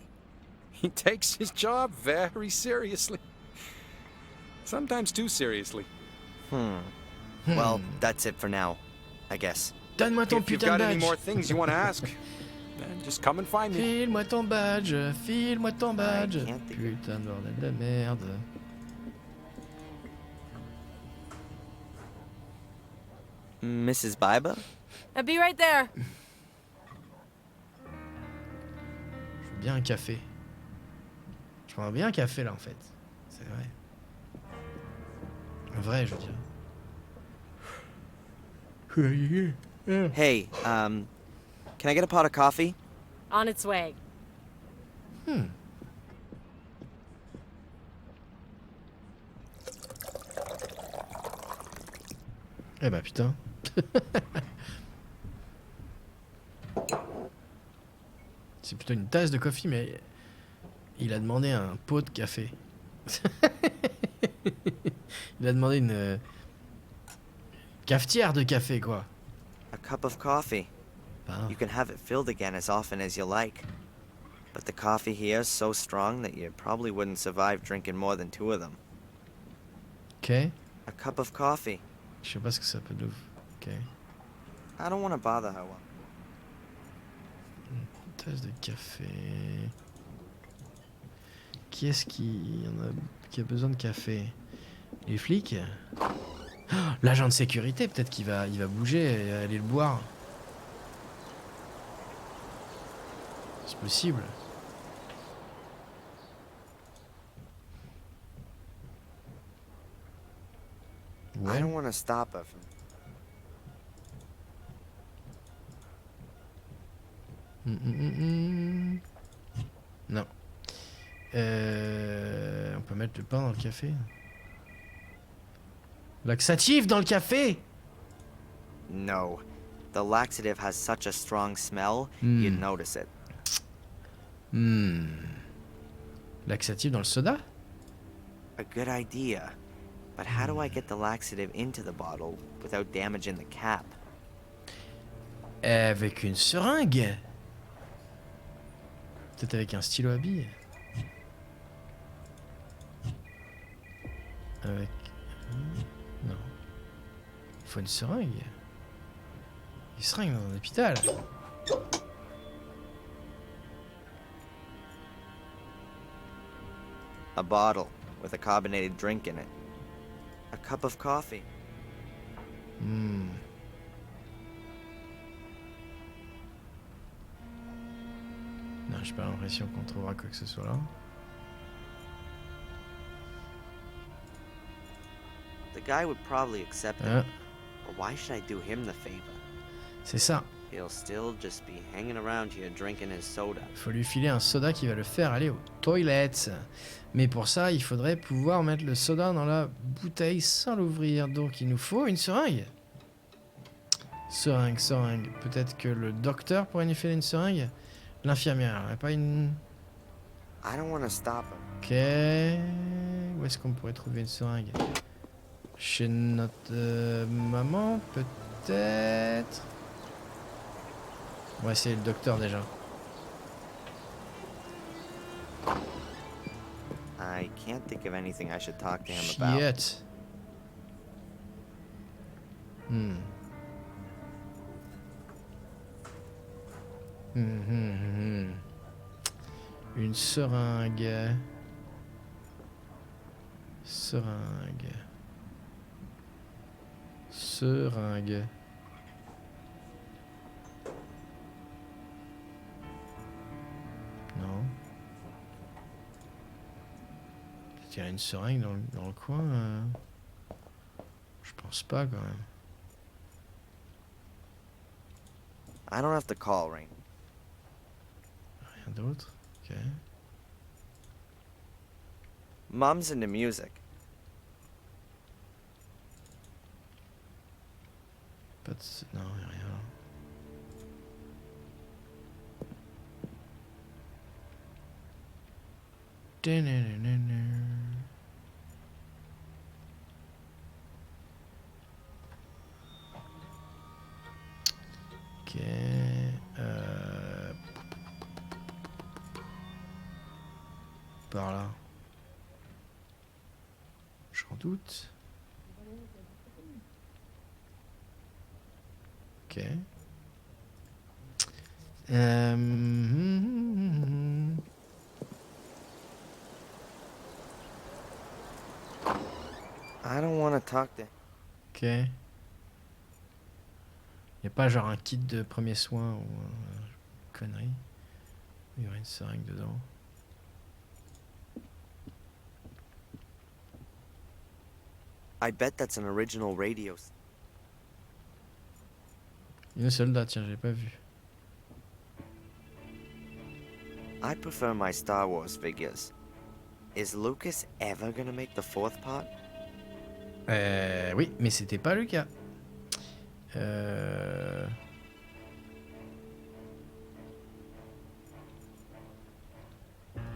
He takes his job very seriously. Sometimes too seriously. Well, that's it for now, I guess. Donne-moi ton If you've putain de got any badge. more things you want to ask, then just come and find me. File-moi ton badge, file-moi ton badge. can't think Putain de bordel de merde. Mrs. Biber? I'll be right there. Je veux bien un café. Je prends bien un café là en fait. C'est vrai. Un vrai, je veux dire. Hey, can I get a pot of coffee? On its way. Eh bah putain. C'est plutôt une tasse de café, mais il a demandé un pot de café. Il a demandé une cafetière de café, quoi. A cup of coffee. Ah. You can have it filled again as often as you like. But the coffee here is so strong that you probably wouldn't survive drinking more than 2 of them. Ok. A cup of coffee. Je sais pas ce que ça peut donner. Ok. I don't want to bother her. Une tasse de café. Qui est-ce qui a besoin de café? Les flics? Oh, l'agent de sécurité, peut-être qu'il va bouger et aller le boire. C'est possible. I Ouais. don't want to stop her from... Non. On peut mettre le pain dans le café. Laxatif dans le café. No. The laxative has such a strong smell, you'd notice it. Laxatif dans le soda? A good idea. But how do I get the laxative into the bottle without damaging the cap? Avec une seringue. Peut-être avec un stylo à billes. Avec... Non. Il faut une seringue. Une seringue dans un hôpital. A bottle with a carbonated drink in it. A cup of coffee. Hmm. Non, j'ai pas l'impression qu'on trouvera quoi que ce soit là. The guy would probably accept it. Ah, But why should I do him the favor? c'est ça. He'll still just be hanging around here drinking his soda. Il faut lui filer un soda qui va le faire aller aux toilettes. Mais pour ça, il faudrait pouvoir mettre le soda dans la bouteille sans l'ouvrir. Donc il nous faut une seringue. Seringue. Peut-être que le docteur pourrait nous filer une seringue. L'infirmière, elle a pas une... I don't want to stop him. Ok. Où est-ce qu'on pourrait trouver une seringue? Chez notre maman, peut-être. On va essayer le docteur déjà. I can't think of anything I should talk to him about. Shit. Hmm. Une seringue. Seringue. Non. Il y a une seringue dans le coin. Je pense pas quand même. I don't have to call, Rain. Rien d'autre. Ok. Mom's into music. Pas de... Non, y a rien. Ok. Par là. J'en doute. Ok. I don't want to talk to him. Ok. Y a pas genre un kit de premiers soins ou connerie. Il y aurait une seringue dedans. I bet that's an original radio. Une soldat, tiens, j'ai pas vu. I prefer my Star Wars figures. Is Lucas ever gonna make the fourth part? Oui, mais c'était pas le cas.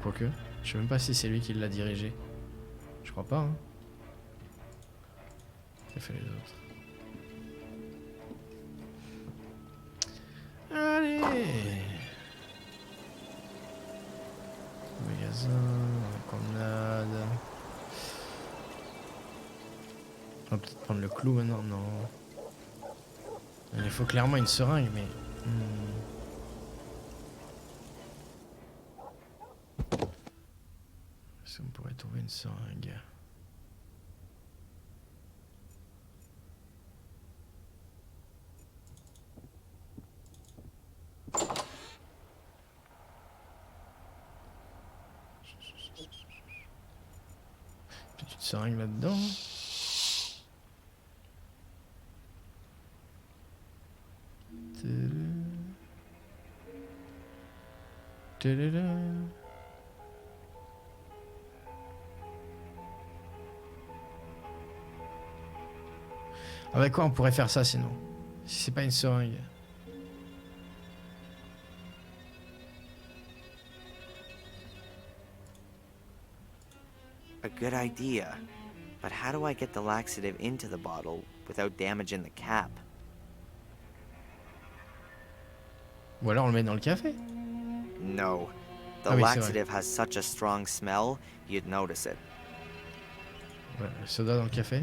Quoique, je sais même pas si c'est lui qui l'a dirigé. Je crois pas, hein. Qu'a fait les autres? Allez! Magasin, promenade. On va peut-être prendre le clou maintenant, non. Il faut clairement une seringue, mais... Est-ce qu'on pourrait trouver une seringue? Petite seringue là-dedans. Avec quoi on pourrait faire ça sinon? Si c'est pas une seringue. A good idea. But how do I get the laxative into the bottle without damaging the cap? Ou alors on le met dans le café? No. The Ah oui, c'est vrai. laxative has such a strong smell, you'd notice it. Ouais, le soda dans le café?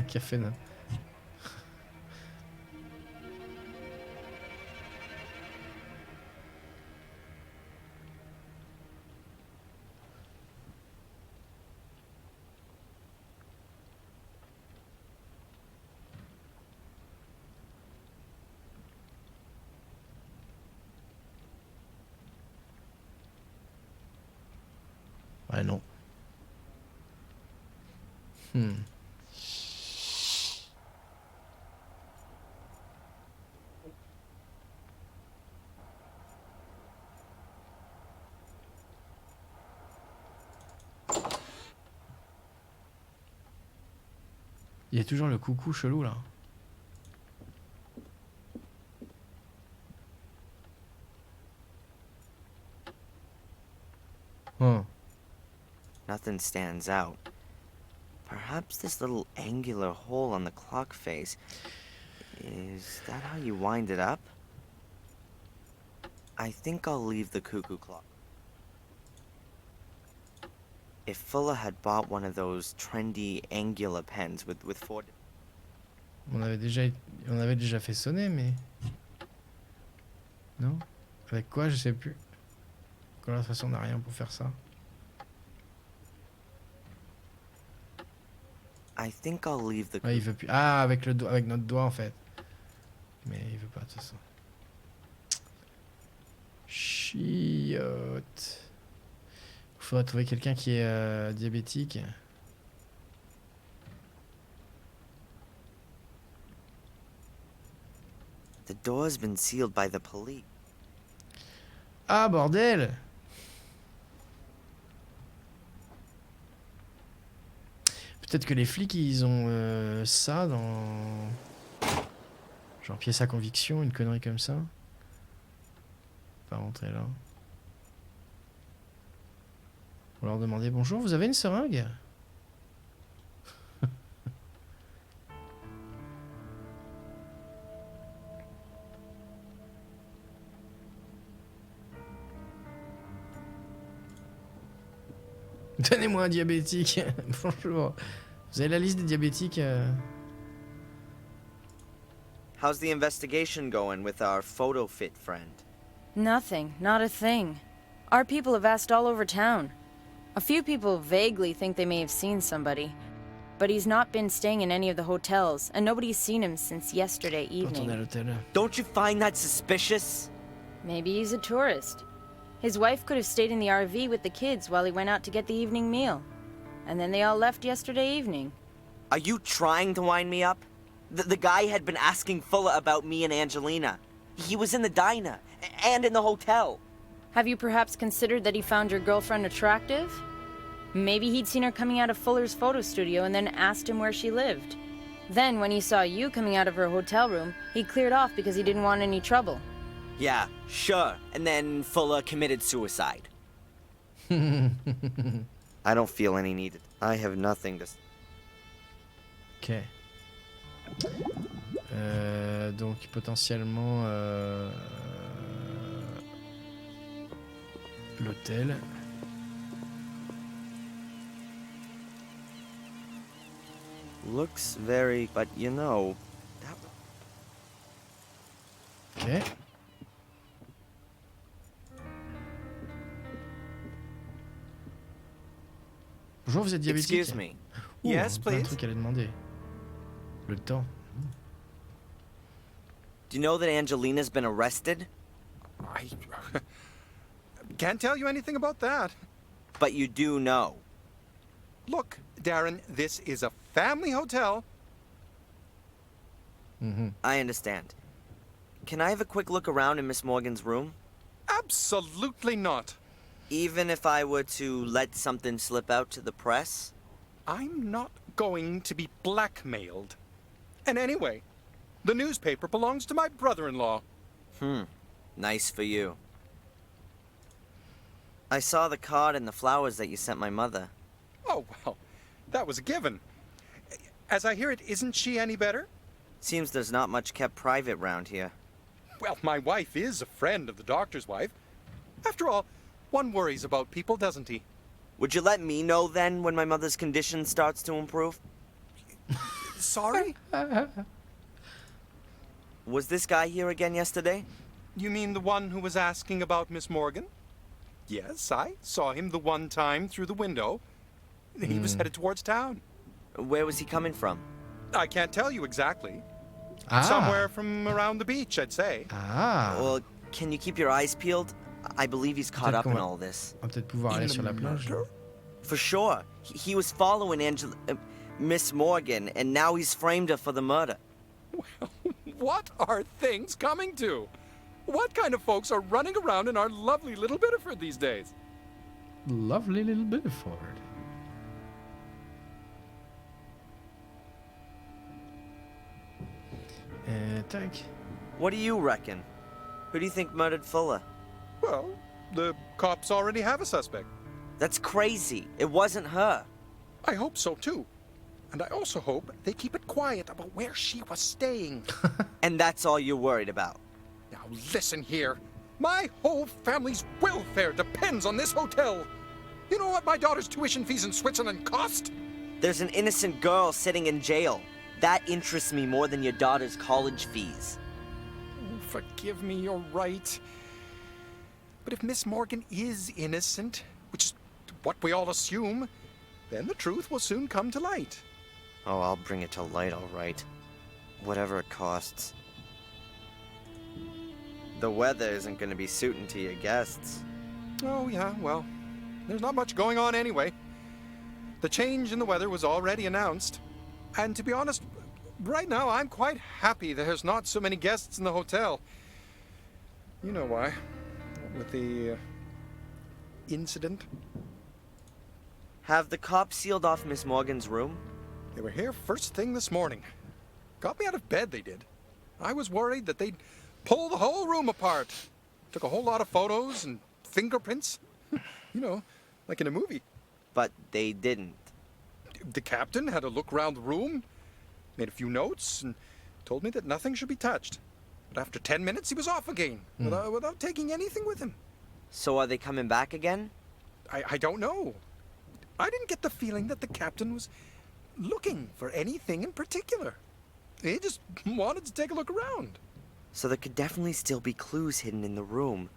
Café, non. non. Hmm. Il y a toujours le coucou chelou là. Oh. Nothing stands out. Perhaps this little angular hole on the clock face. Is that how you wind it up? I think I'll leave the cuckoo clock. If Fuller had bought one of those trendy angular pens with four... On avait déjà fait sonner, mais... Non? Avec quoi, je sais plus. De toute façon, on n'a rien pour faire ça. I think I'll leave the... Ouais, il veut plus. Ah, avec le doigt, avec notre doigt en fait. Mais il veut pas de toute façon. Chiotte. Il faudrait trouver quelqu'un qui est diabétique. The door's been sealed by the police. Ah, bordel! Peut-être que les flics, ils ont ça dans... Genre pièce à conviction, une connerie comme ça. Pas rentrer là. On leur demander bonjour, vous avez une seringue? Donnez-moi un diabétique. Bonjour. Vous avez la liste des diabétiques How's the investigation going with our photo fit friend? Nothing. Not a thing. Our people have asked all over town. A few people vaguely think they may have seen somebody. But he's not been staying in any of the hotels, and nobody's seen him since yesterday quand on est à evening. l'hôtel? Don't you find that suspicious? Maybe he's a tourist. His wife could have stayed in the RV with the kids while he went out to get the evening meal. And then they all left yesterday evening. Are you trying to wind me up? The guy had been asking Fuller about me and Angelina. He was in the diner, and in the hotel. Have you perhaps considered that he found your girlfriend attractive? Maybe he'd seen her coming out of Fuller's photo studio and then asked him where she lived. Then, when he saw you coming out of her hotel room, he cleared off because he didn't want any trouble. Yeah, sure. And then Fuller committed suicide. I don't feel any need. I have nothing to... Ok. Donc potentiellement l'hôtel. Looks very... But you know... Ok. Bonjour, vous êtes diabétique? Excuse me. Ouh, Yes, plein de please. trucs à lui demander. Le temps. Do you know that Angelina's been arrested? I can't tell you anything about that. But you do know. Look, Darren, this is a family hotel. I understand. Can I have a quick look around in Miss Morgan's room? Absolutely not. Even if I were to let something slip out to the press? I'm not going to be blackmailed. And anyway, the newspaper belongs to my brother-in-law. Nice for you. I saw the card and the flowers that you sent my mother. Oh, well, that was a given. As I hear it, isn't she any better? Seems there's not much kept private round here. Well, my wife is a friend of the doctor's wife. After all, one worries about people, doesn't he? Would you let me know then when my mother's condition starts to improve? Sorry? Was this guy here again yesterday? You mean the one who was asking about Miss Morgan? Yes, I saw him the one time through the window. He was headed towards town. Where was he coming from? I can't tell you exactly. Ah. Somewhere from around the beach, I'd say. Ah. Well, can you keep your eyes peeled? I believe he's caught Peut-être up qu'on in va- all this. On va peut-être pouvoir aller In sur the la plage. murder? For sure. He was following Miss Morgan, and now he's framed her for the murder. What are things coming to? What kind of folks are running around in our lovely little Biddeford these days? Lovely little Biddeford. Tac. What do you reckon? Who do you think murdered Fuller? Well, the cops already have a suspect. That's crazy. It wasn't her. I hope so, too. And I also hope they keep it quiet about where she was staying. And that's all you're worried about? Now listen here. My whole family's welfare depends on this hotel. You know what my daughter's tuition fees in Switzerland cost? There's an innocent girl sitting in jail. That interests me more than your daughter's college fees. Oh, forgive me, you're right. But if Miss Morgan is innocent, which is what we all assume, then the truth will soon come to light. Oh, I'll bring it to light, all right. Whatever it costs. The weather isn't going to be suiting to your guests. Oh, yeah, well, there's not much going on anyway. The change in the weather was already announced. And to be honest, right now I'm quite happy there's not so many guests in the hotel. You know why. With the incident. Have the cops sealed off Miss Morgan's room? They were here first thing this morning. Got me out of bed, they did. I was worried that they'd pull the whole room apart. Took a whole lot of photos and fingerprints. You know, like in a movie. But they didn't. The captain had a look around the room, made a few notes, and told me that nothing should be touched. But after 10 minutes, he was off again, without taking anything with him. So are they coming back again? I don't know. I didn't get the feeling that the captain was looking for anything in particular. He just wanted to take a look around. So there could definitely still be clues hidden in the room.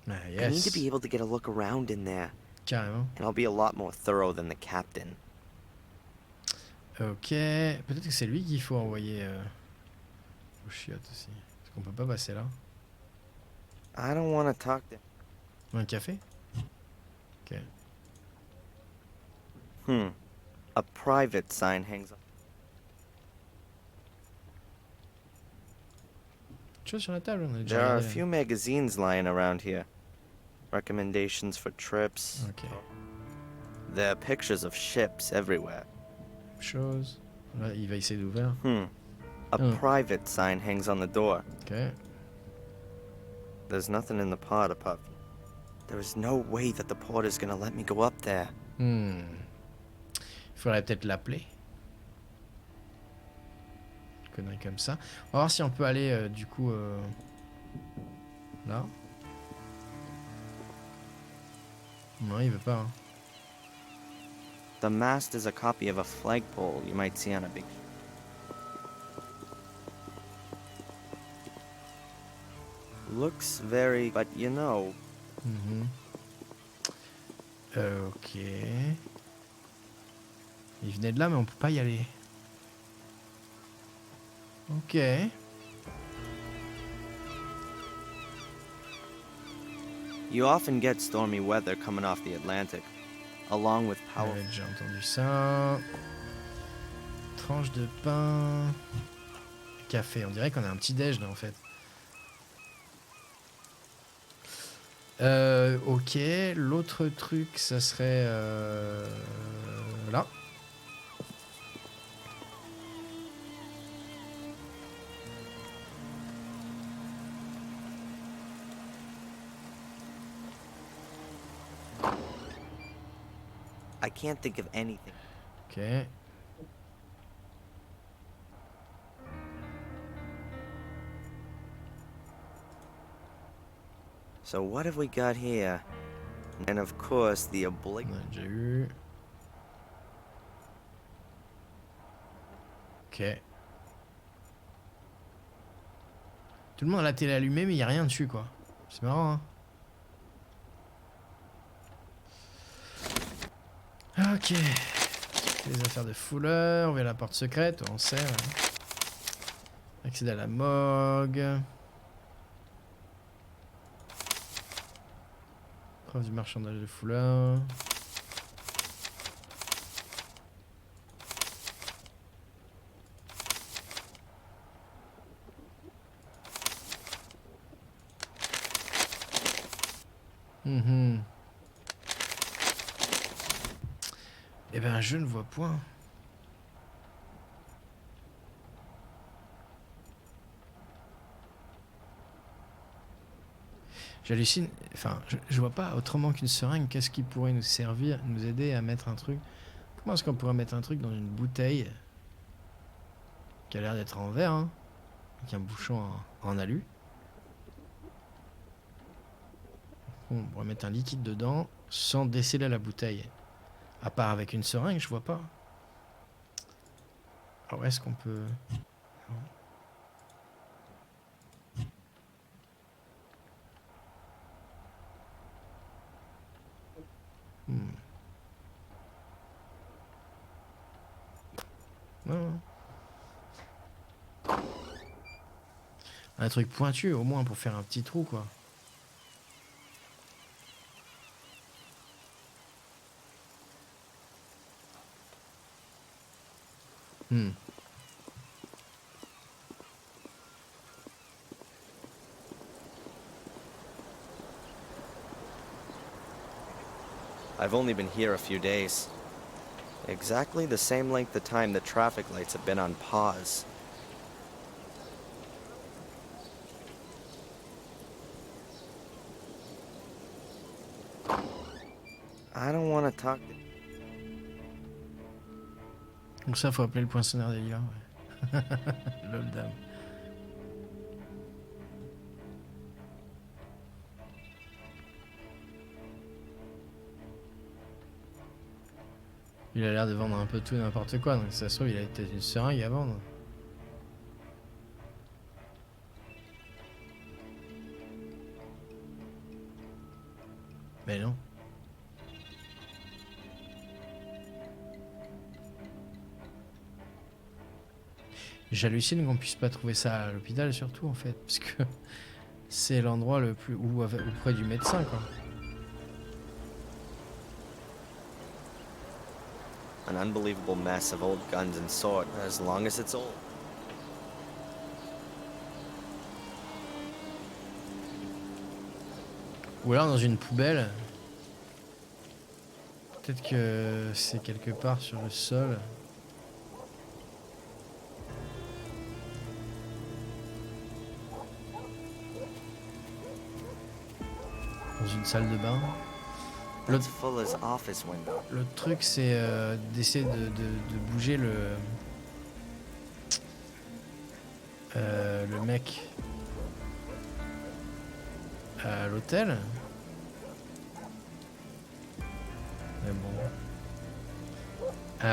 Yes. I need to be able to get a look around in there. Carrément. And I'll be a lot more thorough than the captain. Ok. Peut-être que c'est lui qu'il faut envoyer au chiottes aussi. Parce qu'on peut pas passer là. I don't want to talk to... Un café? Ok. A private sign hangs on. Chose sur la table, on a déjà There are a regardé, là. few magazines lying around here. Recommendations for trips. Ok. There are pictures of ships everywhere. Chose. Là, il va essayer d'ouvrir. A private sign hangs on the door. Ok. There's nothing in the pod apart from... There is no way that the porter's gonna let me go up there. Il faudrait peut-être l'appeler. Une connerie comme ça. On va voir si on peut aller du coup là. Non, il veut pas. Hein. The mast is a copy of a flagpole you might see on a big... Looks very... but you know... Ok. Il venait de là, mais on peut pas y aller. Ok. You often get stormy weather coming off the Atlantic, along with power... Ouais, j'ai entendu ça. Tranche de pain. Café. On dirait qu'on a un petit déj là en fait. Ok. L'autre truc, ça serait là. I can't think of anything. Ok. So what have we got here? And of course, the On obligatory... a déjà eu. Ok. Tout le monde a la télé allumée, mais il n'y a rien dessus, quoi. C'est marrant, hein. Ok. Les affaires de Fuller, ouvrir la porte secrète, on sait. Ouais. Accéder à la morgue. Preuve du marchandage de Fuller. Mhm. Eh ben, je ne vois point. J'hallucine. Enfin, je vois pas autrement qu'une seringue. Qu'est-ce qui pourrait nous servir, nous aider à mettre un truc? Comment est-ce qu'on pourrait mettre un truc dans une bouteille qui a l'air d'être en verre, hein, avec un bouchon en alu? On pourrait mettre un liquide dedans sans déceler la bouteille. À part avec une seringue, je vois pas. Alors est-ce qu'on peut... Hmm. Non. Un truc pointu au moins pour faire un petit trou quoi. Hmm. I've only been here a few days. Exactly the same length of time the traffic lights have been on pause. I don't want to talk to... Donc ça, faut appeler le poinçonneur des lilas. Ouais. Lol dame. Il a l'air de vendre un peu tout et n'importe quoi, donc ça se trouve, il a peut-être une seringue à vendre. Mais non. J'hallucine qu'on puisse pas trouver ça à l'hôpital surtout en fait, parce que c'est l'endroit le plus ou auprès du médecin quoi. An unbelievable mess of old guns and swords, as long as it's old. Ou alors dans une poubelle. Peut-être que c'est quelque part sur le sol. Dans une salle de bain. That's Fuller's office window. L'autre truc, c'est d'essayer de bouger le mec à l'hôtel. Mais bon. On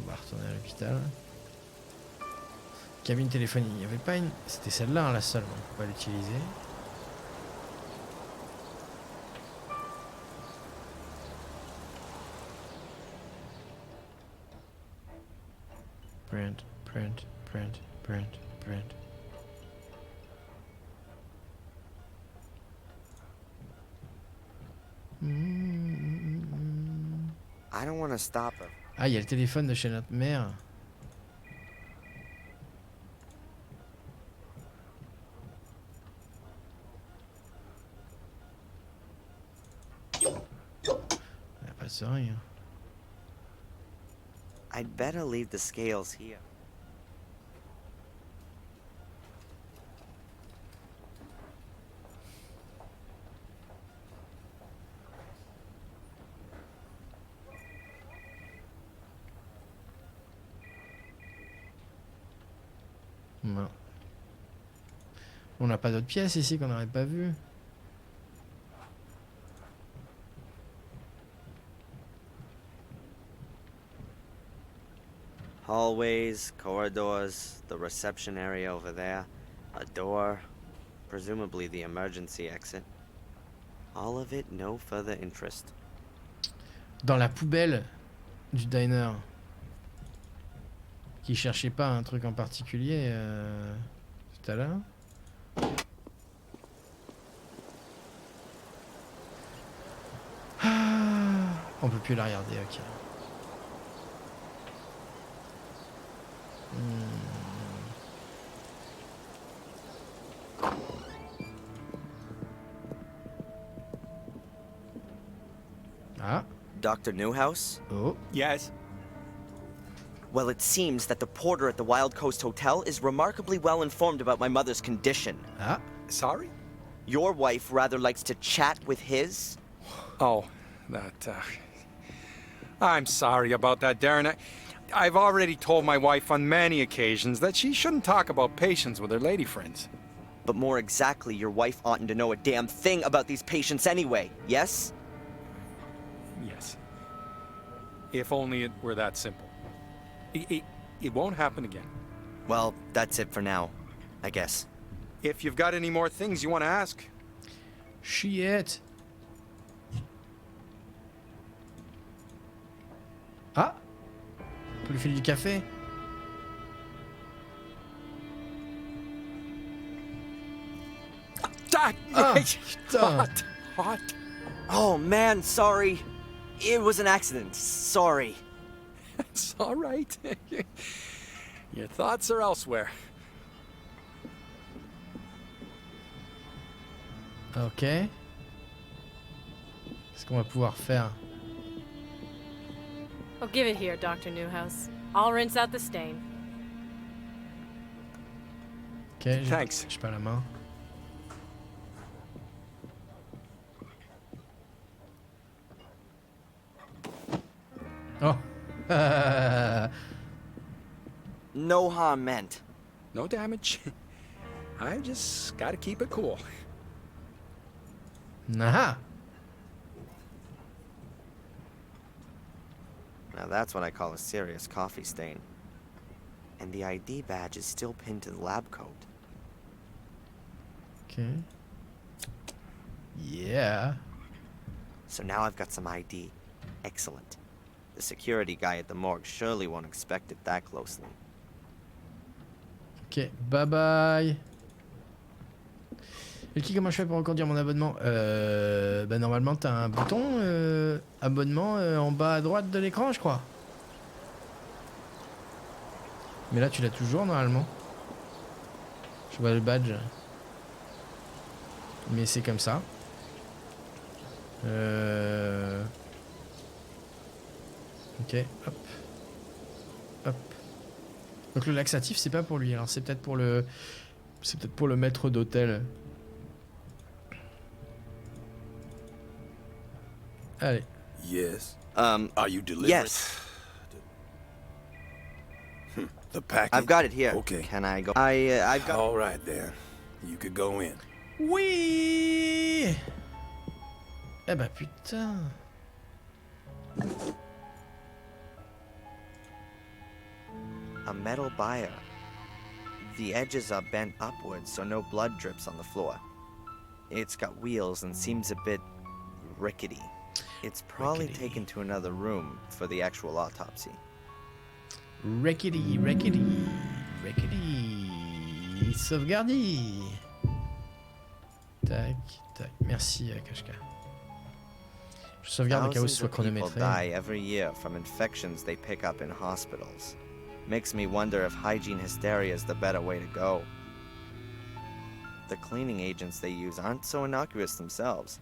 va retourner à l'hôpital. Cabine téléphonique. Il n'y avait pas une... C'était celle-là, hein, la seule. On peut pas l'utiliser. Print, print, print, print, print. I don't want to stop him. Ah, il y a le téléphone de chez notre mère. C'est rien. I'd better leave the scales here. Non. On n'a pas d'autres pièces ici qu'on n'aurait pas vues. Hallways, corridors, the reception area over there, a door, presumably the emergency exit. All of it no further interest. Dans la poubelle du diner. Qui cherchait pas un truc en particulier tout à l'heure. Ah, on peut plus la regarder, ok. Dr. Newhouse? Oh. Yes? Well, it seems that the porter at the Wild Coast Hotel is remarkably well informed about my mother's condition. Ah. Sorry? Your wife rather likes to chat with his? Oh, that, I'm sorry about that, Darren. I've already told my wife on many occasions that she shouldn't talk about patients with her lady friends. But more exactly, your wife oughtn't to know a damn thing about these patients anyway, yes? Yes. If only it were that simple. It won't happen again. Well, that's it for now, I guess. If you've got any more things you want to ask. Shit. Ah. On peut lui filer du café. Hot. Hot. Oh man, sorry. It was an accident. Sorry. It's all right. Your thoughts are elsewhere. Ok. Qu'est-ce qu'on va pouvoir faire? Oh, give it here, Dr. Newhouse. I'll rinse out the stain. Ok, Thanks. j'ai pas la main. Oh. No harm meant. No damage. I just gotta keep it cool. Aha. Now that's what I call a serious coffee stain. And the ID badge is still pinned to the lab coat. Ok. Yeah. So now I've got some ID. Excellent. The security guy at the morgue surely won't inspect it that closely. Ok, bye bye. Elki, comment je fais pour reconduire mon abonnement? Bah normalement t'as un bouton abonnement en bas à droite de l'écran, je crois. Mais là tu l'as toujours normalement. Je vois le badge. Mais c'est comme ça. Ok, hop. Hop. Donc le laxatif c'est pas pour lui, alors c'est peut-être pour le... C'est peut-être pour le maître d'hôtel. Allez. Yes. Are you delivering? Yes. The package? I've got it here. Okay. Can I go? I've got... All right, then. You could go in. Oui. Eh bah putain. A metal buyer. The edges are bent upwards so no blood drips on the floor. It's got wheels and seems a bit rickety. It's probably taken to another room for the actual autopsy. Rickety, rickety, rickety. Sauvegarder. Tac, tac. Merci, Kashka. Je sauvegarde au cas où ce soit Thousands of people chronométré. die every year from infections they pick up in hospitals. Makes me wonder if hygiene hysteria is the better way to go. The cleaning agents they use aren't so innocuous themselves,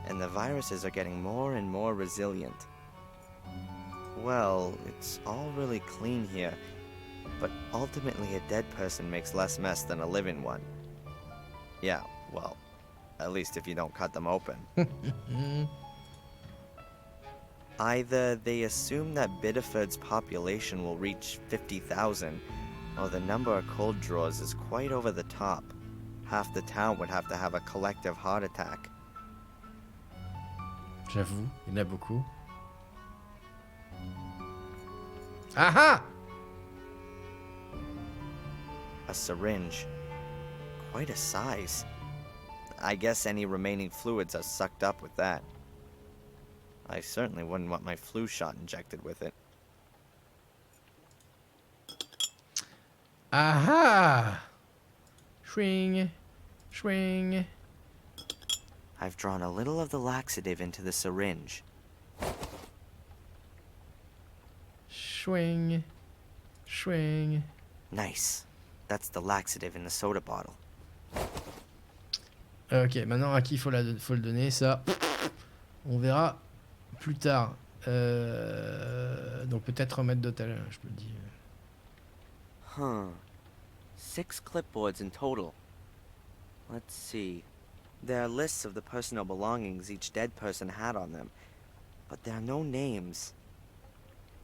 and the viruses are getting more and more resilient. Well, it's all really clean here, but ultimately a dead person makes less mess than a living one. Yeah, well, at least if you don't cut them open. Either they assume that Biddeford's population will reach 50,000, or the number of cold drawers is quite over the top. Half the town would have to have a collective heart attack. J'avoue, il y en a beaucoup. Aha! A syringe. Quite a size. I guess any remaining fluids are sucked up with that. I certainly wouldn't want my flu shot injected with it. Aha! Swing, swing. I've drawn a little of the laxative into the syringe. Swing, swing. Nice. That's the laxative in the soda bottle. Ok, maintenant à qui faut le donner ça? On verra plus tard. Donc peut-être un maître d'hôtel, je me dis. Huh. 6 clipboards in total. Let's see. There are lists of the personal belongings each dead person had on them, but there are no names.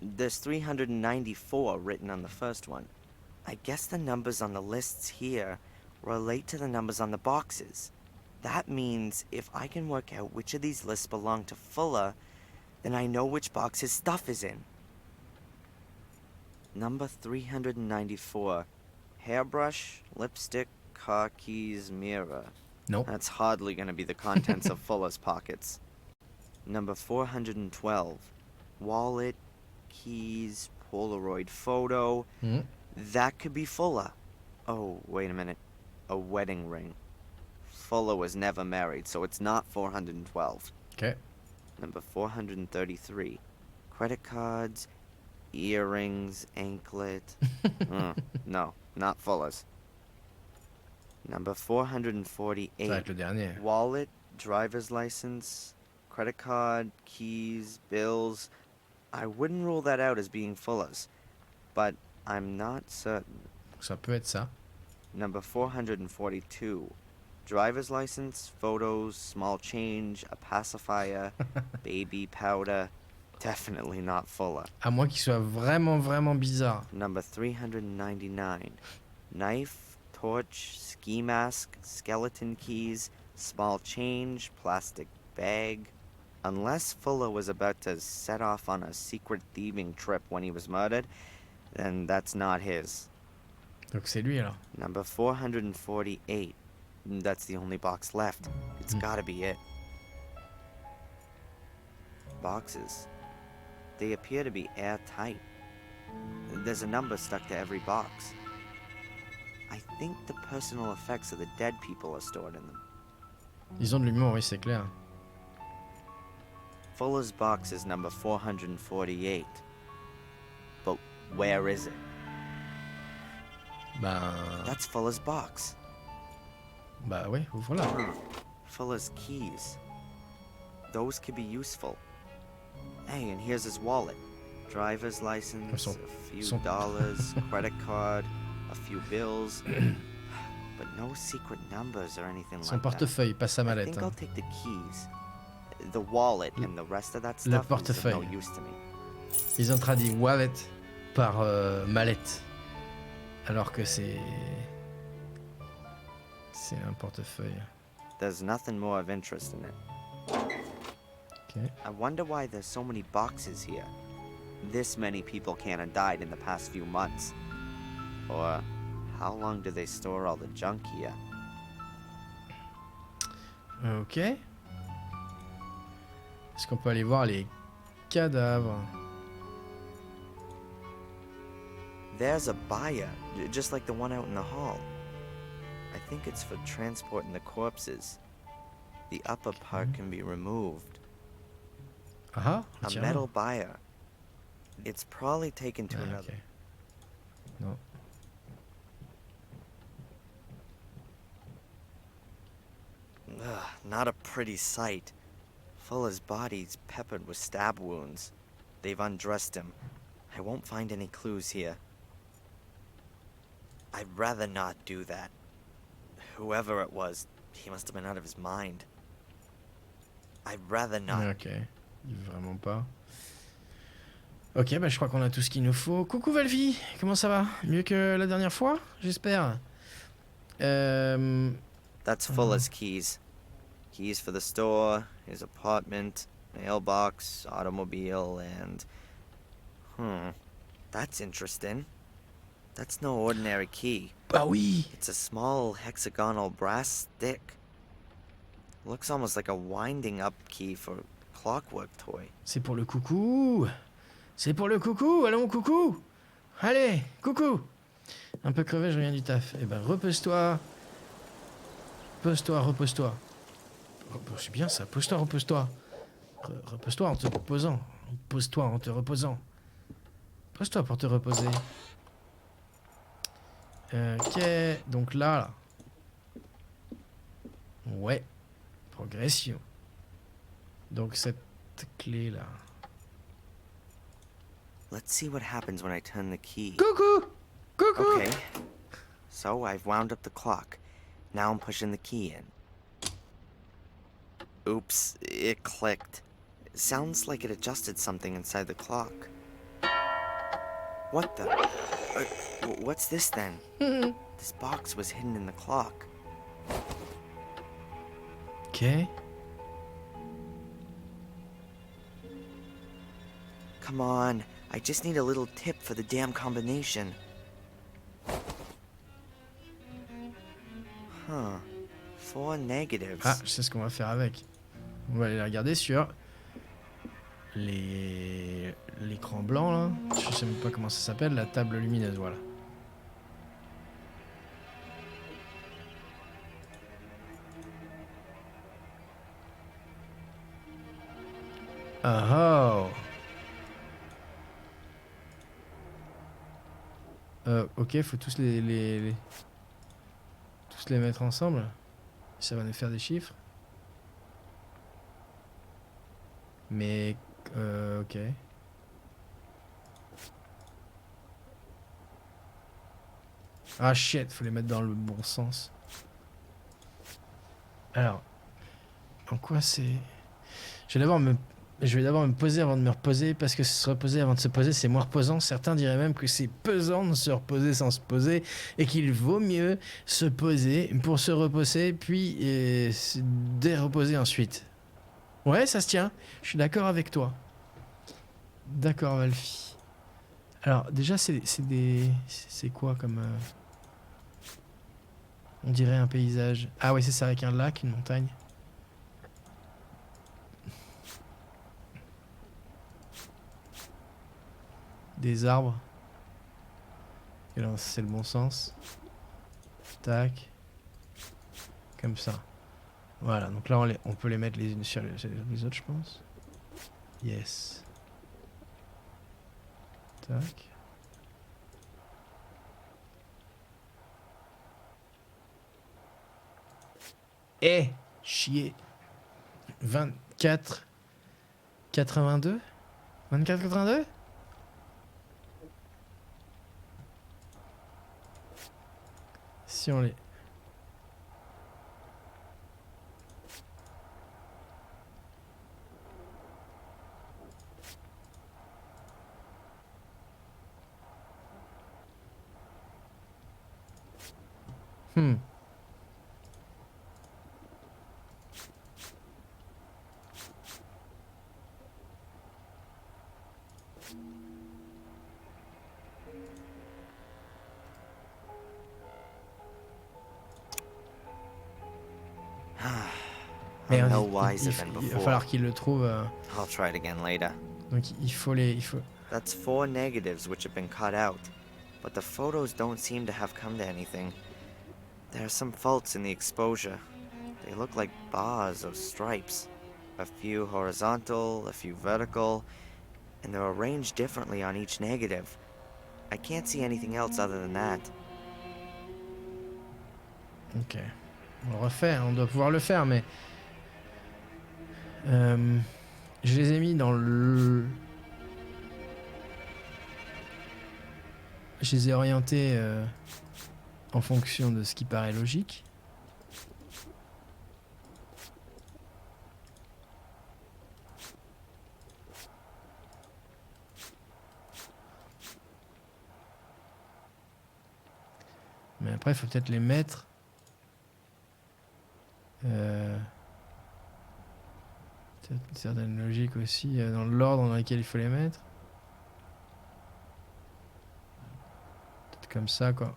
There's 394 written on the first one. I guess the numbers on the lists here relate to the numbers on the boxes. That means if I can work out which of these lists belong to Fuller, then I know which box his stuff is in. Number 394. Hairbrush, lipstick, car keys, mirror. Nope. That's hardly going to be the contents of Fuller's pockets. Number 412. Wallet, keys, Polaroid photo. That could be Fuller. Oh, wait a minute. A wedding ring. Fuller was never married, so it's not 412. Okay. Number 433. Credit cards, earrings, anklet. No, not Fuller's. Number 448. Ça va être le dernier. Wallet, driver's license, credit card, keys, bills. I wouldn't rule that out as being Fuller's, but I'm not certain. Ça peut être ça. Number 442. Driver's license, photos, small change, a pacifier, baby powder. Definitely not Fuller. À moins qu'il soit vraiment, vraiment bizarre. Number 399. Knife, torch, ski mask, skeleton keys, small change, plastic bag. Unless Fuller was about to set off on a secret thieving trip when he was murdered, then that's not his. Donc c'est lui alors. Number 448. That's the only box left. It's gotta be it. Boxes. They appear to be airtight. There's a number stuck to every box. I think the personal effects of the dead people are stored in them. Ils ont de l'humour, oui, c'est clair. Fuller's box is number 448. But where is it? Ben. That's Fuller's box. Bah ouais, ouvre-la. Fuller's keys. Those could be useful. Hey, and here's his wallet. Driver's license, a few dollars, credit card, a few bills. But no secret numbers or anything Son like portefeuille, pas sa that. I mallette. think I'll take the keys. The wallet and the rest of that Le stuff is of no portefeuille. use to me. Ils ont traduit wallet par mallette. Alors que c'est un portefeuille. There's nothing more of interest in it. Okay. I wonder why there's so many boxes here. This many people can't have died in the past few months. Or how long do they store all the junk here? Ok. Est-ce qu'on peut aller voir les cadavres? There's a buyer, just like the one out in the hall. I think it's for transporting the corpses. The upper part can be removed. Ah, A tiens. metal buyer. It's probably taken to Ah, another. ok. Non. Ugh, not a pretty sight. Fuller's body's peppered with stab wounds. They've undressed him. I won't find any clues here. I'd rather not do that. Whoever it was, he must have been out of his mind. I'd rather not. Ok. Vraiment pas. Ok, bah je crois qu'on a tout ce qu'il nous faut. Coucou Valvi, comment ça va? Mieux que la dernière fois, j'espère. That's Fuller's keys. Keys for the store, his apartment, mailbox, automobile, and... That's interesting. That's no ordinary key. Bah oui. It's a small hexagonal brass stick. Looks almost like a winding up key for a clockwork toy. C'est pour le coucou. C'est pour le coucou. Allons, coucou. Allez, coucou. Un peu crevé, je reviens du taf. Eh ben, repose-toi. Pose-toi, repose-toi. C'est bien ça. Pose-toi, repose-toi. Repose-toi en te reposant. Pose-toi en te reposant. Pose-toi pour te reposer. Ok, donc là. Ouais. Progression. Donc cette clé là. Let's see what happens when I turn the key. Coucou! Coucou! Okay. So I've wound up the clock. Now I'm pushing the key in. Oops, it clicked. It sounds like it adjusted something inside the clock. What the? What's this then? This box was hidden in the clock. Ok. Come on, I just need a little tip for the damn combination. Huh. 4 negatives. Ah, je sais ce qu'on va faire avec. On va aller la regarder sur l'écran blanc là. Je sais même pas comment ça s'appelle, la table lumineuse, voilà. Ah oh. Ok, faut tous tous les mettre ensemble. Ça va nous faire des chiffres. Mais ok. Ah shit, faut les mettre dans le bon sens. Alors, en quoi c'est... Je vais d'abord me poser avant de me reposer, parce que se reposer avant de se poser, c'est moins reposant. Certains diraient même que c'est pesant de se reposer sans se poser, et qu'il vaut mieux se poser pour se reposer, puis se déreposer ensuite. Ouais, ça se tient. Je suis d'accord avec toi. D'accord, Valfi. Alors, déjà, c'est quoi comme... On dirait un paysage. Ah ouais, c'est ça, avec un lac, une montagne. Des arbres. Et là, c'est le bon sens. Tac. Comme ça. Voilà, donc là, on peut les mettre les unes sur les autres, je pense. Yes. Tac. Eh, chier. 24 82 24 82. Si on les... I'm no wiser than Il va before. falloir qu'il le trouve. I'll try it again later. Donc il faut... That's 4 negatives which have been cut out, but the photos don't seem to have come to anything. There are some faults in the exposure. They look like bars or stripes. A few horizontal, a few vertical, and they're arranged differently on each negative. I can't see anything else other than that. Ok. On le refait, on doit pouvoir le faire, mais... je les ai mis dans le... Je les ai orientés en fonction de ce qui paraît logique. Mais après, il faut peut-être les mettre... Peut-être une certaine logique aussi dans l'ordre dans lequel il faut les mettre. Peut-être comme ça, quoi.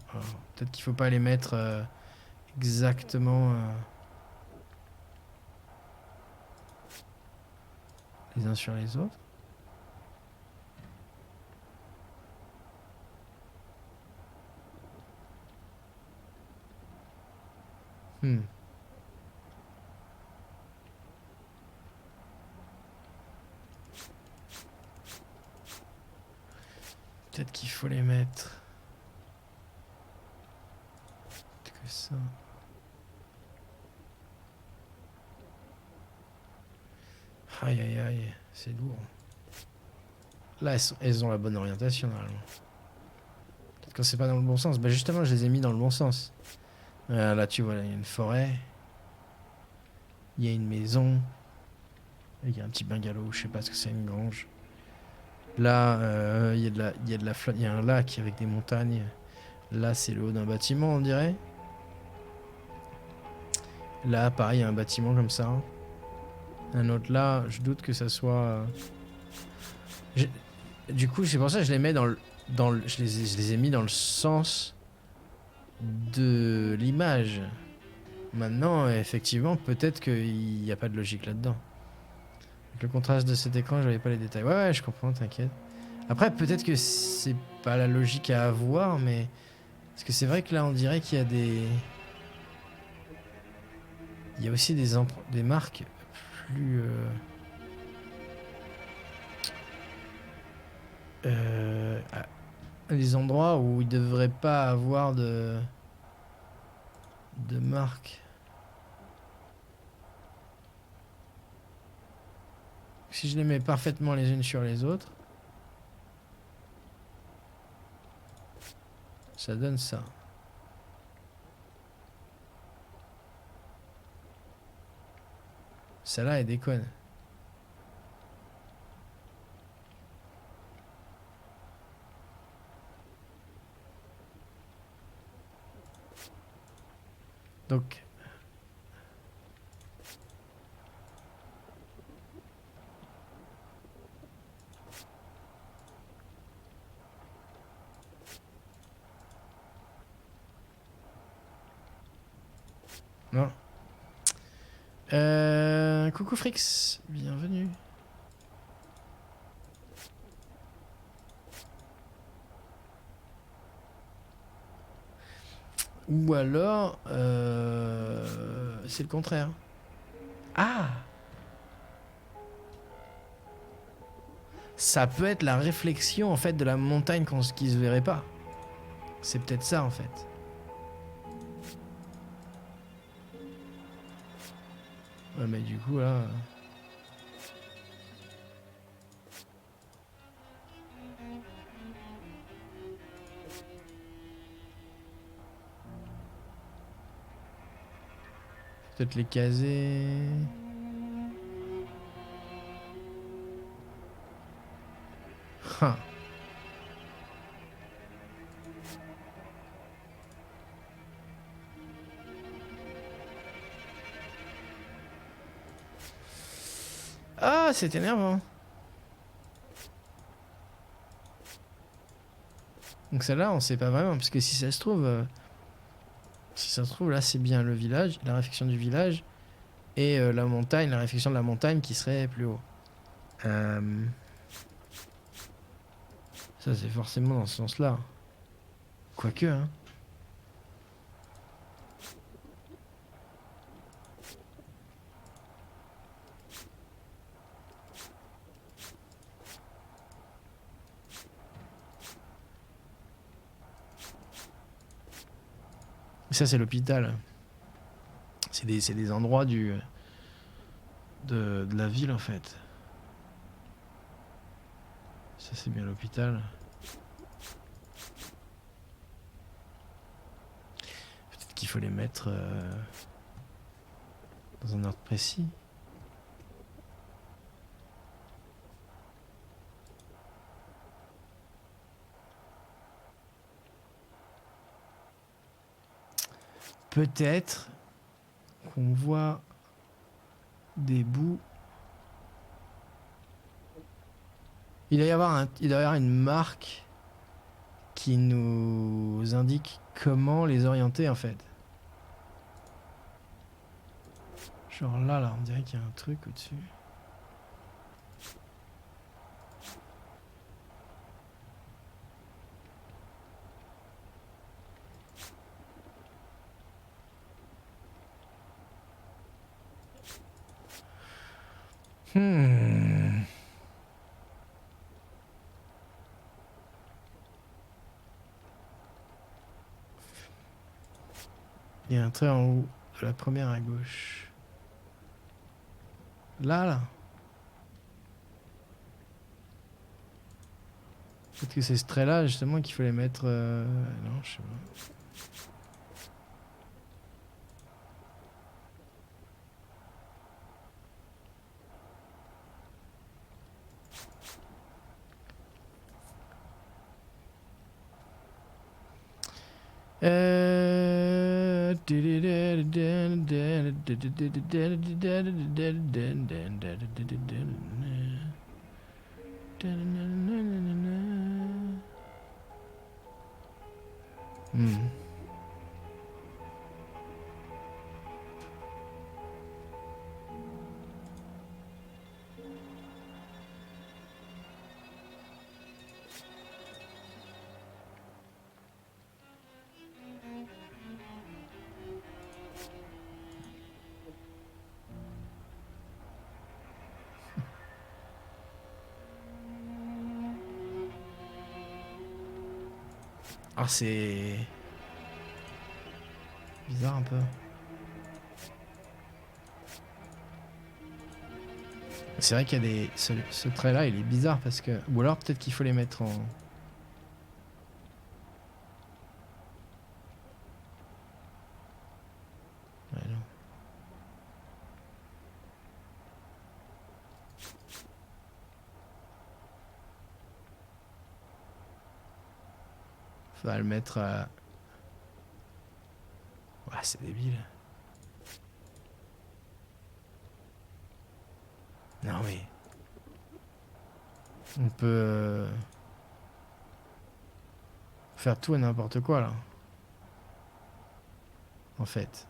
Peut-être qu'il faut pas les mettre exactement les uns sur les autres. Peut-être qu'il faut les mettre... Peut-être que ça... Aïe aïe aïe, c'est lourd. Là, elles ont la bonne orientation, normalement. Peut-être que c'est pas dans le bon sens. Bah justement, je les ai mis dans le bon sens. Là, tu vois, il y a une forêt. Il y a une maison. Il y a un petit bungalow, je sais pas ce que c'est, une grange. Là, il y a un lac avec des montagnes. Là, c'est le haut d'un bâtiment, on dirait. Là, pareil, il y a un bâtiment comme ça. Un autre là, je doute que ça soit... Du coup, c'est pour ça que je les mets je les ai mis dans le sens de l'image. Maintenant, effectivement, peut-être qu'il n'y a pas de logique là-dedans. Avec le contraste de cet écran, j'avais pas les détails. Ouais, je comprends, t'inquiète. Après, peut-être que c'est pas la logique à avoir, mais... Parce que c'est vrai que là, on dirait qu'il y a des... Il y a aussi des marques plus... des endroits où il devrait pas avoir de marque. Si je les mets parfaitement les unes sur les autres, ça donne ça. Celle-là, elle déconne. Donc... Non. Coucou Frix, bienvenue. Ou alors, c'est le contraire. Ah! Ça peut être la réflexion en fait de la montagne qui se verrait pas. C'est peut-être ça en fait. Ouais, mais du coup là. Peut-être les caser. Huh. Ah, c'est énervant. Donc celle-là, on sait pas vraiment, parce que si ça se trouve, là, c'est bien le village, la réflexion du village, et la montagne, la réflexion de la montagne qui serait plus haut. Ça, c'est forcément dans ce sens-là. Quoique, hein. Ça, c'est l'hôpital. C'est des endroits de la ville, en fait. Ça, c'est bien l'hôpital. Peut-être qu'il faut les mettre dans un ordre précis. Peut-être qu'on voit des bouts. Il doit y avoir une marque qui nous indique comment les orienter en fait. Genre là, on dirait qu'il y a un truc au-dessus. Il y a un trait en haut de la première à gauche. Là. Peut-être que c'est ce trait-là, justement, qu'il fallait mettre... Non, je sais pas. Hmm. Ah, c'est bizarre un peu. C'est vrai qu'il y a des... Ce trait-là, il est bizarre parce que... Ou alors peut-être qu'il faut les mettre en... Ouais, non. Faut le mettre à... Ouais, c'est débile. Non mais... On peut... faire tout et n'importe quoi là. En fait.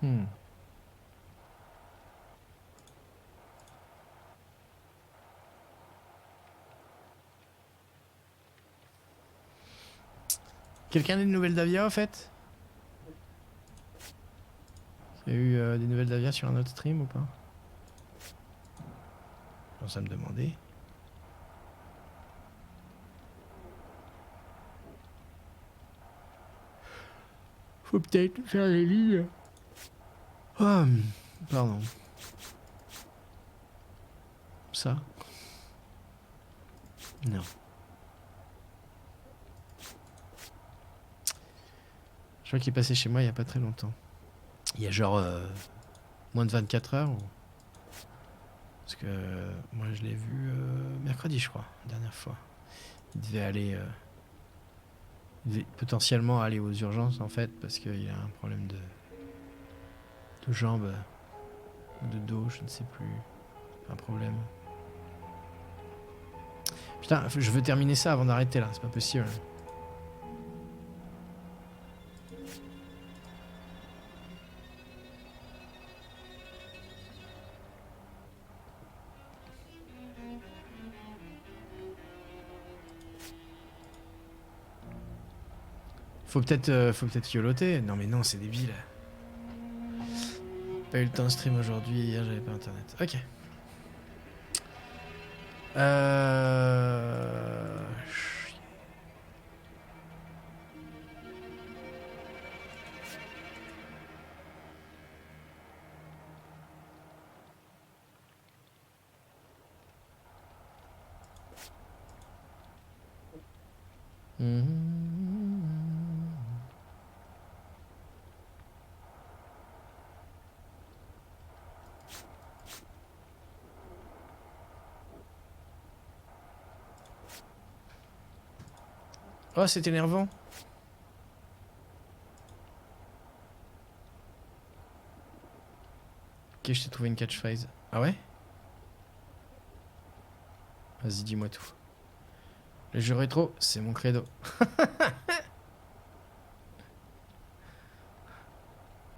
Hmm. Quelqu'un a des nouvelles d'Avia en fait? Il y a eu des nouvelles d'Avia sur un autre stream ou pas? Je commence à me demander. Faut peut-être faire les lignes. Ah, pardon. Ça? Non. Je crois qu'il est passé chez moi il y a pas très longtemps. Il y a genre moins de 24 heures. Parce que moi je l'ai vu mercredi je crois, dernière fois. Il devait aller... il devait potentiellement aller aux urgences en fait parce qu'il a un problème de jambes ou de dos, je ne sais plus. Un problème. Putain, je veux terminer ça avant d'arrêter là, c'est pas possible. Faut peut-être YOLOter. Non mais non, c'est débile. Pas eu le temps de stream aujourd'hui, hier j'avais pas internet. Ok. Oh, c'est énervant. Ok, je t'ai trouvé une catchphrase. Ah ouais? Vas-y, dis-moi tout. Le jeu rétro, c'est mon credo.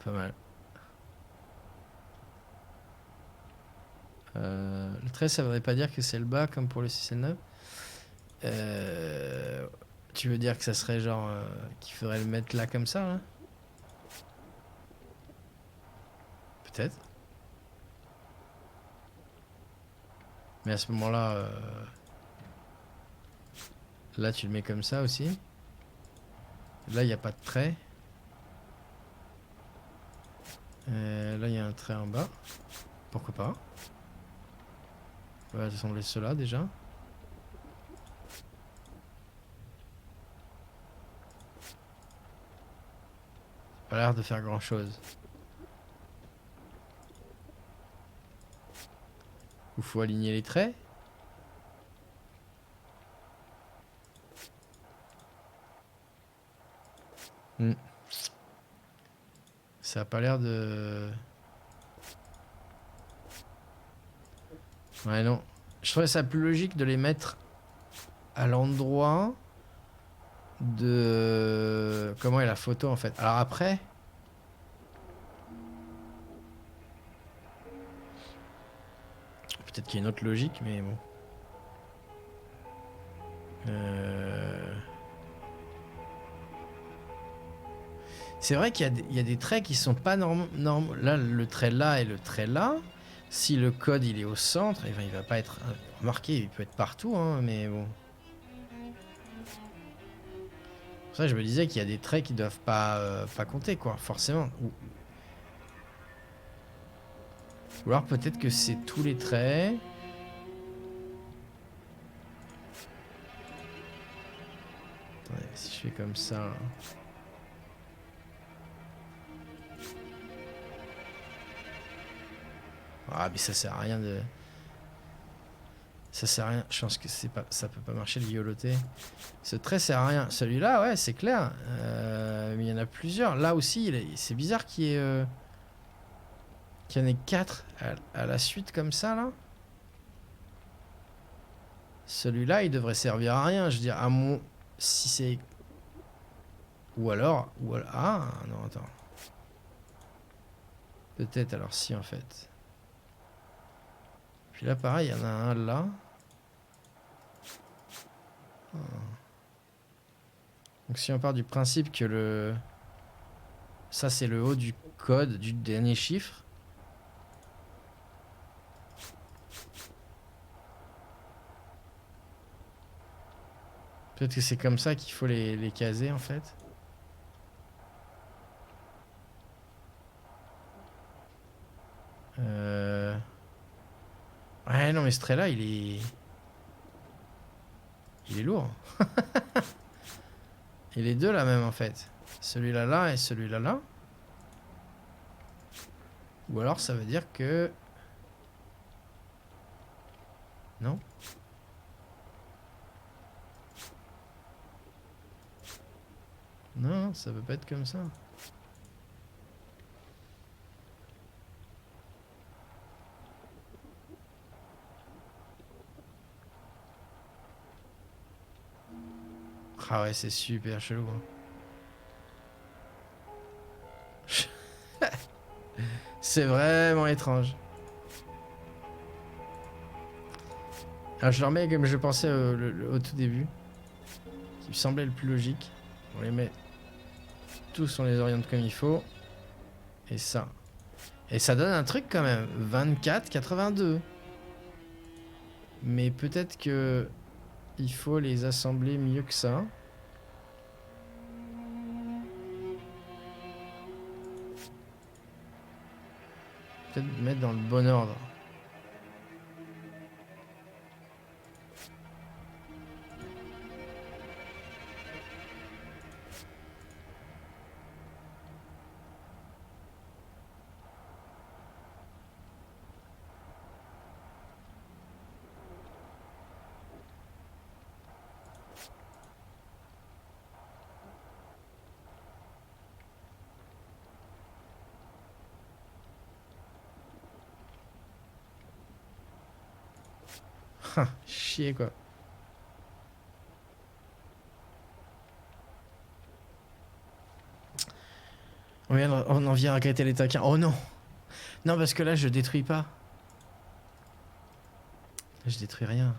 Pas mal. Le 13, ça voudrait pas dire que c'est le bas comme pour le 6 et le 9. Tu veux dire que ça serait genre qu'il faudrait le mettre là comme ça, là? Peut-être. Mais à ce moment-là, là tu le mets comme ça aussi. Là il n'y a pas de trait. Là il y a un trait en bas. Pourquoi pas? On va assembler cela déjà. Pas l'air de faire grand chose. Il faut aligner les traits. Ça a pas l'air de... Ouais non. Je trouvais ça plus logique de les mettre à l'endroit de... Comment est la photo en fait? Alors après... Peut-être qu'il y a une autre logique, mais bon. C'est vrai qu'il y a des traits qui sont pas normaux. Là, le trait là et le trait là. Si le code il est au centre, il va pas être remarqué. Il peut être partout, hein, mais bon. Pour ça, je me disais qu'il y a des traits qui doivent pas compter, quoi, forcément. Ou alors peut-être que c'est tous les traits. Attendez, si je fais comme ça. Là. Ah mais ça sert à rien de... Ça sert à rien. Je pense que c'est pas... ça peut pas marcher le violeté. Ce trait sert à rien. Celui-là, ouais, c'est clair. Mais il y en a plusieurs. Là aussi, c'est bizarre qu'il y ait... qu'il y en ait 4 à la suite comme ça là. Celui-là il devrait servir à rien, je veux dire, à mon... Si c'est... Ou alors... Ah non attends. Peut-être alors si en fait. Puis là pareil, il y en a un là. Donc si on part du principe que le... Ça c'est le haut du code, du dernier chiffre. Peut-être que c'est comme ça qu'il faut les caser en fait. Ouais non mais ce trait là il est lourd. Et les deux là même en fait. Celui-là là et celui-là là. Ou alors ça veut dire que... Non ? Non, ça peut pas être comme ça. Ah ouais, c'est super chelou. Hein. C'est vraiment étrange. Alors je le remets comme je pensais au tout début. Qui me semblait le plus logique. On les met tous, on les oriente comme il faut. Et ça. Et ça donne un truc quand même. 24,82. Mais peut-être que il faut les assembler mieux que ça. Peut-être mettre dans le bon ordre. Chier quoi. On en vient à regretter les taquins. Oh non. Non parce que là je détruis pas. Je détruis rien.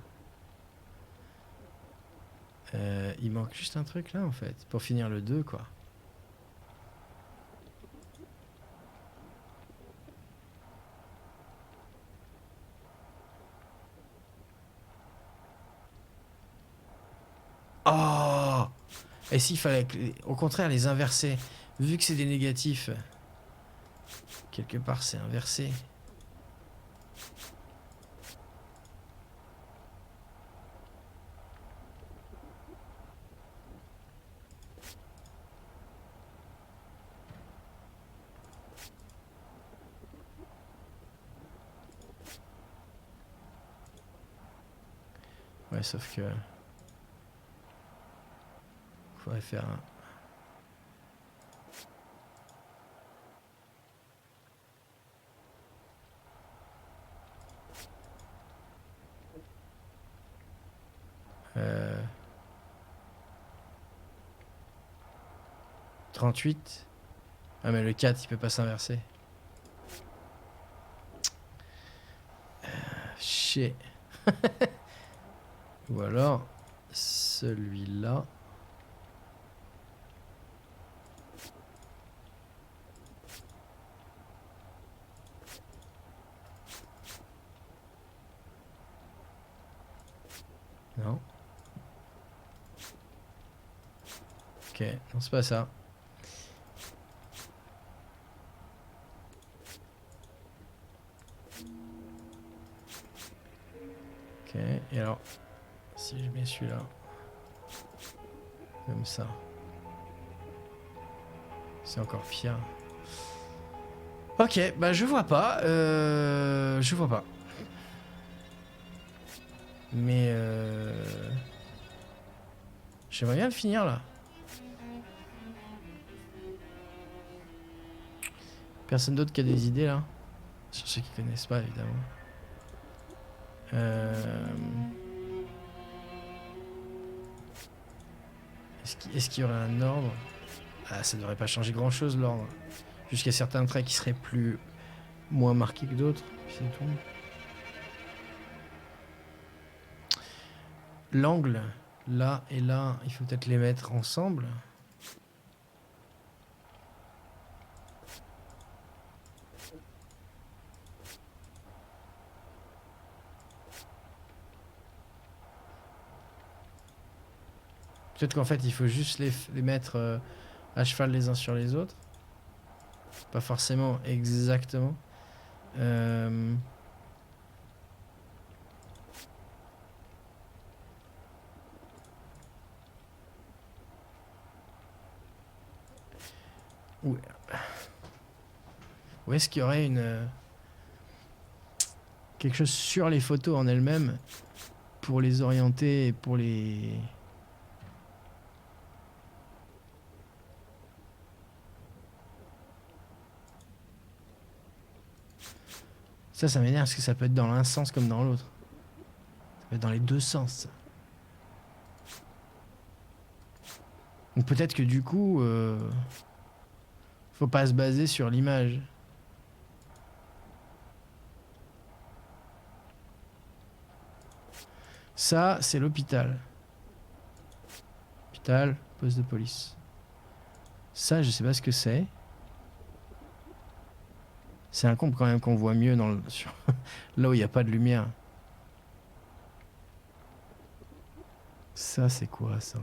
Il manque juste un truc là en fait, pour finir le 2 quoi. Oh! Et s'il fallait, au contraire, les inverser, vu que c'est des négatifs, quelque part c'est inversé. Ouais, sauf que... faudrait faire un... Euh... 38. Ah mais le 4 il peut pas s'inverser. Chier. Ou alors celui-là. Non. Ok, non c'est pas ça. Ok, et alors, si je mets celui-là, comme ça, c'est encore pire. Ok, bah je vois pas, je vois pas. Mais j'aimerais bien le finir là. Personne d'autre qui a des idées là? Sur ceux qui connaissent pas évidemment. Est-ce qu'il y aurait un ordre? Ah, ça devrait pas changer grand chose l'ordre. Jusqu'à certains traits qui seraient moins marqués que d'autres. C'est tout. L'angle, là et là, il faut peut-être les mettre ensemble. Peut-être qu'en fait, il faut juste les mettre à cheval les uns sur les autres. Pas forcément exactement. Où est-ce qu'il y aurait quelque chose sur les photos en elles-mêmes pour les orienter et pour les... Ça m'énerve parce que ça peut être dans l'un sens comme dans l'autre. Ça peut être dans les deux sens. Ça. Donc peut-être que du coup, faut pas se baser sur l'image. Ça, c'est l'hôpital. Hôpital, poste de police. Ça, je sais pas ce que c'est. C'est un comble quand même qu'on voit mieux là où il n'y a pas de lumière. Ça, c'est quoi ça?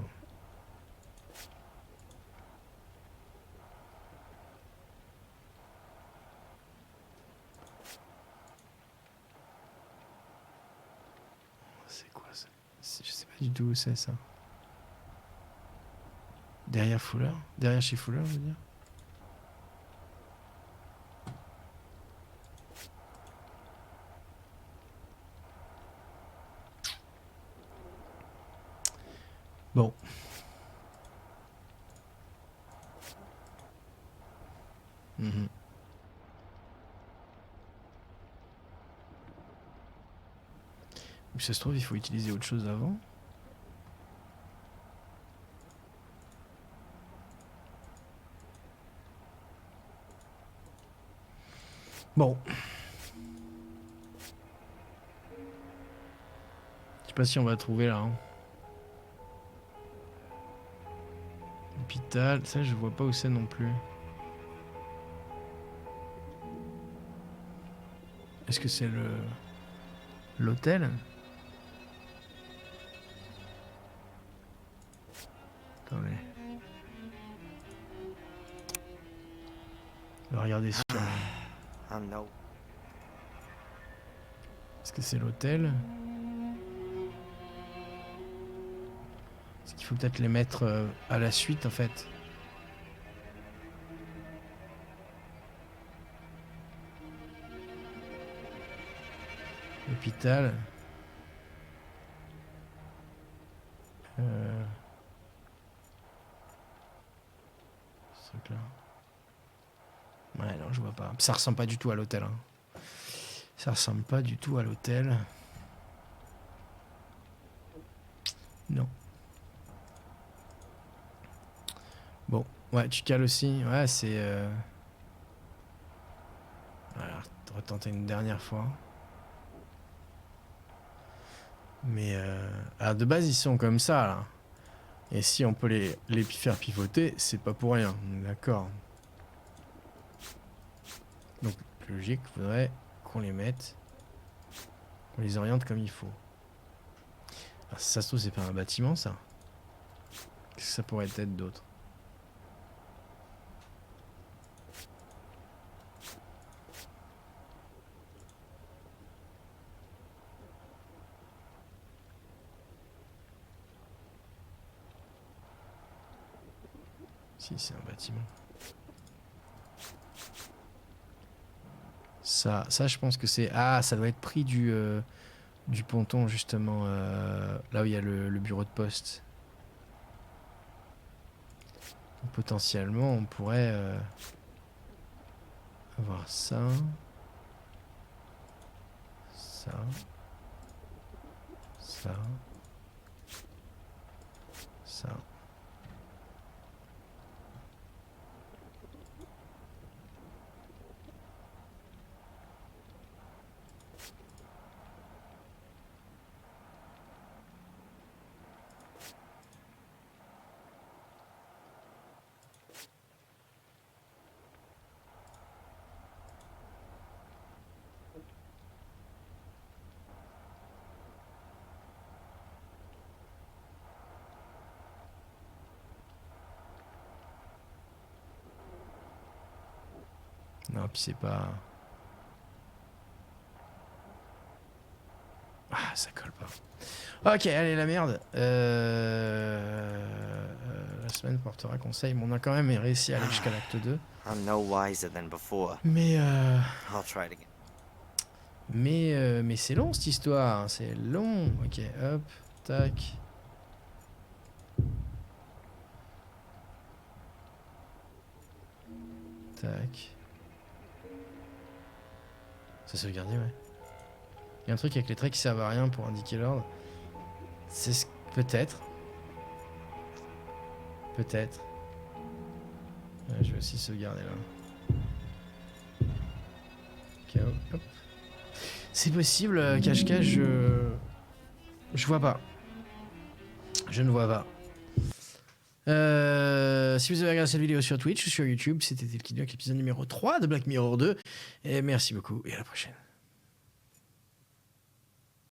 C'est quoi ça? Je sais pas du tout où c'est ça. Derrière Fuller? Derrière chez Fuller, je veux dire. Bon. Mmh. Ça se trouve, il faut utiliser autre chose avant. Bon. Je sais pas si on va trouver là. Hein. L'hôpital, ça je vois pas où c'est non plus. Est-ce que c'est l'hôtel? Attendez. Je vais regarder sur... No. Est-ce que c'est l'hôtel? Est-ce qu'il faut peut-être les mettre à la suite en fait? Hôpital. Ce truc-là. Ouais, non, je vois pas. Ça ressemble pas du tout à l'hôtel. Hein. Ça ressemble pas du tout à l'hôtel. Non. Bon, ouais, tu cales aussi. Ouais, c'est... Voilà, retenter une dernière fois. Mais alors de base ils sont comme ça là. Et si on peut les faire pivoter, c'est pas pour rien, d'accord. Donc logique, faudrait qu'on les mette, qu'on les oriente comme il faut. Alors, si ça se trouve c'est pas un bâtiment ça. Qu'est-ce que ça pourrait être d'autre? Si, c'est un bâtiment. Ça je pense que c'est... Ah, ça doit être pris du ponton, justement, là où il y a le bureau de poste. Donc, potentiellement, on pourrait avoir ça. Ça. Ça. Ça. Non, puis c'est pas... Ah, ça colle pas. Ok, allez, la merde. La semaine portera conseil. Mais on a quand même réussi à aller jusqu'à l'acte 2. I'm no wiser than before. Mais I'll try it again. mais c'est long cette histoire. Hein, c'est long. Ok, hop, tac. Tac. Ça sauvegardé, ouais. Il y a un truc avec les traits qui servent à rien pour indiquer l'ordre. C'est ce... Peut-être. Peut-être. Ouais, je vais aussi sauvegarder là. Ok, hop. C'est possible, cache-cache, je vois pas. Je ne vois pas. Si vous avez regardé cette vidéo sur Twitch ou sur YouTube, c'était Telkid avec l'épisode numéro 3 de Black Mirror 2. Et merci beaucoup et à la prochaine.